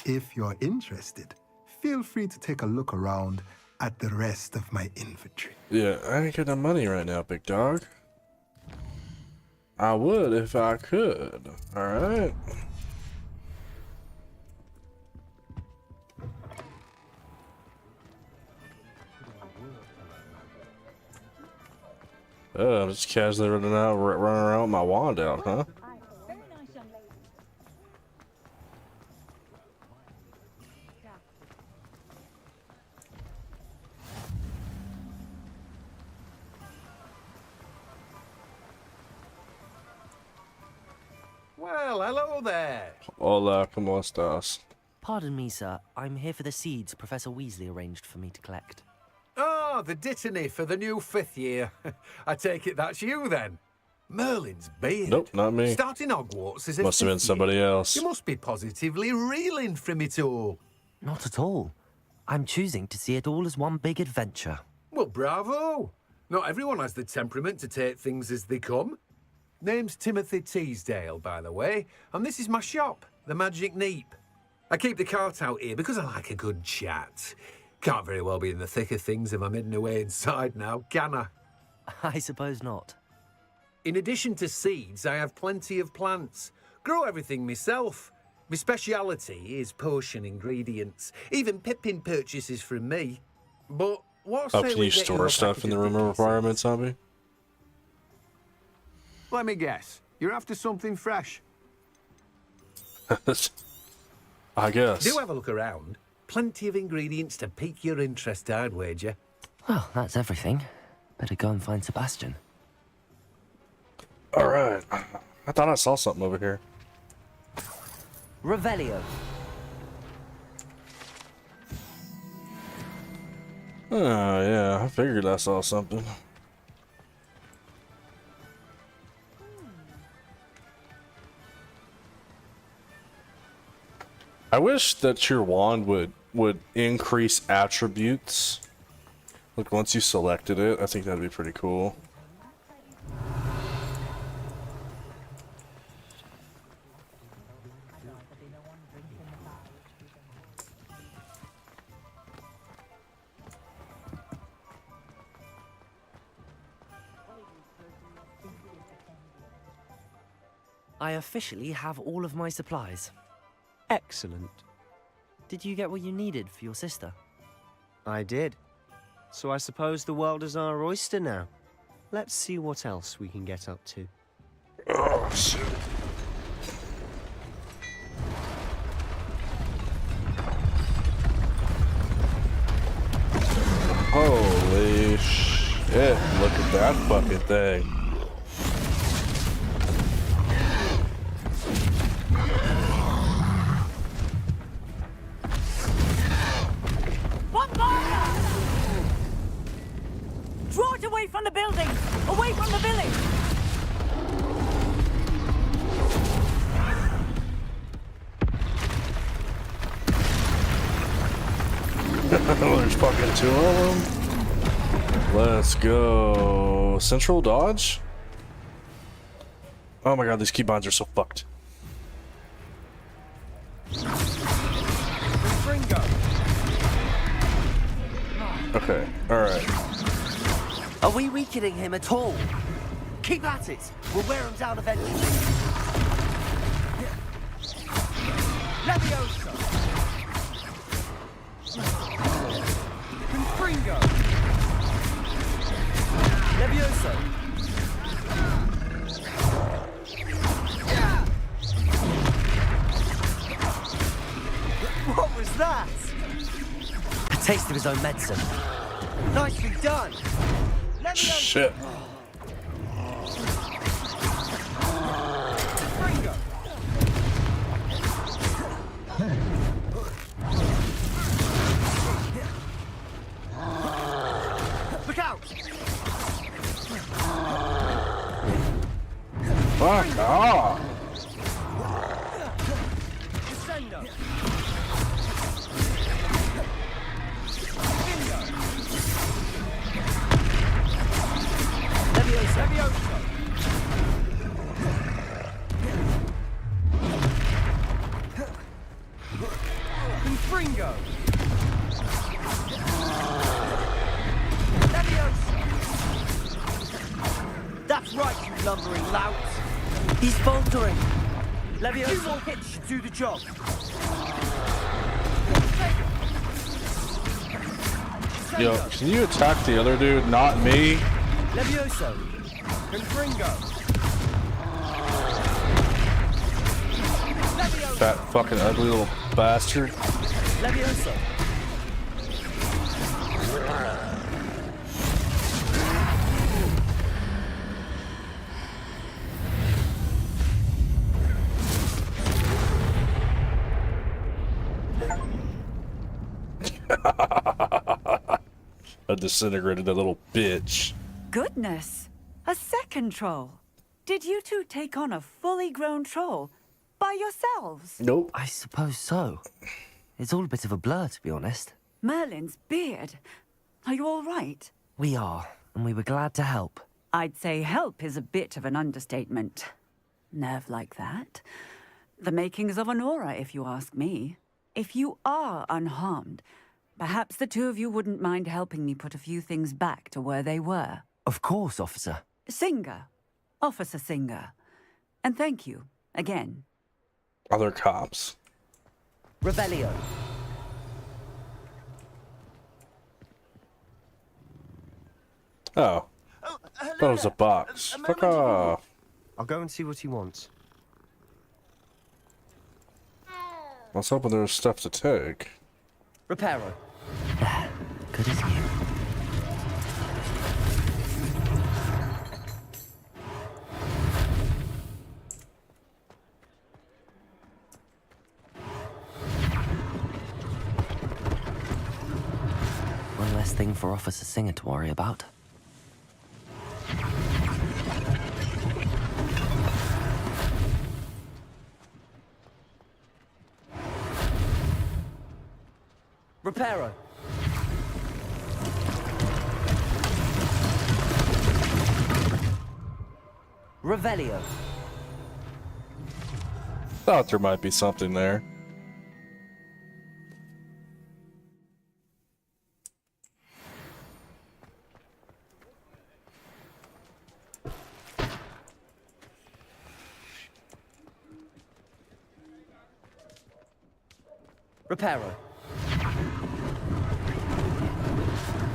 If you're interested, feel free to take a look around at the rest of my inventory. Yeah, I ain't got no money right now, big dog. I would if I could. Alright. I'm just casually running around with my wand out, huh? Well, hello there. Hola, ¿cómo estás? Pardon me, sir. I'm here for the seeds Professor Weasley arranged for me to collect. Oh, the dittany for the new 5th year. I take it that's you then. Merlin's beard. Nope, not me. Starting Hogwarts is a Must have been 5th somebody year. else. You must be positively reeling from it all. Not at all. I'm choosing to see it all as one big adventure. Well, bravo. Not everyone has the temperament to take things as they come. Name's Timothy Teasdale, by the way, and this is my shop, the Magic Neep. I keep the cart out here because I like a good chat. Can't very well be in the thick of things if I'm hidden away inside now, can I? I suppose not. In addition to seeds, I have plenty of plants. Grow everything myself. My speciality is potion ingredients. Even Pippin purchases from me. But what Oh, say can we you get store a stuff in the room of requirements, Zombie? Let me guess. You're after something fresh. I guess. Do have a look around. Plenty of ingredients to pique your interest, I'd wager. Well, that's everything. Better go and find Sebastian. Alright. I thought I saw something over here. Revelio. Oh, yeah. I figured I saw something. I wish that your wand would increase attributes. Like once you selected it, I think that'd be pretty cool. I officially have all of my supplies. Excellent. Did you get what you needed for your sister? I did. So I suppose the world is our oyster now. Let's see what else we can get up to. Oh, shit. Holy shit, look at that fucking thing. Draw it away from the building! Away from the village! There's fucking 2 of them. Let's go. Central dodge? Oh my god, these keybinds are so fucked. Okay, alright. Are we weakening him at all? Keep at it. We'll wear him down eventually. Leviosa! Confringo! Levioso! What was that? A taste of his own medicine. Nicely done. Shit. Look out! Fuck off. Descendo! Levioso! Confringo! That's right, you lumbering lout. He's faltering. Leviosa! 2 more hits should do the job. Yo, can you attack the other dude, not me? Levioso! Confringo! That fucking ugly little bastard. Levioso! I disintegrated that little bitch. Goodness! A second troll. Did you two take on a fully grown troll by yourselves? Nope. I suppose so. It's all a bit of a blur, to be honest. Merlin's beard. Are you all right? We are, and we were glad to help. I'd say help is a bit of an understatement. Nerve like that. The makings of an aura, if you ask me. If you are unharmed, perhaps the 2 of you wouldn't mind helping me put a few things back to where they were. Of course, officer. Singer. Officer Singer. And thank you, again. Other cops. Revelio. Oh. Thought it was a box. Fuck off. I'll go and see what he wants. I was hoping there was stuff to take. Reparo. Good as you. One less thing for Officer Singer to worry about. Reparo. Revelio. Thought there might be something there. Reparo.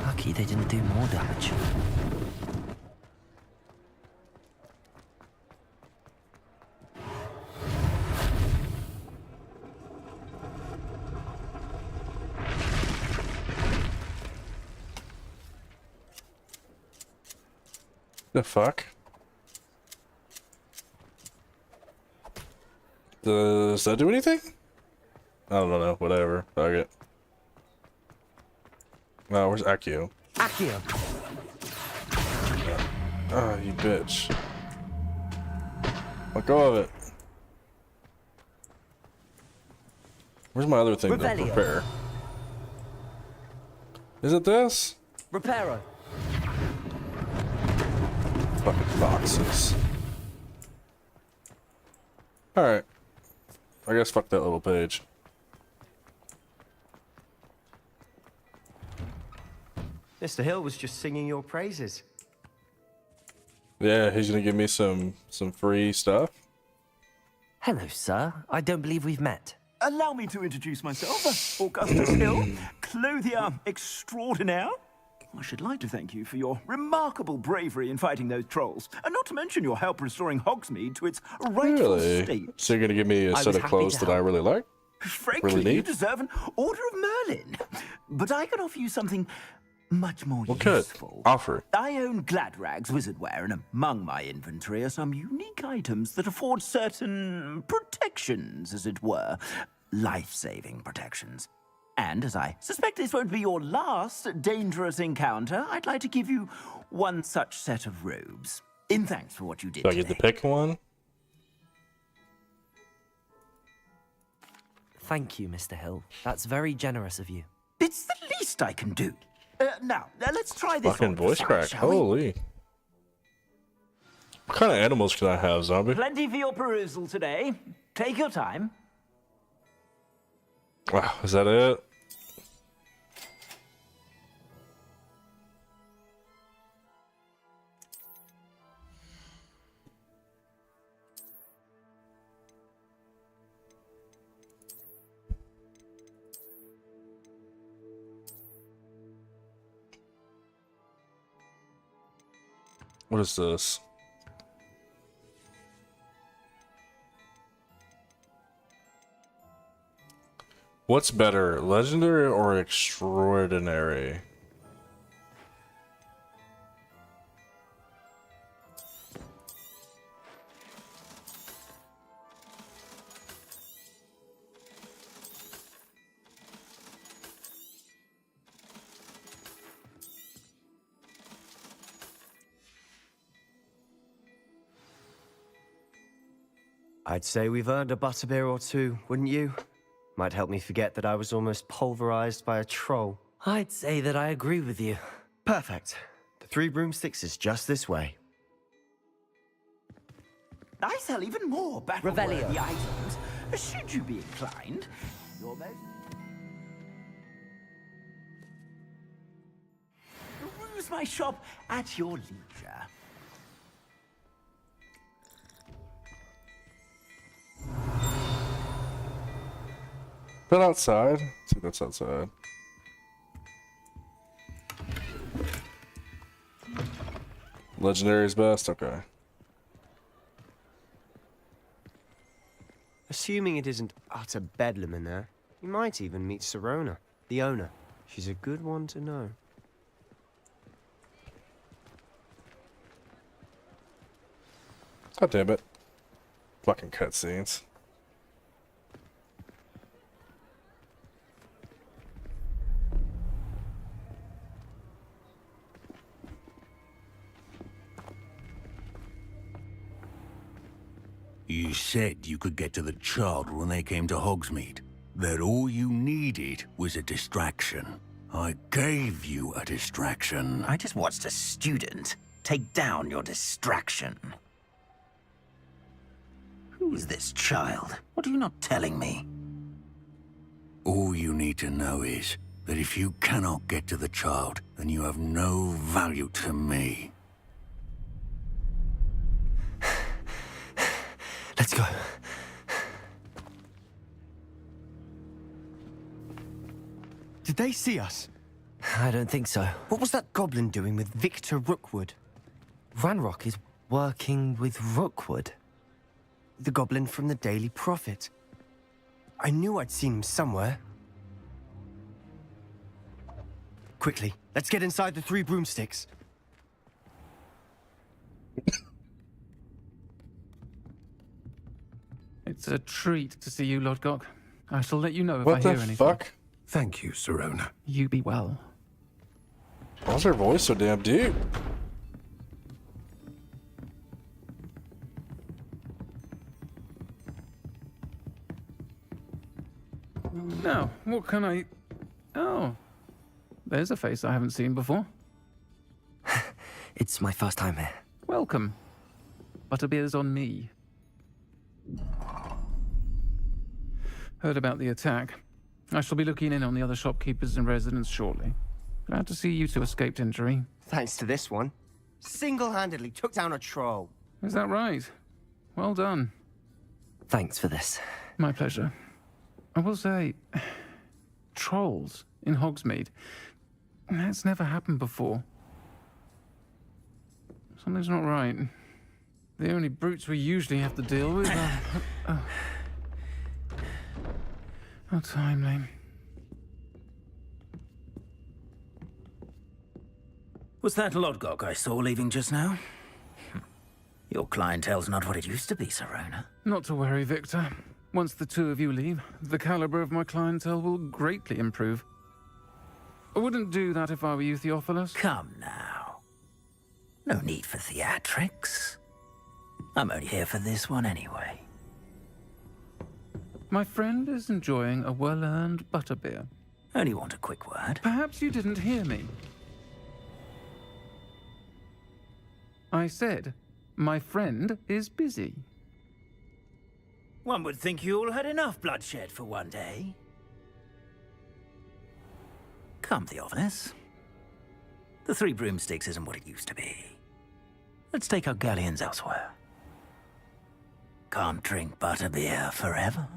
Lucky they didn't do more damage. The fuck? Does that do anything? I don't know, whatever. Fuck it. No, where's Accio? Accio! Oh, you bitch. Let go of it. Where's my other thing to Revelio. prepare? Is it this? Reparo. Fucking boxes. Alright. I guess fuck that little page. Mr. Hill was just singing your praises. Yeah, he's gonna give me some free stuff. Hello, sir. I don't believe we've met. Allow me to introduce myself, Augustus Hill, clothier extraordinaire. I should like to thank you for your remarkable bravery in fighting those trolls, and not to mention your help restoring Hogsmeade to its rightful Really? state. So you're gonna give me a set of clothes that I really like? Frankly, Really you neat? deserve an Order of Merlin. But I can offer you something much more Well, good. useful. Offer. I own Gladrag's wizardware, and among my inventory are some unique items that afford certain protections, as it were. Life-saving protections. And as I suspect this won't be your last dangerous encounter, I'd like to give you one such set of robes. In thanks for what you did Do I today. get to pick one? Thank you, Mr. Hill. That's very generous of you. It's the least I can do. Now, let's try this Fucking on for voice size, crack. shall we? Holy. What kind of animals can I have, zombie? Plenty for your perusal today. Take your time. Wow, is that it? What is this? What's better, legendary or extraordinary? I'd say we've earned a butterbeer or two, wouldn't you? Might help me forget that I was almost pulverized by a troll. I'd say that I agree with you. Perfect. The 3 broomsticks is just this way. I sell even more battle-worthy items, should you be inclined. Your most... Peruse my shop at your leisure. Is that outside? I think that's outside. Legendary's best? Okay. Assuming it isn't utter bedlam in there, you might even meet Sirona, the owner. She's a good one to know. God damn it. Fucking cutscenes. You said you could get to the child when they came to Hogsmeade. That all you needed was a distraction. I gave you a distraction. I just watched a student take down your distraction. Who is this child? What are you not telling me? All you need to know is that if you cannot get to the child, then you have no value to me. Let's go. Did they see us? I don't think so. What was that goblin doing with Victor Rookwood? Ranrock is working with Rookwood. The goblin from the Daily Prophet. I knew I'd seen him somewhere. Quickly, let's get inside the 3 broomsticks. It's a treat to see you, Lodgok. I shall let you know if What I the hear anything. fuck? Thank you, Sirona. You be well. Why's her voice so damn deep? Now, what can I... Oh. there's a face I haven't seen before. It's my first time here. Welcome. Butterbeer's on me. Heard about the attack. I shall be looking in on the other shopkeepers and residents shortly. Glad to see you two escaped injury. Thanks to this one. Single-handedly took down a troll. Is that right? Well done. Thanks for this. My pleasure. I will say, trolls in Hogsmeade. That's never happened before. Something's not right. The only brutes we usually have to deal with are... How timely. Was that Lodgok I saw leaving just now? Your clientele's not what it used to be, Serona. Not to worry, Victor. Once the two of you leave, the caliber of my clientele will greatly improve. I wouldn't do that if I were you, Theophilus. Come now. No need for theatrics. I'm only here for this one anyway. My friend is enjoying a well-earned butterbeer. Only want a quick word. Perhaps you didn't hear me. I said, my friend is busy. One would think you all had enough bloodshed for one day. Come, Theophilus. The Three Broomsticks isn't what it used to be. Let's take our galleons elsewhere. Can't drink butterbeer forever.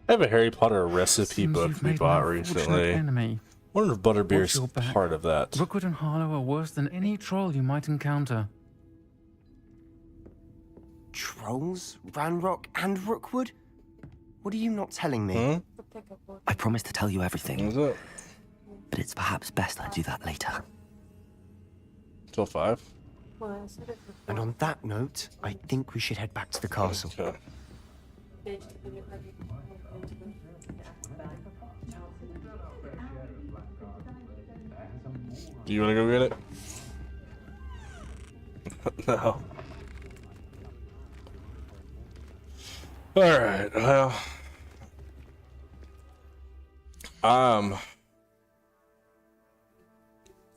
I have a Harry Potter recipe book you've we made bought an unfortunate recently. enemy. Wonder if Butterbeer's Watch your back. part of that. Rookwood and Harlow are worse than any troll you might encounter. Trolls? Ranrock and Rookwood? What are you not telling me? I promised to tell you everything. Is it? But it's perhaps best I do that later. Till 5? And on that note, I think we should head back to the castle. Okay. Do you want to go get it? No. Alright, well. Oh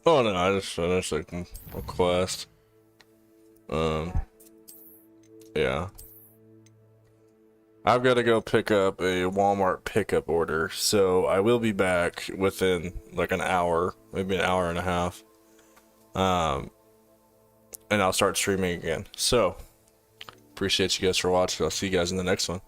no, I just finished a quest. Yeah. I've got to go pick up a Walmart pickup order, so I will be back within like an hour, maybe an hour and a half. And I'll start streaming again. So, appreciate you guys for watching. I'll see you guys in the next one.